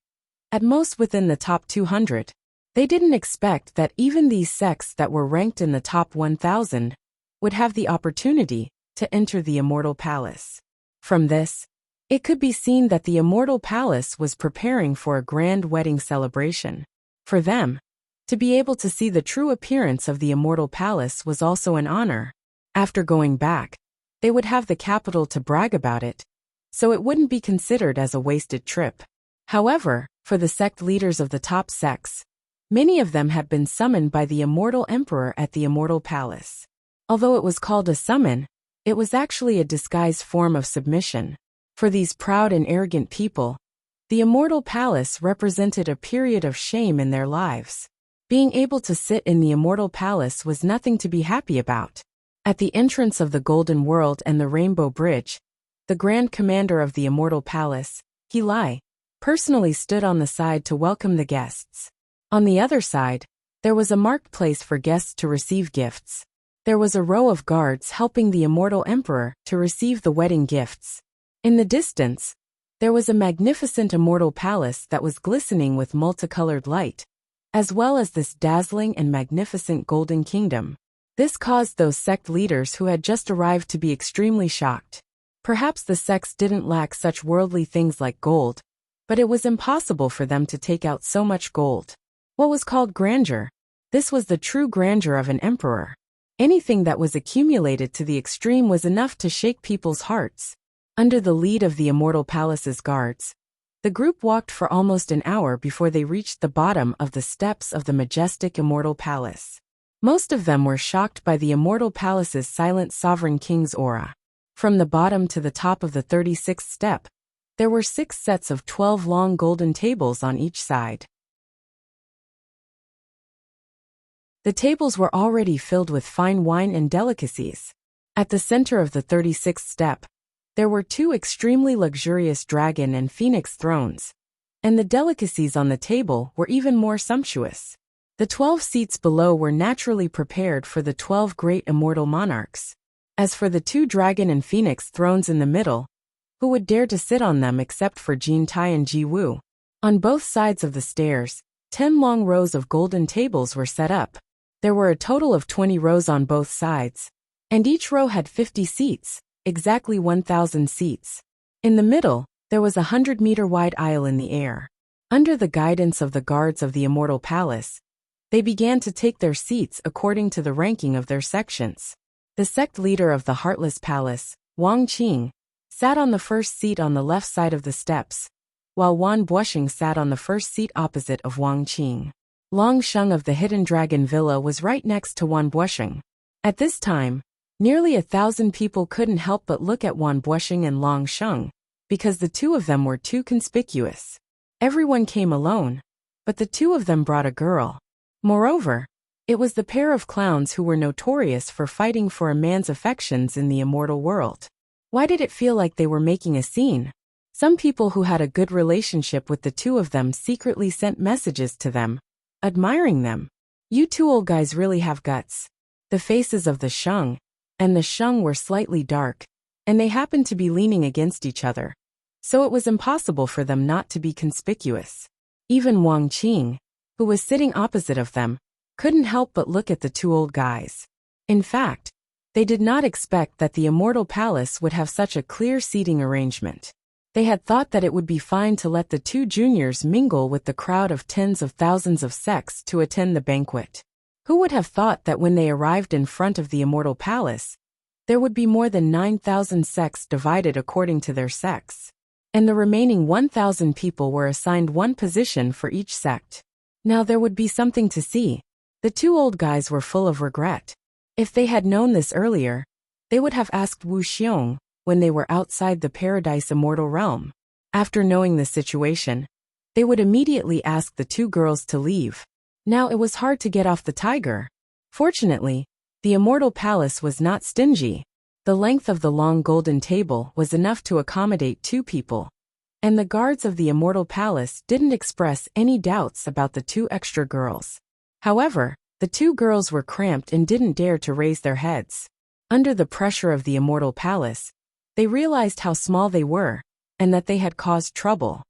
at most within the top 200. They didn't expect that even these sects that were ranked in the top 1,000 would have the opportunity to enter the Immortal Palace. From this, it could be seen that the Immortal Palace was preparing for a grand wedding celebration. For them, to be able to see the true appearance of the Immortal Palace was also an honor. After going back, they would have the capital to brag about it, so it wouldn't be considered as a wasted trip. However, for the sect leaders of the top sects, many of them had been summoned by the Immortal Emperor at the Immortal Palace. Although it was called a summon, it was actually a disguised form of submission. For these proud and arrogant people, the Immortal Palace represented a period of shame in their lives. Being able to sit in the Immortal Palace was nothing to be happy about. At the entrance of the Golden World and the Rainbow Bridge, the Grand Commander of the Immortal Palace, Li, personally stood on the side to welcome the guests. On the other side, there was a marked place for guests to receive gifts. There was a row of guards helping the Immortal Emperor to receive the wedding gifts. In the distance, there was a magnificent Immortal Palace that was glistening with multicolored light, as well as this dazzling and magnificent Golden Kingdom. This caused those sect leaders who had just arrived to be extremely shocked. Perhaps the sects didn't lack such worldly things like gold, but it was impossible for them to take out so much gold. What was called grandeur? This was the true grandeur of an emperor. Anything that was accumulated to the extreme was enough to shake people's hearts. Under the lead of the Immortal Palace's guards, the group walked for almost an hour before they reached the bottom of the steps of the majestic Immortal Palace. Most of them were shocked by the Immortal Palace's silent sovereign king's aura. From the bottom to the top of the 36th step, there were 6 sets of 12 long golden tables on each side. The tables were already filled with fine wine and delicacies. At the center of the 36th step, there were 2 extremely luxurious dragon and phoenix thrones, and the delicacies on the table were even more sumptuous. The 12 seats below were naturally prepared for the 12 great immortal monarchs. As for the 2 dragon and phoenix thrones in the middle, who would dare to sit on them except for Jin Tai and Ji Wu? On both sides of the stairs, 10 long rows of golden tables were set up. There were a total of 20 rows on both sides, and each row had 50 seats, exactly 1,000 seats. In the middle, there was a 100-meter wide aisle in the air. Under the guidance of the guards of the Immortal Palace, they began to take their seats according to the ranking of their sections. The sect leader of the Heartless Palace, Wang Qing, sat on the first seat on the left side of the steps, while Wan Buosheng sat on the first seat opposite of Wang Qing. Long Sheng of the Hidden Dragon Villa was right next to Wan Buosheng. At this time, nearly 1,000 people couldn't help but look at Wan Buosheng and Long Sheng, because the 2 of them were too conspicuous. Everyone came alone, but the 2 of them brought a girl. Moreover, it was the pair of clowns who were notorious for fighting for a man's affections in the immortal world. Why did it feel like they were making a scene? Some people who had a good relationship with the 2 of them secretly sent messages to them, admiring them. "You 2 old guys really have guts." The faces of the Sheng and the Sheng were slightly dark, and they happened to be leaning against each other, so it was impossible for them not to be conspicuous. Even Wang Qing, who was sitting opposite of them, couldn't help but look at the 2 old guys. In fact, they did not expect that the Immortal Palace would have such a clear seating arrangement. They had thought that it would be fine to let the 2 juniors mingle with the crowd of tens of thousands of sects to attend the banquet. Who would have thought that when they arrived in front of the Immortal Palace, there would be more than 9,000 sects divided according to their sects, and the remaining 1,000 people were assigned 1 position for each sect. Now there would be something to see. The 2 old guys were full of regret. If they had known this earlier, they would have asked Wu Xiong when they were outside the Paradise Immortal Realm. After knowing the situation, they would immediately ask the 2 girls to leave. Now it was hard to get off the tiger. Fortunately, the Immortal Palace was not stingy. The length of the long golden table was enough to accommodate 2 people, and the guards of the Immortal Palace didn't express any doubts about the 2 extra girls. However, the 2 girls were cramped and didn't dare to raise their heads. Under the pressure of the immortal palace, they realized how small they were, and that they had caused trouble.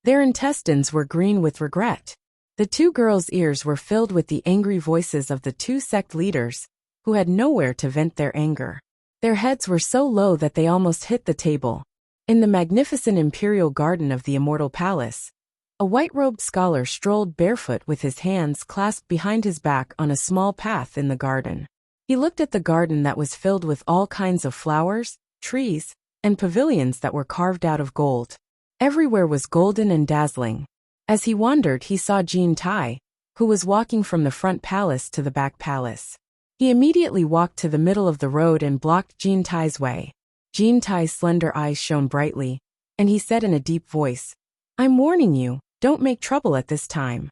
Their intestines were green with regret. The two girls' ears were filled with the angry voices of the two sect leaders, who had nowhere to vent their anger. Their heads were so low that they almost hit the table. In the magnificent imperial garden of the immortal palace, a white-robed scholar strolled barefoot with his hands clasped behind his back on a small path in the garden. He looked at the garden that was filled with all kinds of flowers, trees, and pavilions that were carved out of gold. Everywhere was golden and dazzling. As he wandered, he saw Jean Tai, who was walking from the front palace to the back palace. He immediately walked to the middle of the road and blocked Jean Tai's way. Jean Tai's slender eyes shone brightly, and he said in a deep voice, "I'm warning you, don't make trouble at this time.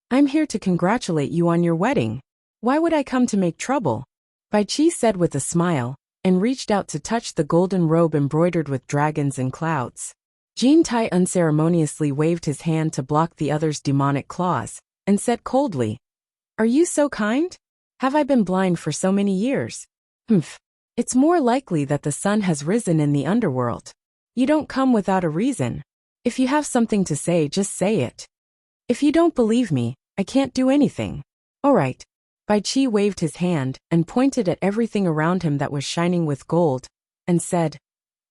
I'm here to congratulate you on your wedding. Why would I come to make trouble?" Bai Qi said with a smile, and reached out to touch the golden robe embroidered with dragons and clouds. Jean Tai unceremoniously waved his hand to block the other's demonic claws, and said coldly, "Are you so kind? Have I been blind for so many years? It's more likely that the sun has risen in the underworld. You don't come without a reason. If you have something to say, just say it. If you don't believe me, I can't do anything." "All right." Bai Qi waved his hand and pointed at everything around him that was shining with gold, and said,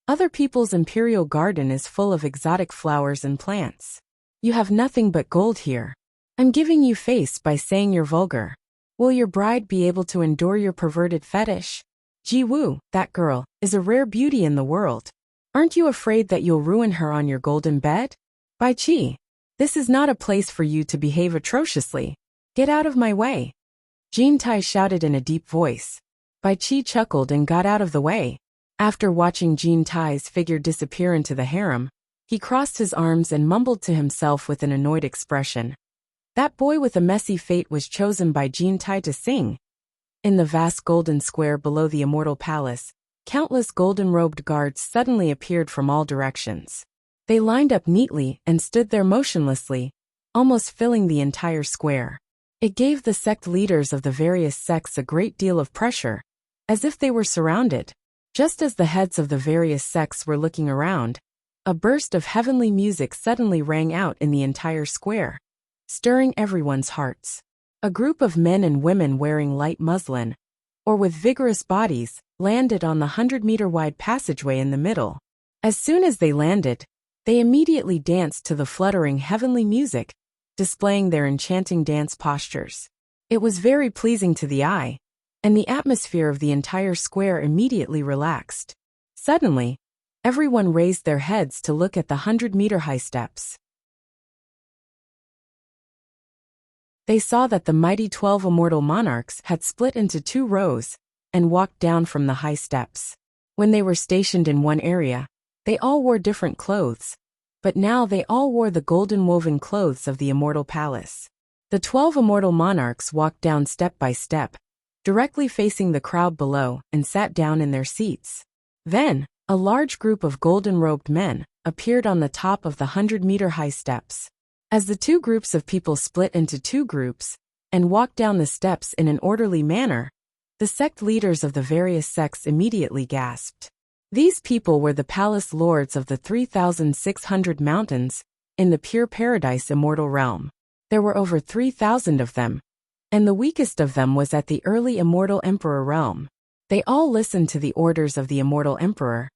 "Other people's imperial garden is full of exotic flowers and plants. You have nothing but gold here. I'm giving you face by saying you're vulgar. Will your bride be able to endure your perverted fetish? Ji Wu, that girl, is a rare beauty in the world. Aren't you afraid that you'll ruin her on your golden bed? Bai Qi, this is not a place for you to behave atrociously. Get out of my way." Jean Tai shouted in a deep voice. Bai Qi chuckled and got out of the way. After watching Jean Tai's figure disappear into the harem, he crossed his arms and mumbled to himself with an annoyed expression. That boy with a messy fate was chosen by Jean Tai to sing. In the vast golden square below the immortal palace, countless golden-robed guards suddenly appeared from all directions. They lined up neatly and stood there motionlessly, almost filling the entire square. It gave the sect leaders of the various sects a great deal of pressure, as if they were surrounded. Just as the heads of the various sects were looking around, a burst of heavenly music suddenly rang out in the entire square, stirring everyone's hearts. A group of men and women wearing light muslin, or with vigorous bodies, landed on the 100-meter-wide passageway in the middle. As soon as they landed, they immediately danced to the fluttering heavenly music, displaying their enchanting dance postures. It was very pleasing to the eye, and the atmosphere of the entire square immediately relaxed. Suddenly, everyone raised their heads to look at the 100-meter-high steps. They saw that the mighty 12 immortal monarchs had split into 2 rows and walked down from the high steps. When they were stationed in one area, they all wore different clothes, but now they all wore the golden woven clothes of the immortal palace. The 12 immortal monarchs walked down step by step, directly facing the crowd below, and sat down in their seats. Then, a large group of golden-robed men appeared on the top of the 100-meter-high steps. As the 2 groups of people split into 2 groups and walked down the steps in an orderly manner, the sect leaders of the various sects immediately gasped. These people were the palace lords of the 3,600 mountains in the pure paradise immortal realm. There were over 3,000 of them, and the weakest of them was at the early immortal emperor realm. They all listened to the orders of the immortal emperor,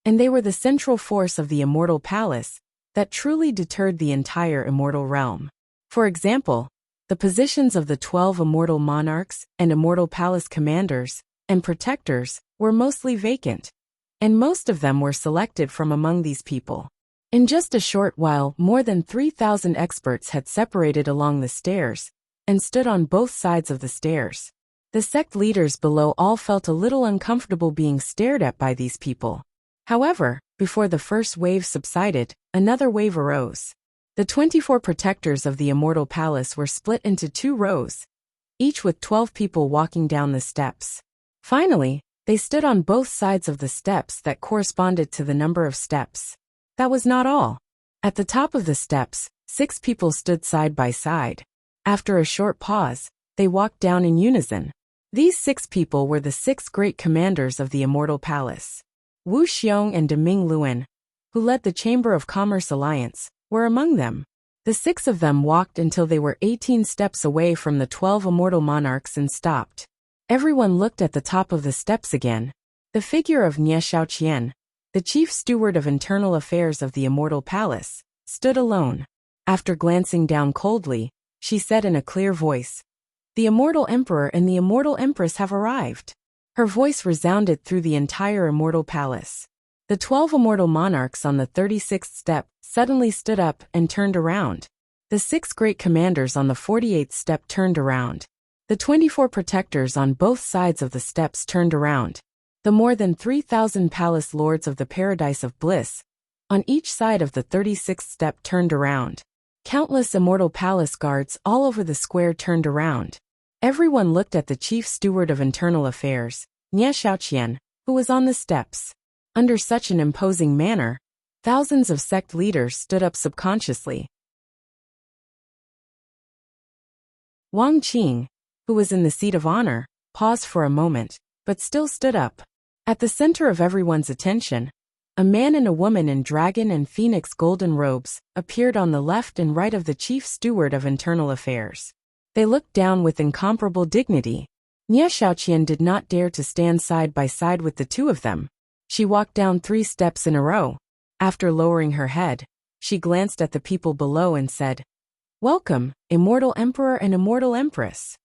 and they were the central force of the immortal palace that truly deterred the entire immortal realm. For example, the positions of the 12 immortal monarchs and immortal palace commanders and protectors were mostly vacant, and most of them were selected from among these people. In just a short while, more than 3,000 experts had separated along the stairs and stood on both sides of the stairs. The sect leaders below all felt a little uncomfortable being stared at by these people. However, before the first wave subsided, another wave arose. The 24 protectors of the immortal palace were split into 2 rows, each with 12 people walking down the steps. Finally, they stood on both sides of the steps that corresponded to the number of steps. That was not all. At the top of the steps, 6 people stood side by side. After a short pause, they walked down in unison. These 6 people were the 6 great commanders of the Immortal Palace. Wu Xiong and Deming Luan, who led the Chamber of Commerce Alliance, were among them. The 6 of them walked until they were 18 steps away from the 12 immortal monarchs and stopped. Everyone looked at the top of the steps again. The figure of Nie Xiaoqian, the chief steward of internal affairs of the Immortal Palace, stood alone. After glancing down coldly, she said in a clear voice, "The Immortal Emperor and the Immortal Empress have arrived." Her voice resounded through the entire Immortal Palace. The 12 immortal monarchs on the 36th step suddenly stood up and turned around. The 6 great commanders on the 48th step turned around. The 24 protectors on both sides of the steps turned around. The more than 3,000 palace lords of the Paradise of Bliss on each side of the 36th step turned around. Countless immortal palace guards all over the square turned around. Everyone looked at the chief steward of internal affairs, Nie Xiaoqian, who was on the steps. Under such an imposing manner, thousands of sect leaders stood up subconsciously. Wang Qing, who was in the seat of honor, paused for a moment, but still stood up. At the center of everyone's attention, a man and a woman in dragon and phoenix golden robes appeared on the left and right of the chief steward of internal affairs. They looked down with incomparable dignity. Nie Xiaoqian did not dare to stand side by side with the two of them. She walked down 3 steps in a row. After lowering her head, she glanced at the people below and said, "Welcome, Immortal Emperor and Immortal Empress.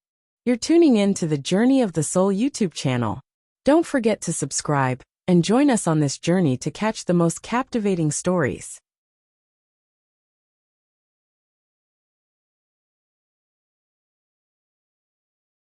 You're tuning in to the Journey of the Soul YouTube channel. Don't forget to subscribe and join us on this journey to catch the most captivating stories."